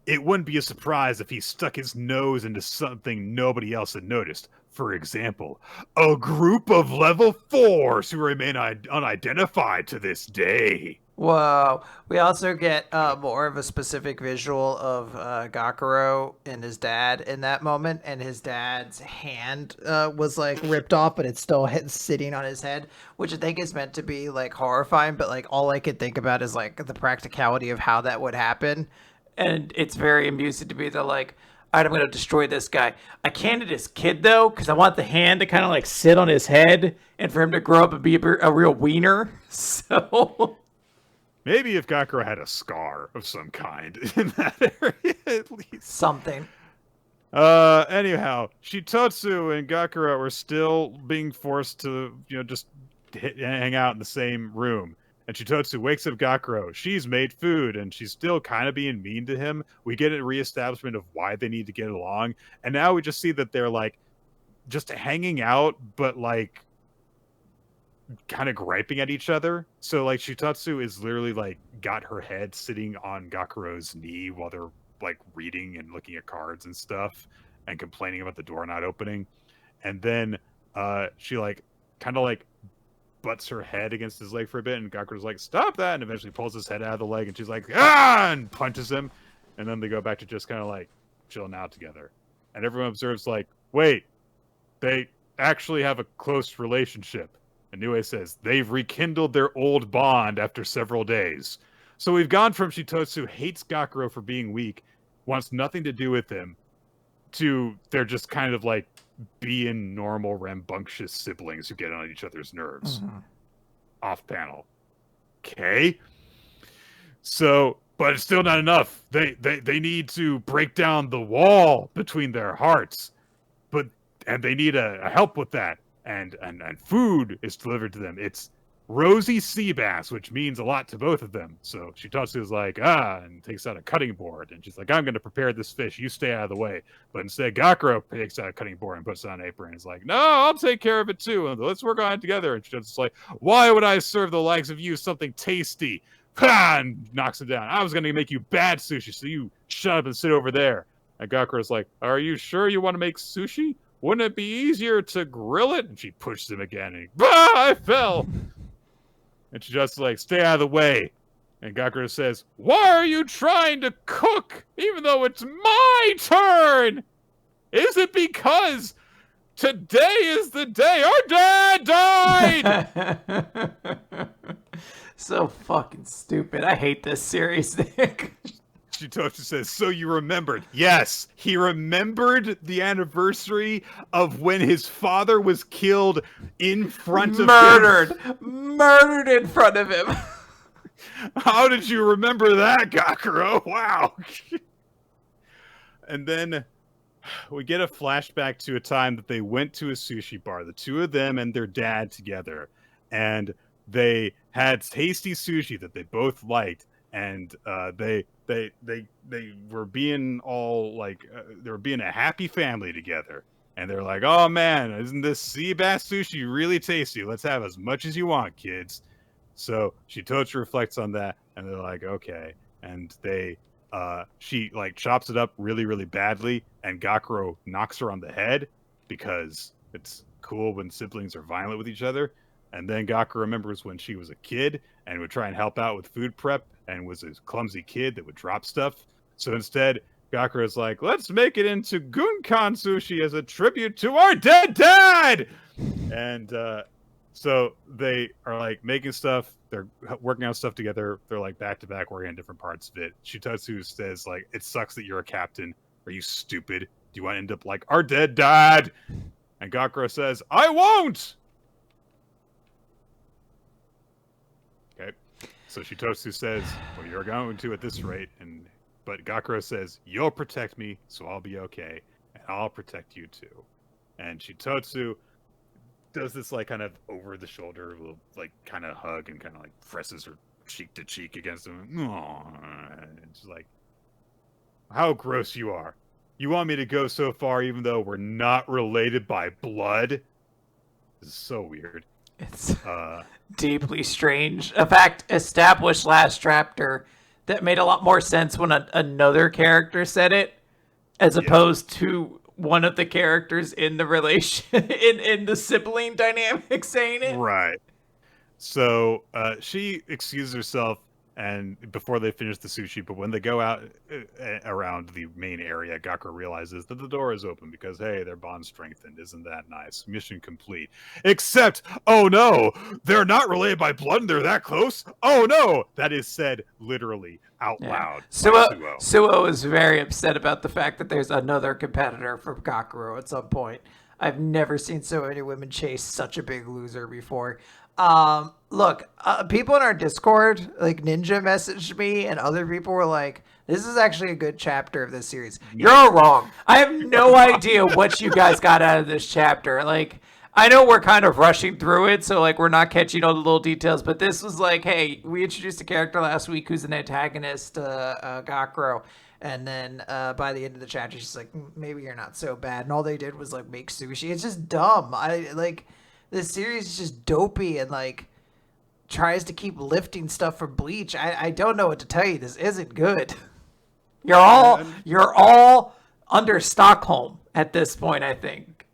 It wouldn't be a surprise if he stuck his nose into something nobody else had noticed. For example, a group of level 4s who remain unidentified to this day. Whoa. We also get more of a specific visual of Gakuro and his dad in that moment, and his dad's hand was like ripped off, but it's still sitting on his head, which I think is meant to be like horrifying, but like all I could think about is like the practicality of how that would happen. And it's very amusing to me that like, all right, I'm going to destroy this guy. I can't hit his kid, though, because I want the hand to kind of like sit on his head and for him to grow up and be a real wiener. So maybe if Gakuro had a scar of some kind in that area, at least. Something. Anyhow, Shitotsu and Gakuro were still being forced to, just hang out in the same room. And Shitotsu wakes up Gakuro. She's made food, and she's still kind of being mean to him. We get a reestablishment of why they need to get along. And now we just see that they're, like, just hanging out, but, like, kind of griping at each other. So, like, Shitotsu is literally, like, got her head sitting on Gakuro's knee while they're, like, reading and looking at cards and stuff and complaining about the door not opening. And then she, like, kind of, like, butts her head against his leg for a bit, and Gakuro's like, stop that, and eventually pulls his head out of the leg, and she's like, ah, and punches him, and then they go back to just kind of like chilling out together. And everyone observes like, wait, they actually have a close relationship. And Nue says, they've rekindled their old bond after several days. So we've gone from Shitotsu hates Gakuro for being weak, wants nothing to do with him, to they're just kind of like being normal, rambunctious siblings who get on each other's nerves. Mm-hmm. Off panel. Okay. So, but it's still not enough. They need to break down the wall between their hearts. And they need a help with that. And food is delivered to them. It's rosy sea bass, which means a lot to both of them. So Shitotsu is like, and takes out a cutting board. And she's like, I'm going to prepare this fish. You stay out of the way. But instead, Gakuro takes out a cutting board and puts it on an apron. And is like, no, I'll take care of it too. And let's work on it together. And Shitotsu's like, why would I serve the likes of you something tasty? And knocks him down. I was going to make you bad sushi, so you shut up and sit over there. And Gakuro's like, are you sure you want to make sushi? Wouldn't it be easier to grill it? And she pushes him again. And I fell. And she just like, stay out of the way. And Gakuro says, why are you trying to cook, even though it's my turn? Is it because today is the day our dad died? So fucking stupid. I hate this series, Nick. Shitotsu says, so you remembered. Yes, he remembered the anniversary of when his father was killed in front of him. Murdered in front of him. How did you remember that, Gakuro? Wow. And then we get a flashback to a time that they went to a sushi bar, the two of them and their dad together. And they had tasty sushi that they both liked. And they were being all like they were being a happy family together, and they're like, oh man, isn't this sea bass sushi really tasty? Let's have as much as you want, kids. So Shitotsu reflects on that, and they're like, okay. And she like chops it up really, really badly, and Gakuro knocks her on the head because it's cool when siblings are violent with each other. And then Gakuro remembers when she was a kid and would try and help out with food prep and was a clumsy kid that would drop stuff. So instead, Gakuro's like, let's make it into Gunkan sushi as a tribute to our dead dad! And so they are like making stuff. They're working on stuff together. They're like back to back, working on different parts of it. Shitotsu says like, "It sucks that you're a captain. Are you stupid? Do you want to end up like our dead dad?" And Gakuro says, "I won't." Okay, so Shitotsu says, "Well, you're going to at this rate," but Gakuro says, "You'll protect me, so I'll be okay, and I'll protect you too." And Shitotsu does this like kind of over the shoulder little like kind of hug and kind of like presses her cheek to cheek against him. Aww. And she's like, "How gross you are. You want me to go so far even though we're not related by blood?" This is so weird. It's deeply strange. A fact established last chapter that made a lot more sense when another character said it, as opposed to one of the characters in the relation in the sibling dynamic saying it. Right. So she excuses herself, and before they finish the sushi, but when they go out around the main area, Gakuro realizes that the door is open because, hey, their bond strengthened. Isn't that nice? Mission complete. Except, oh no, they're not related by blood and they're that close? Oh no! That is said literally out loud. Suo is very upset about the fact that there's another competitor for Gakuro at some point. I've never seen so many women chase such a big loser before. Look, people in our Discord, like Ninja messaged me and other people were like, this is actually a good chapter of this series. You're all wrong. I have no idea what you guys got out of this chapter. Like, I know we're kind of rushing through it, so like we're not catching all the little details, but this was like, hey, we introduced a character last week who's an antagonist, Gakuro. And then by the end of the chapter, she's like, maybe you're not so bad. And all they did was like make sushi. It's just dumb. This series is just dopey and like tries to keep lifting stuff from Bleach. I don't know what to tell you. This isn't good. You're all under Stockholm at this point, I think.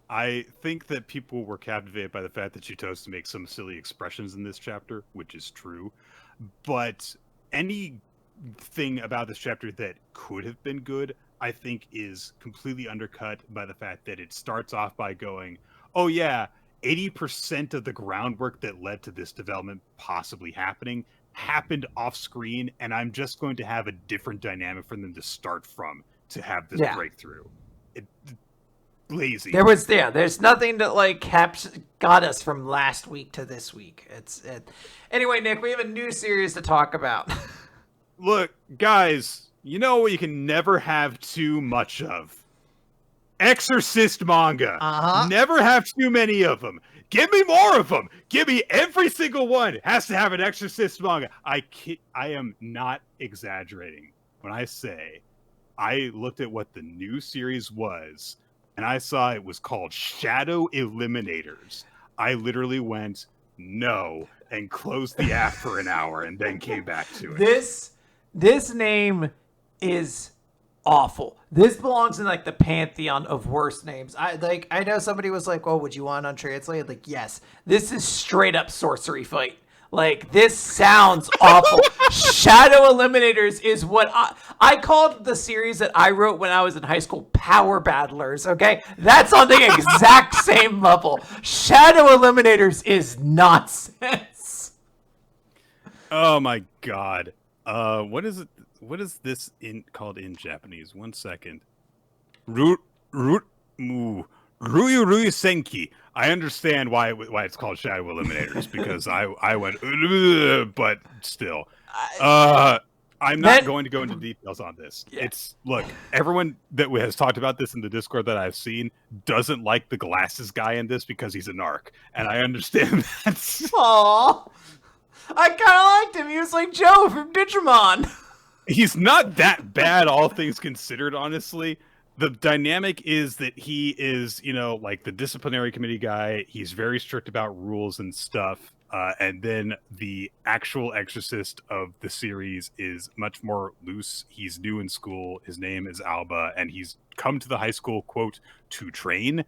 I think that people were captivated by the fact that Shitotsu makes some silly expressions in this chapter, which is true. But anything about this chapter that could have been good, I think is completely undercut by the fact that it starts off by going, oh yeah, 80% of the groundwork that led to this development possibly happening happened off screen, and I'm just going to have a different dynamic for them to start from to have this breakthrough. Lazy. There's nothing that like got us from last week to this week. Anyway, Nick, we have a new series to talk about. Look, guys, you know what you can never have too much of? Exorcist manga. Never have too many of them. Give me more of them. Give me every single one has to have an Exorcist manga. I am not exaggerating when I say I looked at what the new series was, and I saw it was called Shadow Eliminators. I literally went, no, and closed the app for an hour and then came back to it. This name is awful. This belongs in like the pantheon of worst names. I know somebody was like, "Oh, would you want untranslated?" Like, yes. This is straight up sorcery fight. Like, this sounds awful. Shadow Eliminators is what I called the series that I wrote when I was in high school Power Battlers, okay? That's on the exact same level. Shadow Eliminators is nonsense. Oh my god. What is it? What is this called in Japanese? 1 second. Ryuru Senki. I understand why it's called Shadow Eliminators because I went, but still, I'm not going to go into details on this. Yeah. Look, everyone that has talked about this in the Discord that I've seen doesn't like the glasses guy in this because he's a narc, and I understand that. Aww, I kind of liked him. He was like Joe from Digimon. He's not that bad, all things considered, honestly. The dynamic is that he is, like the disciplinary committee guy. He's very strict about rules and stuff. And then the actual exorcist of the series is much more loose. He's new in school. His name is Alba, and he's come to the high school, quote, to train.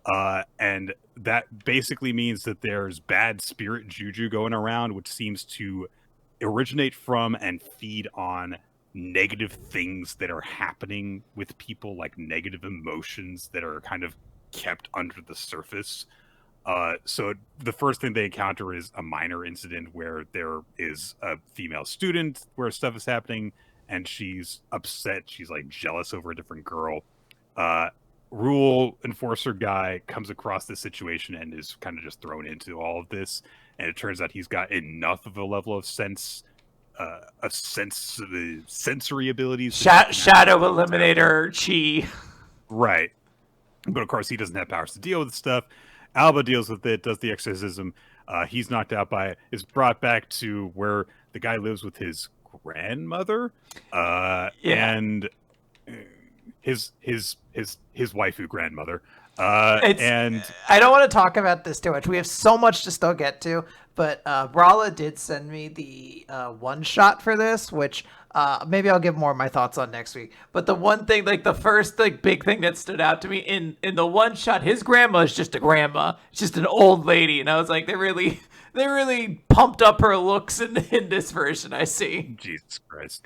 And that basically means that there's bad spirit juju going around, which seems to originate from and feed on negative things that are happening with people, like negative emotions that are kind of kept under the surface. So the first thing they encounter is a minor incident where there is a female student where stuff is happening, and she's upset. She's like jealous over a different girl. Rule enforcer guy comes across this situation and is kind of just thrown into all of this. And it turns out he's got enough of a level of sensory abilities. Shadow Eliminator Chi. Right. But of course, he doesn't have powers to deal with stuff. Alba deals with it, does the exorcism. He's knocked out by it, is brought back to where the guy lives with his grandmother. And his waifu grandmother. And I don't want to talk about this too much. We have so much to still get to, but Brala did send me the one shot for this, which maybe I'll give more of my thoughts on next week. But the one thing, like the first like big thing that stood out to me in the one shot, his grandma is just a grandma, it's just an old lady, and I was like, they really pumped up her looks in this version. I see. Jesus Christ.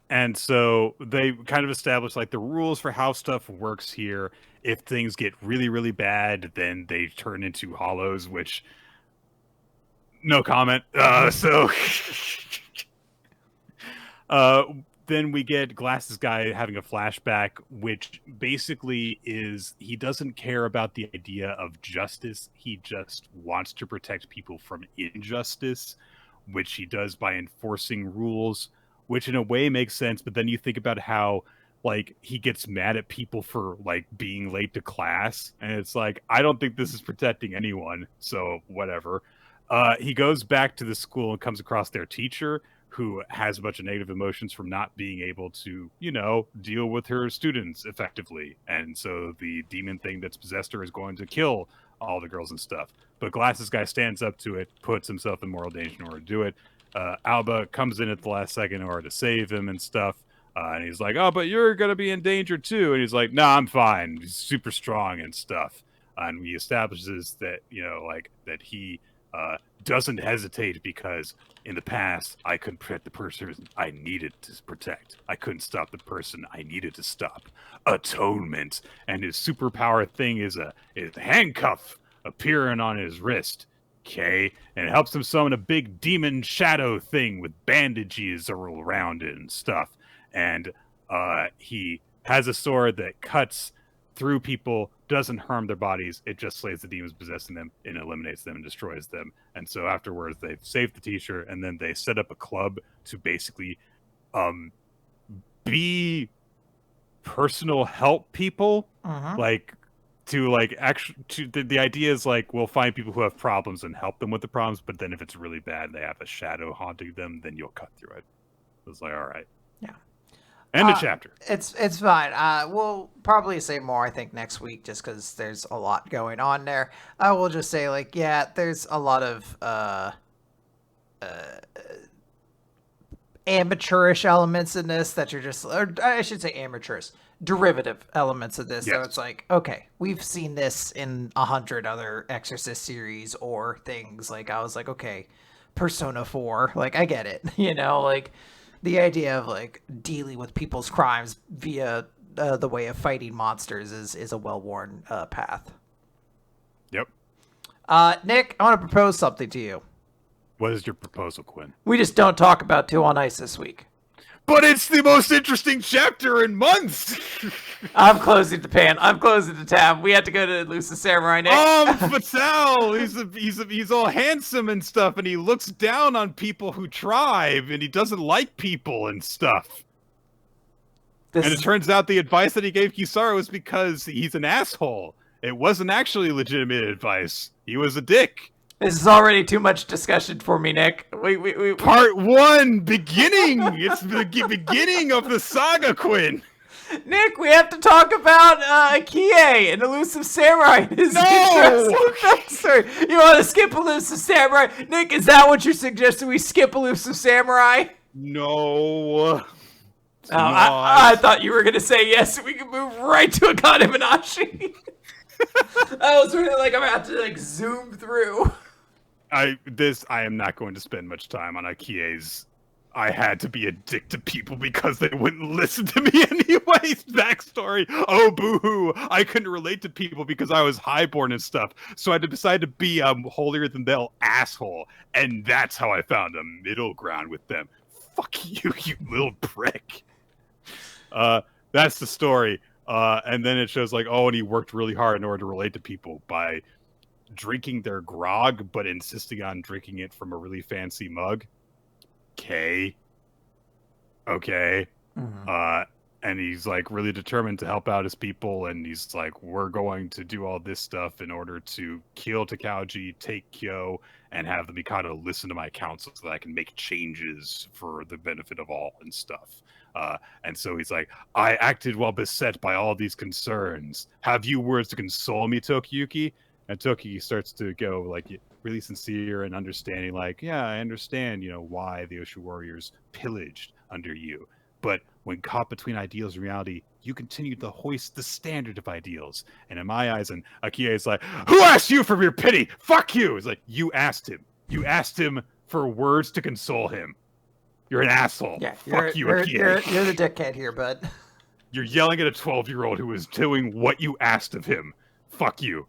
And so they kind of established like the rules for how stuff works here. If things get really, really bad, then they turn into hollows, which no comment. Then we get Glasses Guy having a flashback, which basically is he doesn't care about the idea of justice. He just wants to protect people from injustice, which he does by enforcing rules, which in a way makes sense. But then you think about how like he gets mad at people for like being late to class, and it's like, I don't think this is protecting anyone, so whatever. He goes back to the school and comes across their teacher, who has a bunch of negative emotions from not being able to, deal with her students effectively. And so the demon thing that's possessed her is going to kill all the girls and stuff. But Glasses Guy stands up to it, puts himself in moral danger in order to do it. Alba comes in at the last second in order to save him and stuff. And he's like, oh, but you're going to be in danger too. And he's like, no, I'm fine. He's super strong and stuff. And he establishes that, that he doesn't hesitate because in the past, I couldn't protect the person I needed to protect. I couldn't stop the person I needed to stop. Atonement. And his superpower thing is a handcuff appearing on his wrist. Okay, and it helps him summon a big demon shadow thing with bandages all around it and stuff. And he has a sword that cuts through people, doesn't harm their bodies. It just slays the demons possessing them and eliminates them and destroys them. And so afterwards, they've saved the teacher, and then they set up a club to basically be personal help people, the idea is like we'll find people who have problems and help them with the problems, but then if it's really bad, they have a shadow haunting them, then you'll cut through it. It's like, all right, yeah. End of chapter. It's fine. We'll probably say more, I think, next week, just because there's a lot going on there. I will just say, there's a lot of amateurish elements in this that you're just, or I should say amateurish, derivative elements of this. Yes. So it's like, okay, we've seen this in 100 other Exorcist series or things. Like, I was like, okay, Persona 4, I get it, the idea of dealing with people's crimes via the way of fighting monsters is a well-worn path. Yep. Nick, I want to propose something to you. What is your proposal, Quinn? We just don't talk about Two on Ice this week. But it's the most interesting chapter in months. I'm closing the pan. I'm closing the tab. We have to go to Elusive Samurai, Nick. Fatal. He's all handsome and stuff, and he looks down on people who try, and he doesn't like people and stuff. And it turns out the advice that he gave Kizaru was because he's an asshole. It wasn't actually legitimate advice. He was a dick. This is already too much discussion for me, Nick. Part 1, beginning. It's the beginning of the saga, Quinn. Nick, we have to talk about Kie and Elusive Samurai. No! You want to skip Elusive Samurai? Nick, is that what you're suggesting? We skip Elusive Samurai? No. I thought you were going to say yes, and we can move right to Akane-banashi. I was really I'm about to zoom through. I am not going to spend much time on Akie's I had to be a dick to people because they wouldn't listen to me anyways. Backstory. Oh, boo-hoo. I couldn't relate to people because I was highborn and stuff. So I decided to be a holier-than-thou asshole. And that's how I found a middle ground with them. Fuck you, you little prick. That's the story. And then it shows like, oh, and he worked really hard in order to relate to people by drinking their grog, but insisting on drinking it from a really fancy mug. Okay. Mm-hmm. And he's like really determined to help out his people, and he's like, we're going to do all this stuff in order to kill Takauji, take Kyo, and have the Mikado listen to my counsel so that I can make changes for the benefit of all and stuff. And so he's like, I acted while beset by all these concerns. Have you words to console me, Tokiyuki? And Tokiyuki starts to go like really sincere and understanding, like, yeah, I understand, why the Oshu warriors pillaged under you. But when caught between ideals and reality, you continue to hoist the standard of ideals. And in my eyes, and Akie is like, who asked you for your pity? Fuck you! It's like, you asked him. You asked him for words to console him. You're an asshole. Yeah, Fuck you, Akie. You're the dickhead here, bud. You're yelling at a 12-year-old who is doing what you asked of him. Fuck you.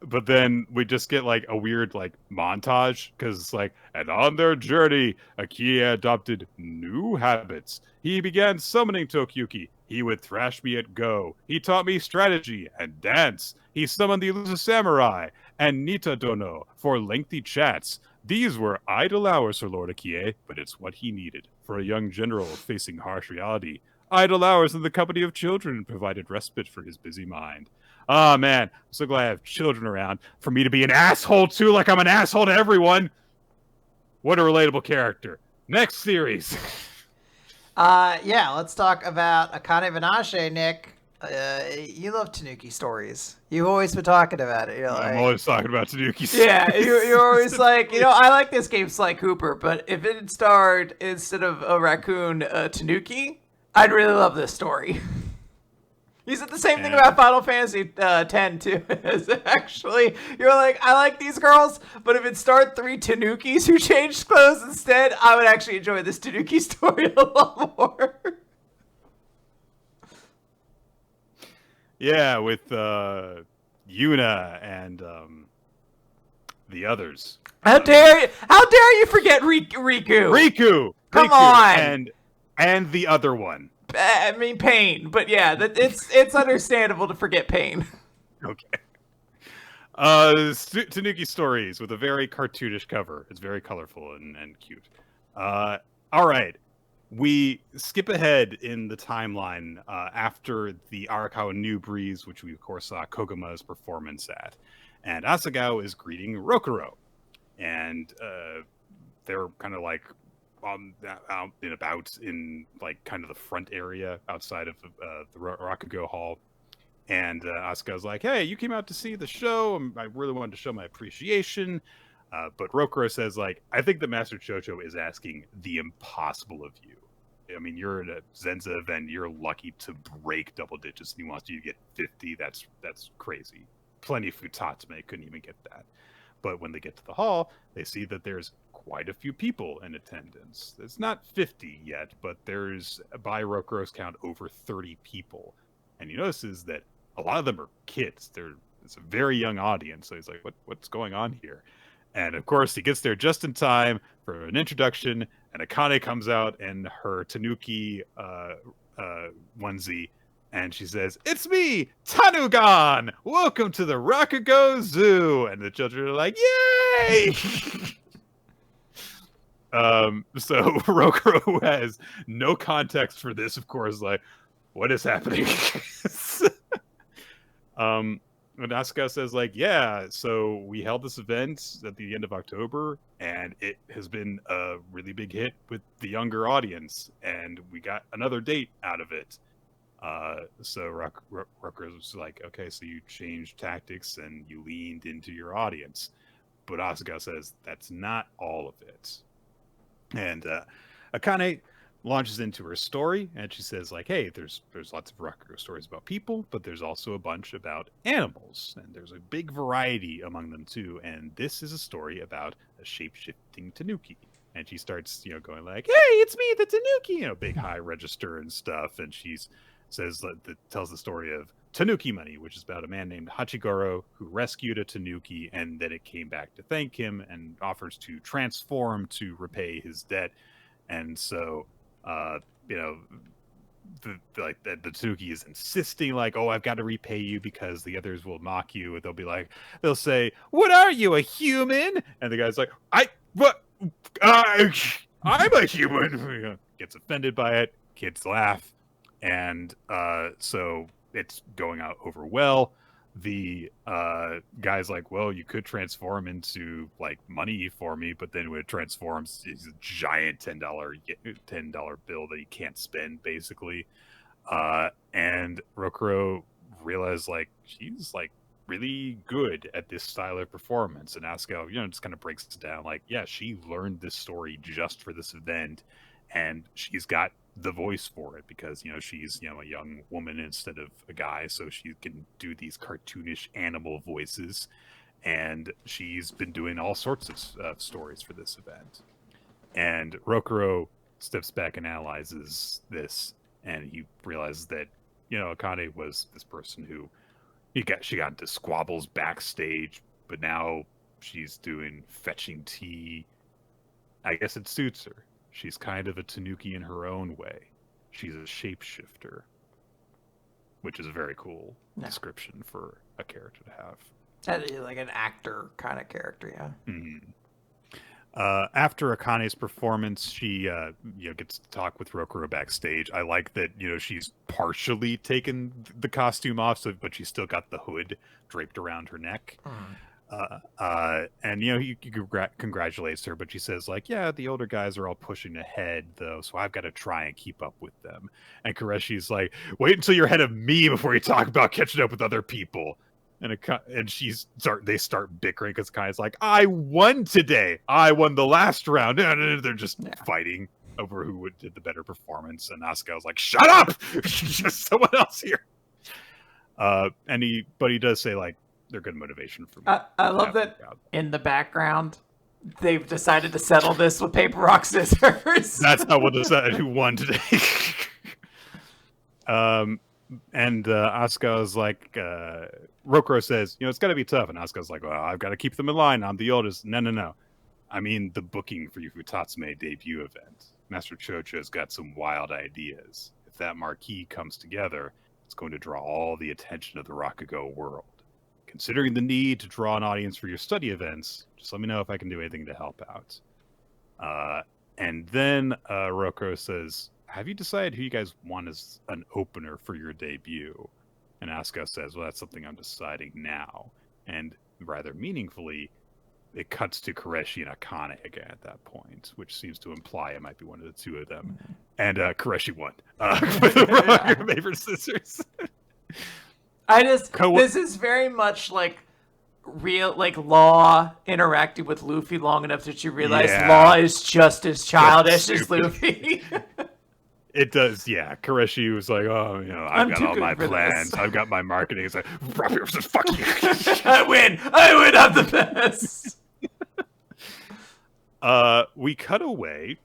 But then we just get like a weird like montage because it's like, and on their journey, Akie adopted new habits. He began summoning Tokiyuki. He would thrash me at Go. He taught me strategy and dance. He summoned the Elusive Samurai and Nita Dono for lengthy chats. These were idle hours for Lord Akie, but it's what he needed for a young general facing harsh reality. Idle hours in the company of children provided respite for his busy mind. Oh, man, I'm so glad I have children around for me to be an asshole, too, like I'm an asshole to everyone. What a relatable character. Next series. Yeah, let's talk about Akane-banashi, Nick. You love Tanuki stories. You've always been talking about it. I'm always talking about Tanuki stories. Yeah, you're always like, I like this game Sly Cooper, but if it had starred, instead of a raccoon, Tanuki, I'd really love this story. He said the same thing about Final Fantasy X too. Actually, you're like, I like these girls, but if it starred 3 Tanukis who changed clothes instead, I would actually enjoy this Tanuki story a lot more. Yeah, with Yuna and the others. How dare you forget Riku? Riku! Come on! And the other one. I mean, Pain, but yeah, it's understandable to forget Pain. Okay. Tanuki stories with a very cartoonish cover. It's very colorful and cute. All right. We skip ahead in the timeline after the Arakawa New Breeze, which we, of course, saw Koguma's performance at. And Asagao is greeting Rokuro. And they're kind of like out and about in like kind of the front area outside of the Rakugo Hall. And Asuka's like, hey, you came out to see the show. I really wanted to show my appreciation. But Rokuro says, like, I think that Master Chocho is asking the impossible of you. I mean, you're in a Zenza event. You're lucky to break double digits. And he wants you to get 50. That's crazy. Plenty of Futatsume couldn't even get that. But when they get to the hall, they see that there's quite a few people in attendance. It's not 50 yet, but there's, by Rokuro's count, over 30 people. And he notices that a lot of them are kids. It's a very young audience. So he's like, what's going on here? And of course, he gets there just in time for an introduction, and Akane comes out in her Tanuki onesie, and she says, "It's me, Tanugan! Welcome to the Rakugo Zoo!" And the children are like, "Yay!" So Rokuro, who has no context for this, of course, like, what is happening? And Asuka says, like, yeah, so we held this event at the end of October, and it has been a really big hit with the younger audience, and we got another date out of it. So Rucker was like, okay, so you changed tactics and you leaned into your audience. But Asuka says that's not all of it. And Akane launches into her story, and she says, like, hey, there's lots of Rakugo stories about people, but there's also a bunch about animals, and there's a big variety among them too, and this is a story about a shape-shifting Tanuki. And she starts, going like, "Hey, it's me, the Tanuki," big high register and stuff. And she's says that tells the story of Tanuki money, which is about a man named Hachigoro who rescued a Tanuki, and then it came back to thank him and offers to transform to repay his debt. And so, the Tanuki is insisting, like, "Oh, I've got to repay you," because the others will mock you, and they'll say, "What are you, a human?" And the guy's like, I'm a human." Gets offended by it. Kids laugh, and so it's going out over well. The guy's like, "Well, you could transform into like money for me, but then when it transforms, it's a giant $10 bill that he can't spend, basically." And Rokuro realized like she's like really good at this style of performance, and Asuka, just kind of breaks it down like, yeah, she learned this story just for this event, and she's got the voice for it because she's a young woman instead of a guy, so she can do these cartoonish animal voices, and she's been doing all sorts of stories for this event. And Rokuro steps back and analyzes this, and he realizes that Akane was this person who she got into squabbles backstage, but now she's doing fetching tea. I guess it suits her. She's kind of a Tanuki in her own way. She's a shapeshifter, which is a very cool description for a character to have. That is like an actor kind of character, yeah. Mm-hmm. After Akane's performance, she gets to talk with Rokuro backstage. I like that she's partially taken the costume off, but she's still got the hood draped around her neck. And he congratulates her, but she says like, "Yeah, the older guys are all pushing ahead though, so I've got to try and keep up with them." And Koreshi's like, "Wait until you're ahead of me before you talk about catching up with other people." And they start bickering because Akane's like, "I won today. I won the last round." And they're just fighting over who did the better performance. And Asuka was like, "Shut up! There's someone else here." But he does say like, they're good motivation for me. I love that in the background they've decided to settle this with paper, rock, scissors. That's how we'll decide who won today. And Asuka is like, Rokuro says, "It's got to be tough." And Asuka's like, "Well, I've got to keep them in line. I'm the oldest." No. I mean, the booking for your Futatsume debut event. Master Chocho's got some wild ideas. If that marquee comes together, it's going to draw all the attention of the Rakugo world. Considering the need to draw an audience for your study events, just let me know if I can do anything to help out. And then Rokuro says, "Have you decided who you guys want as an opener for your debut?" And Asuka says, "Well, that's something I'm deciding now." And rather meaningfully, it cuts to Koreshi and Akane again at that point, which seems to imply it might be one of the two of them. And Koreshi won with the rock, paper, scissors. This is very much like real, like Law interacting with Luffy long enough that you realize Law is just as childish as Luffy. It does, yeah. Koreshi was like, "Oh, I've got all my plans. I've got my marketing." It's like, "Fuck you." I win. I'm the best. We cut away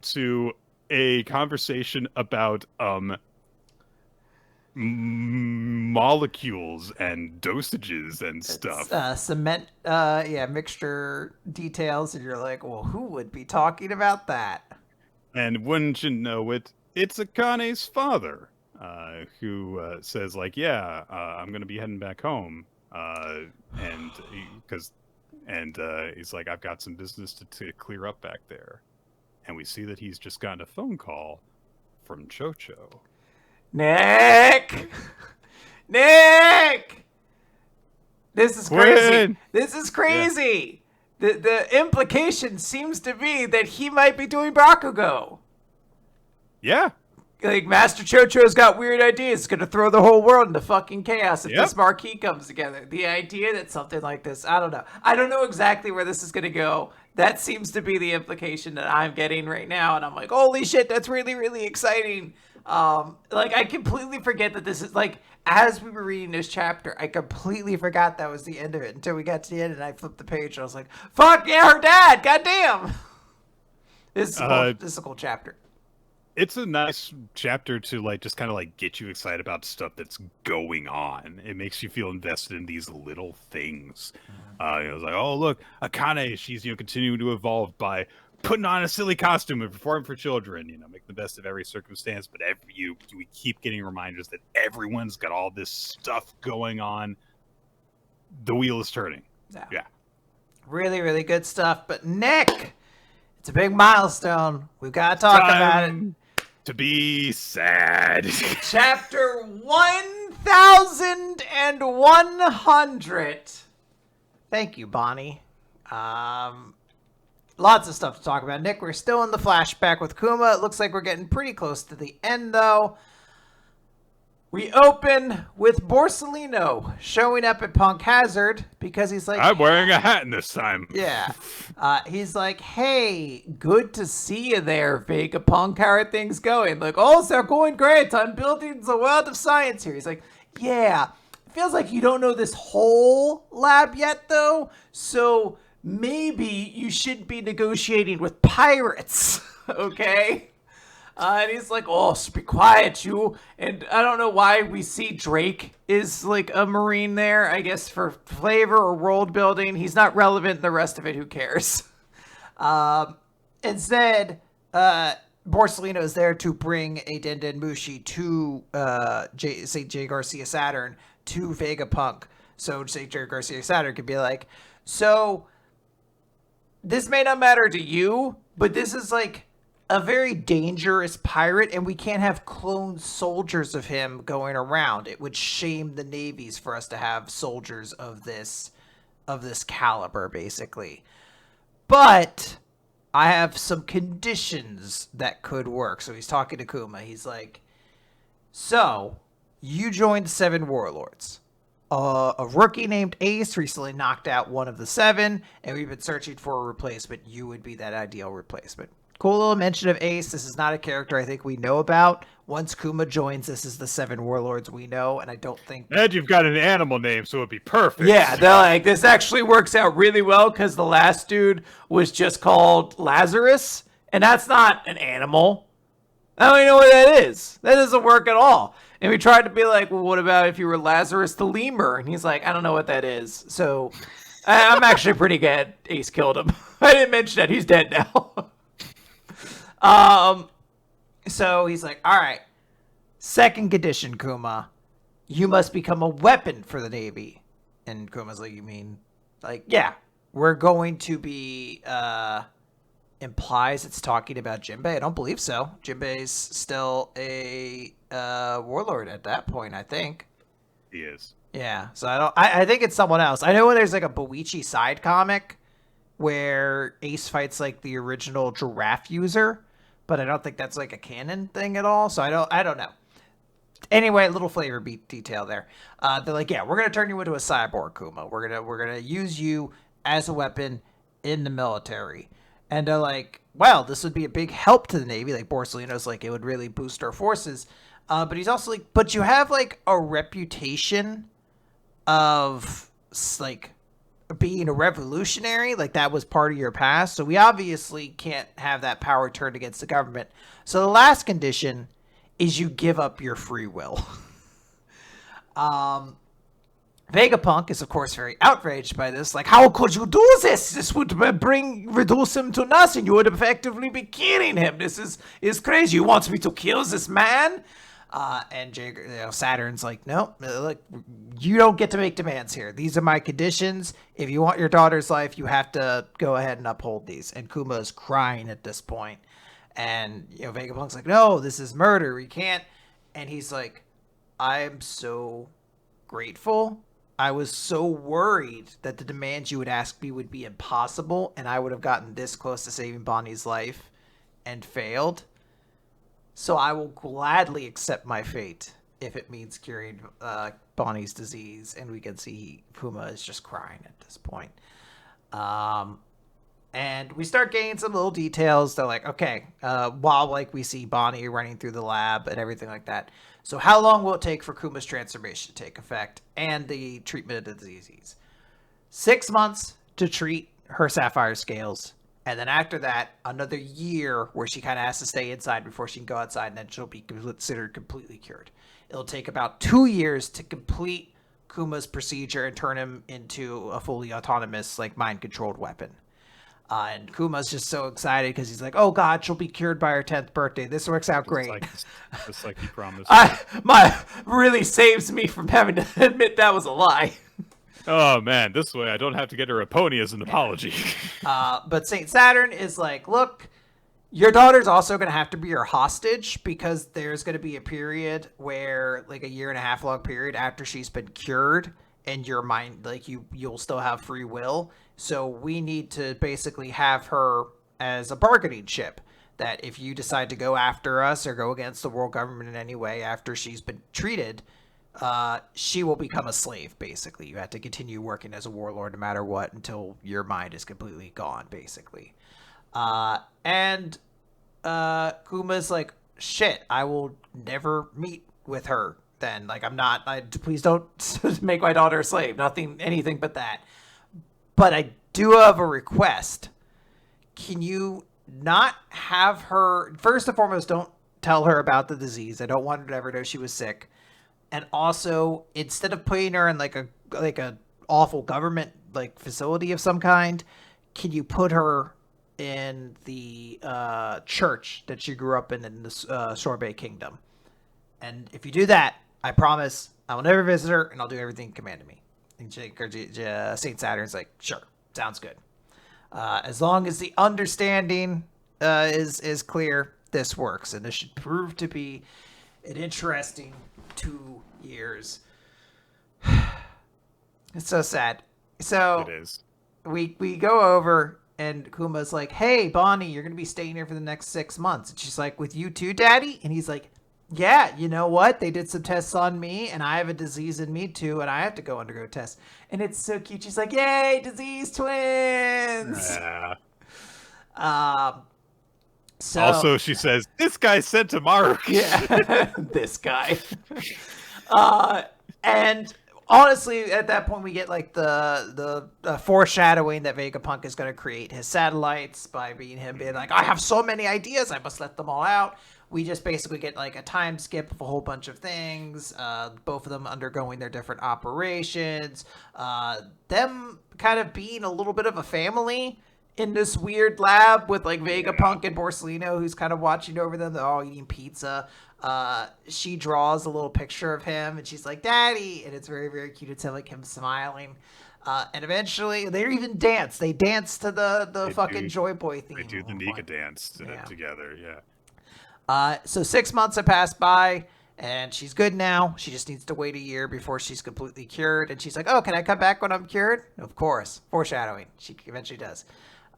to a conversation about molecules and dosages and stuff. Cement, mixture details, and you're like, well, who would be talking about that? And wouldn't you know it, it's Akane's father, who says like, "Yeah, I'm gonna be heading back home," and he's like, "I've got some business to clear up back there," and we see that he's just gotten a phone call from Chocho. Nick, this is crazy. This is crazy. Yeah. The implication seems to be that he might be doing Bakugo. Yeah. Like, Master Chocho's got weird ideas. It's going to throw the whole world into fucking chaos if this marquee comes together. The idea that something like this, I don't know. I don't know exactly where this is going to go. That seems to be the implication that I'm getting right now. And I'm like, holy shit, that's really, really exciting. I completely forget that this is, like, as we were reading this chapter, I completely forgot that was the end of it until we got to the end and I flipped the page and I was like, fuck yeah, her dad, goddamn. This is a cool chapter. It's a nice chapter to like just kind of like get you excited about stuff that's going on. It makes you feel invested in these little things. It was like, oh look, Akane, she's continuing to evolve by putting on a silly costume and performing for children. Make the best of every circumstance. But we keep getting reminders that everyone's got all this stuff going on. The wheel is turning. Yeah. Really, really good stuff. But Nick, it's a big milestone. We've got to talk about it. To be sad. Chapter 1100. Thank you, Bonnie. Lots of stuff to talk about. Nick, we're still in the flashback with Kuma. It looks like we're getting pretty close to the end, though. We open with Borsellino showing up at Punk Hazard because he's like... I'm wearing a hat this time. Yeah. He's like, hey, good to see you there, Vegapunk. How are things going? Like, oh, they're going great. I'm building the world of science here. He's like, yeah. It feels like you don't know this whole lab yet, though. So maybe you should be negotiating with pirates, okay? And he's like, oh, be quiet, you. And I don't know why we see Drake is like a Marine there. I guess for flavor or world building. He's not relevant. The rest of it, who cares? Instead, Borsellino is there to bring a Denden Mushi to St. J. Garcia Saturn to Vegapunk. So St. J. Garcia Saturn could be like, so this may not matter to you, but this is like a very dangerous pirate, and we can't have clone soldiers of him going around. It would shame the navies for us to have soldiers of this caliber, basically. But I have some conditions that could work. So he's talking to Kuma. He's like, so you joined the 7 warlords. A rookie named Ace recently knocked out one of the 7, and we've been searching for a replacement. You would be that ideal replacement. Cool little mention of Ace. This is not a character I think we know about. Once Kuma joins, this is the 7 warlords we know, and I don't think... And you've got an animal name, so it'd be perfect. Yeah, they're like, this actually works out really well, because the last dude was just called Lazarus, and that's not an animal. I don't even know what that is. That doesn't work at all. And we tried to be like, well, what about if you were Lazarus the lemur? And he's like, I don't know what that is. So I'm actually pretty glad Ace killed him. I didn't mention that. He's dead now. So he's like, all right, second condition, Kuma, you must become a weapon for the Navy. And Kuma's like, you mean, like, yeah, we're going to be, implies it's talking about Jinbei. I don't believe so. Jinbei's still a, warlord at that point, I think. He is. Yeah, so I think it's someone else. I know there's like a Boichi side comic where Ace fights like the original giraffe user, but I don't think that's like a canon thing at all. So I don't know. Anyway, a little flavor beat detail there. They're like, yeah, we're gonna turn you into a cyborg, Kuma. We're gonna use you as a weapon in the military. And they're like, well, this would be a big help to the Navy. Like Borsellino's like, it would really boost our forces. But he's also like, but you have like a reputation of like being a revolutionary, like that was part of your past. So we obviously can't have that power turned against the government. So the last condition is you give up your free will. Vegapunk is, of course, very outraged by this. Like, how could you do this? This would reduce him to nothing. You would effectively be killing him. This is crazy. You want me to kill this man? And Saturn's like, no, look, you don't get to make demands here. These are my conditions. If you want your daughter's life, you have to go ahead and uphold these. And Kuma is crying at this point. And, Vegapunk's like, no, this is murder. We can't. And he's like, I'm so grateful. I was so worried that the demands you would ask me would be impossible, and I would have gotten this close to saving Bonnie's life and failed. So I will gladly accept my fate if it means curing Bonnie's disease. And we can see Kuma is just crying at this point. And we start getting some little details. They're like, okay, while like we see Bonnie running through the lab and everything like that. So how long will it take for Kuma's transformation to take effect and the treatment of the disease? 6 months to treat her sapphire scales. And then after that, another year where she kind of has to stay inside before she can go outside, and then she'll be considered completely cured. It'll take about 2 years to complete Kuma's procedure and turn him into a fully autonomous, like, mind-controlled weapon. And Kuma's just so excited because he's like, oh, God, she'll be cured by her 10th birthday. This works out great. Just like he promised. Really saves me from having to admit that was a lie. Oh, man, this way I don't have to get her a pony as an apology. But Saint Saturn is like, look, your daughter's also going to have to be your hostage because there's going to be a period where, like, a 1.5 year long period after she's been cured and your mind, like, you'll still have free will. So we need to basically have her as a bargaining chip that if you decide to go after us or go against the world government in any way after she's been treated, she will become a slave, basically. You have to continue working as a warlord no matter what until your mind is completely gone, basically. And Kuma's like, shit, I will never meet with her then. Like, please don't make my daughter a slave. Anything but that. But I do have a request. Can you not have her... First and foremost, don't tell her about the disease. I don't want her to ever know she was sick. And also, instead of putting her in like a awful government like facility of some kind, can you put her in the church that she grew up in the Sorbet Kingdom? And if you do that, I promise I will never visit her, and I'll do everything commanded me. And Saint Saturn's like, sure, sounds good. As long as the understanding is clear, this works, and this should prove to be an interesting 2 years. It's so sad. So it is. We go over, and Kuma's like, hey, Bonnie, you're going to be staying here for the next 6 months. And she's like, with you too, Daddy? And he's like, yeah, you know what? They did some tests on me, and I have a disease in me too, and I have to go undergo tests. And it's so cute. She's like, yay, disease twins! Yeah. So, also, she says, this guy said tomorrow. Yeah, this guy. And honestly, at that point, we get like the foreshadowing that Vegapunk is going to create his satellites by being like, I have so many ideas, I must let them all out. We just basically get like a time skip of a whole bunch of things, both of them undergoing their different operations, them kind of being a little bit of a family in this weird lab with like Vegapunk and Borsellino, who's kind of watching over them. They're all eating pizza. She draws a little picture of him and she's like, Daddy, and it's very, very cute. It's like him smiling. And eventually they even dance. They dance to the fucking Joy Boy theme. They do the Nika dance together. Yeah. So 6 months have passed by, and she's good now. She just needs to wait a year before she's completely cured. And she's like, oh, can I come back when I'm cured? Of course. Foreshadowing. She eventually does.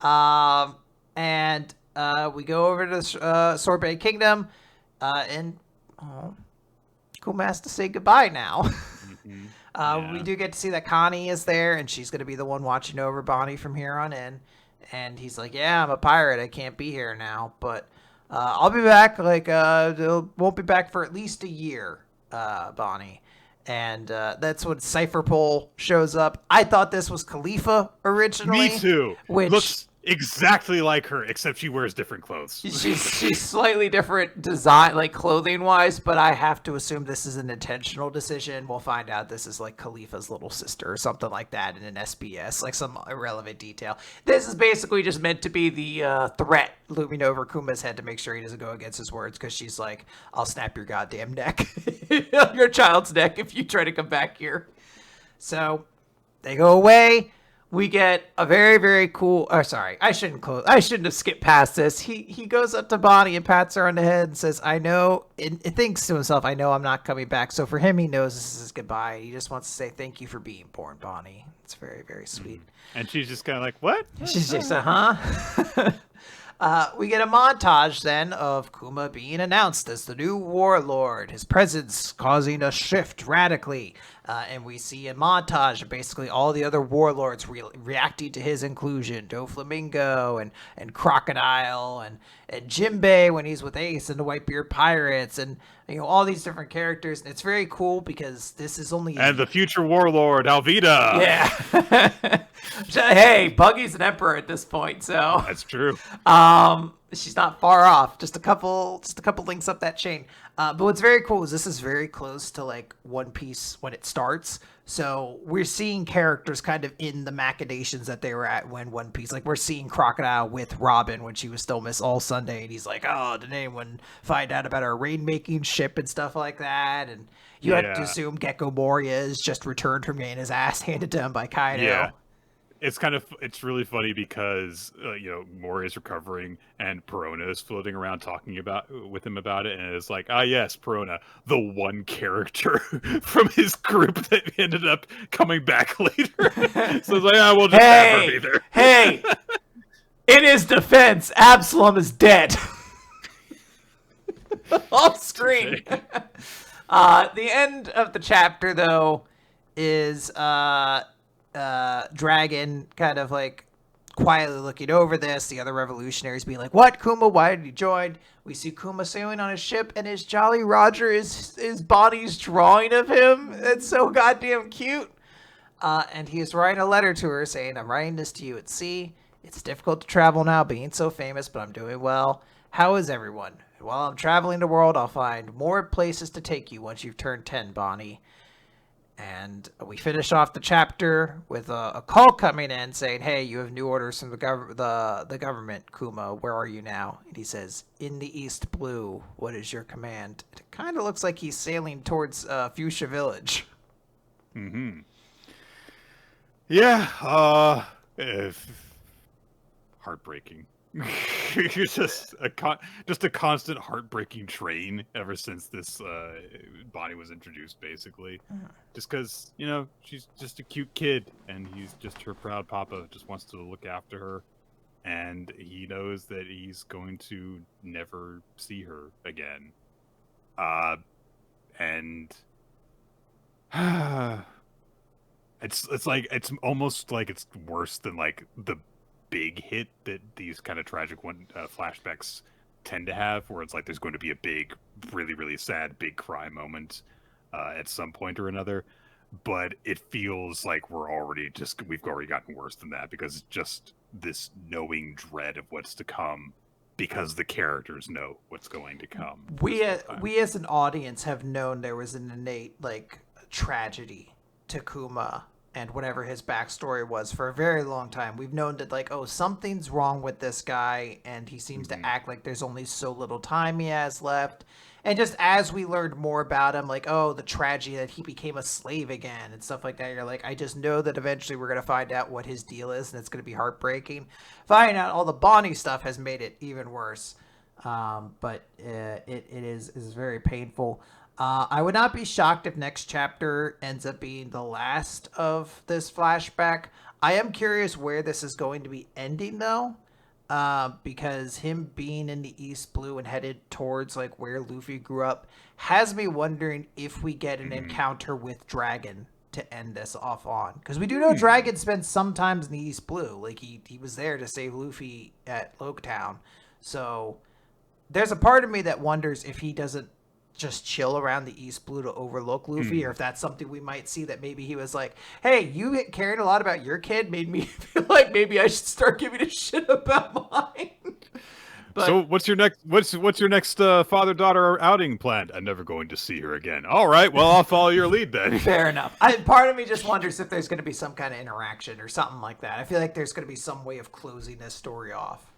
And we go over to Sorbet Kingdom, and Kuma has to say goodbye now. Mm-hmm. We do get to see that Connie is there, and she's going to be the one watching over Bonnie from here on in. And he's like, yeah, I'm a pirate. I can't be here now, but... I'll be back, won't be back for at least a year, Bonnie. And that's when Cipher Pole shows up. I thought this was Khalifa originally. Me too. Which looks exactly like her, except she wears different clothes. She's slightly different design, like clothing-wise, but I have to assume this is an intentional decision. We'll find out this is like Khalifa's little sister or something like that in an SBS, like some irrelevant detail. This is basically just meant to be the threat looming over Kuma's head to make sure he doesn't go against his words, because she's like, I'll snap your goddamn neck, your child's neck, if you try to come back here. So they go away. We get a very, very cool... Oh, sorry. I shouldn't have skipped past this. He goes up to Bonnie and pats her on the head and says, I know... And thinks to himself, I know I'm not coming back. So for him, he knows this is his goodbye. He just wants to say, thank you for being born, Bonnie. It's very, very sweet. And she's just kind of like, what? She's just, uh-huh. We get a montage then of Kuma being announced as the new warlord, his presence causing a shift radically. And we see a montage of basically all the other warlords reacting to his inclusion. Doflamingo and Crocodile and Jinbei when he's with Ace and the Whitebeard Pirates and all these different characters. And it's very cool because this is only... And the future warlord, Alvida! Yeah. Hey, Buggy's an emperor at this point, so... That's true. She's not far off. Just a couple links up that chain. But what's very cool is this is very close to like One Piece when it starts. So we're seeing characters kind of in the machinations that they were at when One Piece. Like we're seeing Crocodile with Robin when she was still Miss All Sunday, and he's like, "Oh, did anyone find out about our rain-making ship and stuff like that?" And you had to assume Gecko Moria is just returned from getting his ass handed to him by Kaido. Yeah. It's really funny because Moria's recovering and Perona is floating around talking with him about it, and it's like, yes, Perona, the one character from his group that ended up coming back later. So it's like, we'll just have her be there. Hey, in his defense, Absalom is dead. Off screen. The end of the chapter though is Dragon kind of like quietly looking over this, the other revolutionaries being like, "What, Kuma, why did you join?" We see Kuma sailing on his ship, and his Jolly Roger is Bonnie's drawing of him. It's so goddamn cute. And he is writing a letter to her saying, "I'm writing this to you at sea. It's difficult to travel now, being so famous, but I'm doing well. How is everyone? While I'm traveling the world, I'll find more places to take you once you've turned 10, Bonnie." And we finish off the chapter with a call coming in saying, "Hey, you have new orders from the government, Kuma. Where are you now?" And he says, "In the East Blue. What is your command?" It kind of looks like he's sailing towards Fuchsia Village. Mm-hmm. Yeah. Heartbreaking. just a constant heartbreaking train ever since this Bonnie was introduced, basically. Just because she's just a cute kid and he's just her proud papa, just wants to look after her, and he knows that he's going to never see her again. And it's almost like it's worse than like the big hit that these kind of tragic flashbacks tend to have, where it's like there's going to be a big, really, really sad big cry moment at some point or another. But it feels like we've already gotten worse than that, because it's just this knowing dread of what's to come, because the characters know what's going to come. We as an audience have known there was an innate like tragedy to Kuma and whatever his backstory was for a very long time. We've known that like, something's wrong with this guy, and he seems to act like there's only so little time he has left. And just as we learned more about him, like, the tragedy that he became a slave again and stuff like that, you're like, I just know that eventually we're going to find out what his deal is, and it's going to be heartbreaking. Finding out all the Bonnie stuff has made it even worse. But it is very painful. I would not be shocked if next chapter ends up being the last of this flashback. I am curious where this is going to be ending, though, because him being in the East Blue and headed towards like where Luffy grew up has me wondering if we get an encounter with Dragon to end this off on. Because we do know Dragon spent some times in the East Blue. Like, he was there to save Luffy at Loketown. So there's a part of me that wonders if he doesn't just chill around the East Blue to overlook Luffy, or if that's something we might see, that maybe he was like, "Hey, you caring a lot about your kid made me feel like maybe I should start giving a shit about mine." But, so what's your next father-daughter outing planned? I'm never going to see her again. All right, well, I'll follow your lead then. Fair enough. Part of me just wonders if there's going to be some kind of interaction or something like that. I feel like there's going to be some way of closing this story off.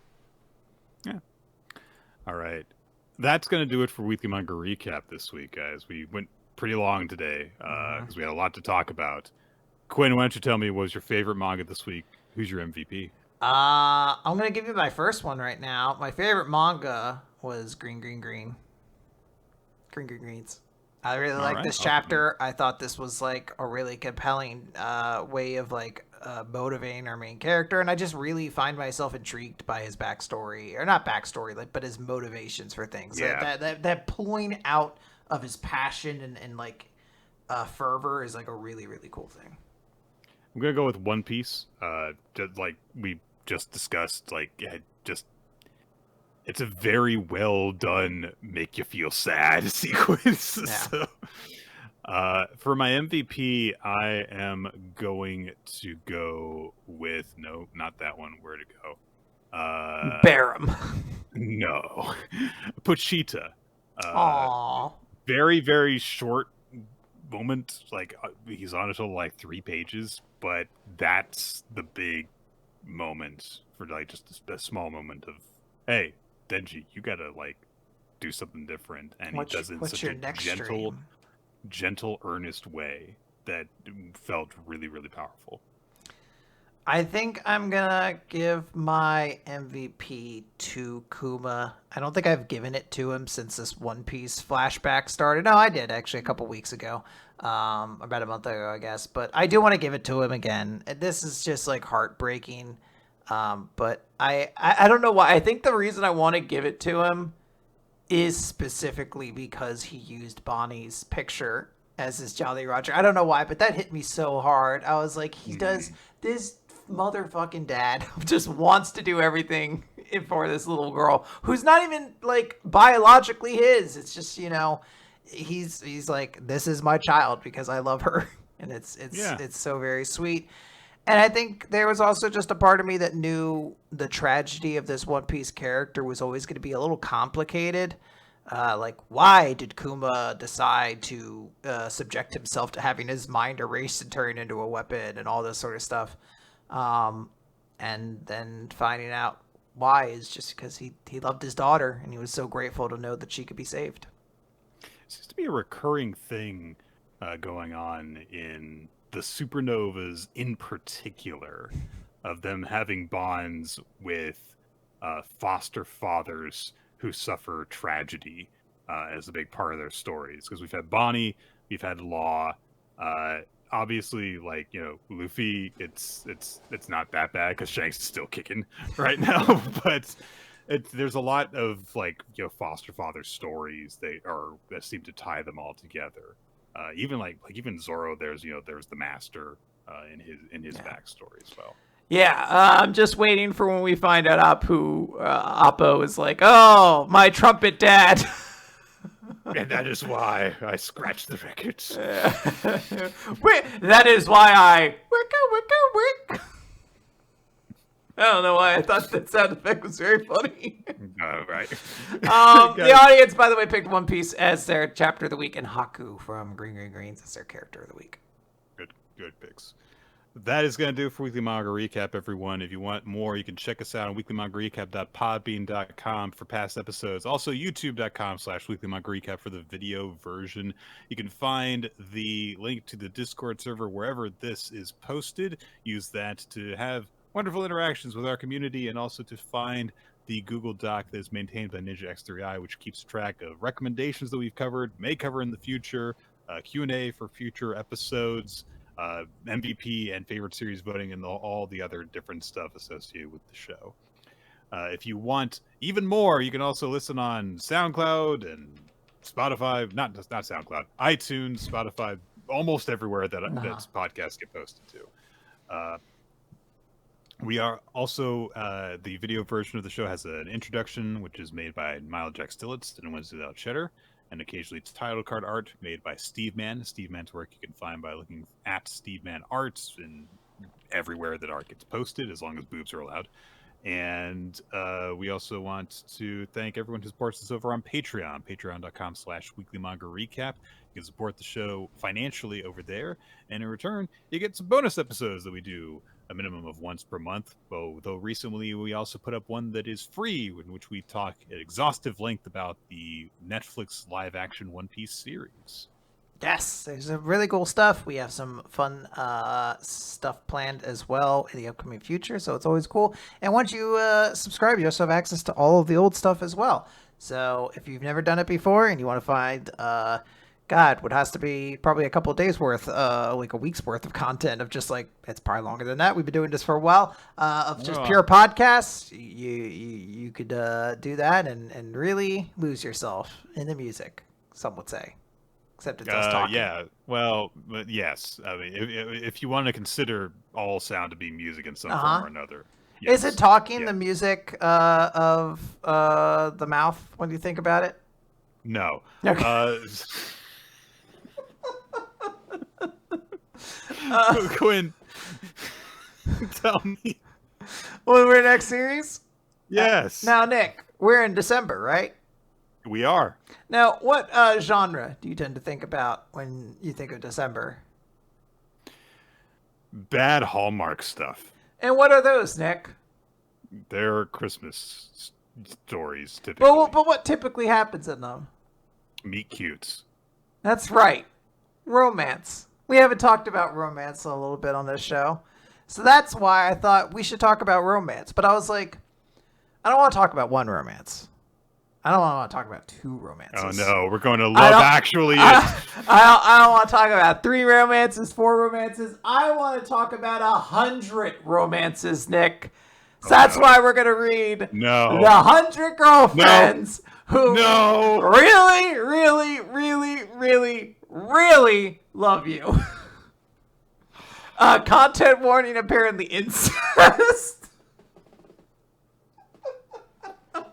Yeah. All right. That's going to do it for Weekly Manga Recap this week, guys. We went pretty long today because we had a lot to talk about. Quinn, why don't you tell me what was your favorite manga this week? Who's your MVP? I'm going to give you my first one right now. My favorite manga was Green Greens. I really liked this chapter. I thought this was like a really compelling way of like motivating our main character, and I just really find myself intrigued by his backstory, or not backstory, like, but his motivations for things. Yeah. That pulling out of his passion and like fervor is like a really, really cool thing. I'm gonna go with One Piece. Just like we just discussed, like it's a very well done, make you feel sad sequence. Yeah. So, for my MVP, I am going to go with no, not that one. Where to go? Barum. No, Pochita. Aww. Very, very short moment. Like he's on until like 3 pages, but that's the big moment for like just a small moment of, hey, Denji, you gotta like do something different, and he does it in such a gentle, earnest way that felt really, really powerful. I think I'm gonna give my MVP to Kuma. I don't think I've given it to him since this One Piece flashback started. No, I did actually a couple weeks ago, about a month ago, I guess. But I do want to give it to him again. This is just like heartbreaking. But I don't know why. I think the reason I want to give it to him is specifically because he used Bonnie's picture as his Jolly Roger. I don't know why, but that hit me so hard. I was like, he does this. Motherfucking dad just wants to do everything for this little girl who's not even like biologically his. It's just, you know, he's like, this is my child because I love her, and it's so very sweet. And I think there was also just a part of me that knew the tragedy of this One Piece character was always going to be a little complicated. Like, why did Kuma decide to subject himself to having his mind erased and turned into a weapon and all this sort of stuff? And then finding out why is just because he loved his daughter and he was so grateful to know that she could be saved. It seems to be a recurring thing going on in the supernovas in particular, of them having bonds with foster fathers who suffer tragedy as a big part of their stories. Because we've had Bonnie, we've had Law, obviously, like, you know, Luffy, it's not that bad because Shanks is still kicking right now, but there's a lot of, like, you know, foster father stories that seem to tie them all together. Even even Zoro, there's the master in his backstory as well. Yeah, I'm just waiting for when we find out Appo is like, oh, my trumpet dad. And that is why I scratched the records. That is why I wick. I don't know why I thought that sound effect was very funny. Oh, right. The audience, by the way, picked One Piece as their chapter of the week, and Haku from Green Greens as their character of the week. Good picks. That is going to do it for Weekly Manga Recap, everyone. If you want more, you can check us out on weeklymangarecap.podbean.com for past episodes. Also, youtube.com/weeklymangarecap for the video version. You can find the link to the Discord server wherever this is posted. Use that to have wonderful interactions with our community, and also to find the Google Doc that is maintained by Ninja X3i, which keeps track of recommendations that we've covered, may cover in the future, Q&A for future episodes, MVP and favorite series voting, and all the other different stuff associated with the show. If you want even more, you can also listen on SoundCloud and Spotify, not SoundCloud, iTunes, Spotify, almost everywhere that podcasts get posted to. We are also, the video version of the show has an introduction, which is made by Mile Jack Stillitz and Wednesday Without Cheddar, and occasionally it's title card art made by Steve Mann. Steve Mann's work you can find by looking at Steve Mann Arts and everywhere that art gets posted, as long as boobs are allowed. And we also want to thank everyone who supports us over on Patreon, patreon.com/weeklymangarecap. You can support the show financially over there, and in return, you get some bonus episodes that we do a minimum of once per month. Though recently we also put up one that is free, in which we talk at exhaustive length about the Netflix live-action One Piece series. Yes, there's some really cool stuff. We have some fun stuff planned as well in the upcoming future, so it's always cool. And once you subscribe, you also have access to all of the old stuff as well. So if you've never done it before and you want to find, what has to be probably a couple of days worth, like a week's worth of content of just like, it's probably longer than that. We've been doing this for a while, of just pure podcasts. You could do that and really lose yourself in the music, some would say. except it's us talking. Yeah. Well, but yes. I mean, if you want to consider all sound to be music in some form or another. Yes. Is it talking the music of the mouth when you think about it? No. Okay. Quinn, tell me. When we're next series? Yes. Now, Nick, we're in December, right? We are. Now, what genre do you tend to think about when you think of December? Bad Hallmark stuff. And what are those, Nick? They're Christmas stories, typically. But what typically happens in them? Meet cutes. That's right. Romance. We haven't talked about romance a little bit on this show. So that's why I thought we should talk about romance. But I was like, I don't want to talk about one romance. I don't want to talk about two romances. Oh no, we're going to Love Actually. I don't want to talk about 3 romances, 4 romances. I want to talk about 100 romances, Nick. So that's why we're going to read the 100 Girlfriends who really, really, really, really, really love you. Content warning, apparently incest.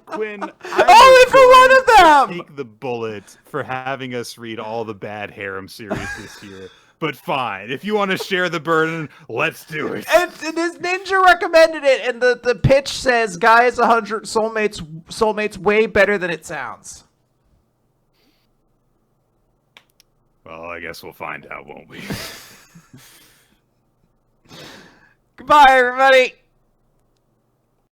Quinn, only for one of them. Take the bullet for having us read all the bad harem series this year. But fine, if you want to share the burden, let's do it. And this ninja recommended it, and the pitch says, "Guys, 100 soulmates, way better than it sounds." Well, I guess we'll find out, won't we? Goodbye, everybody.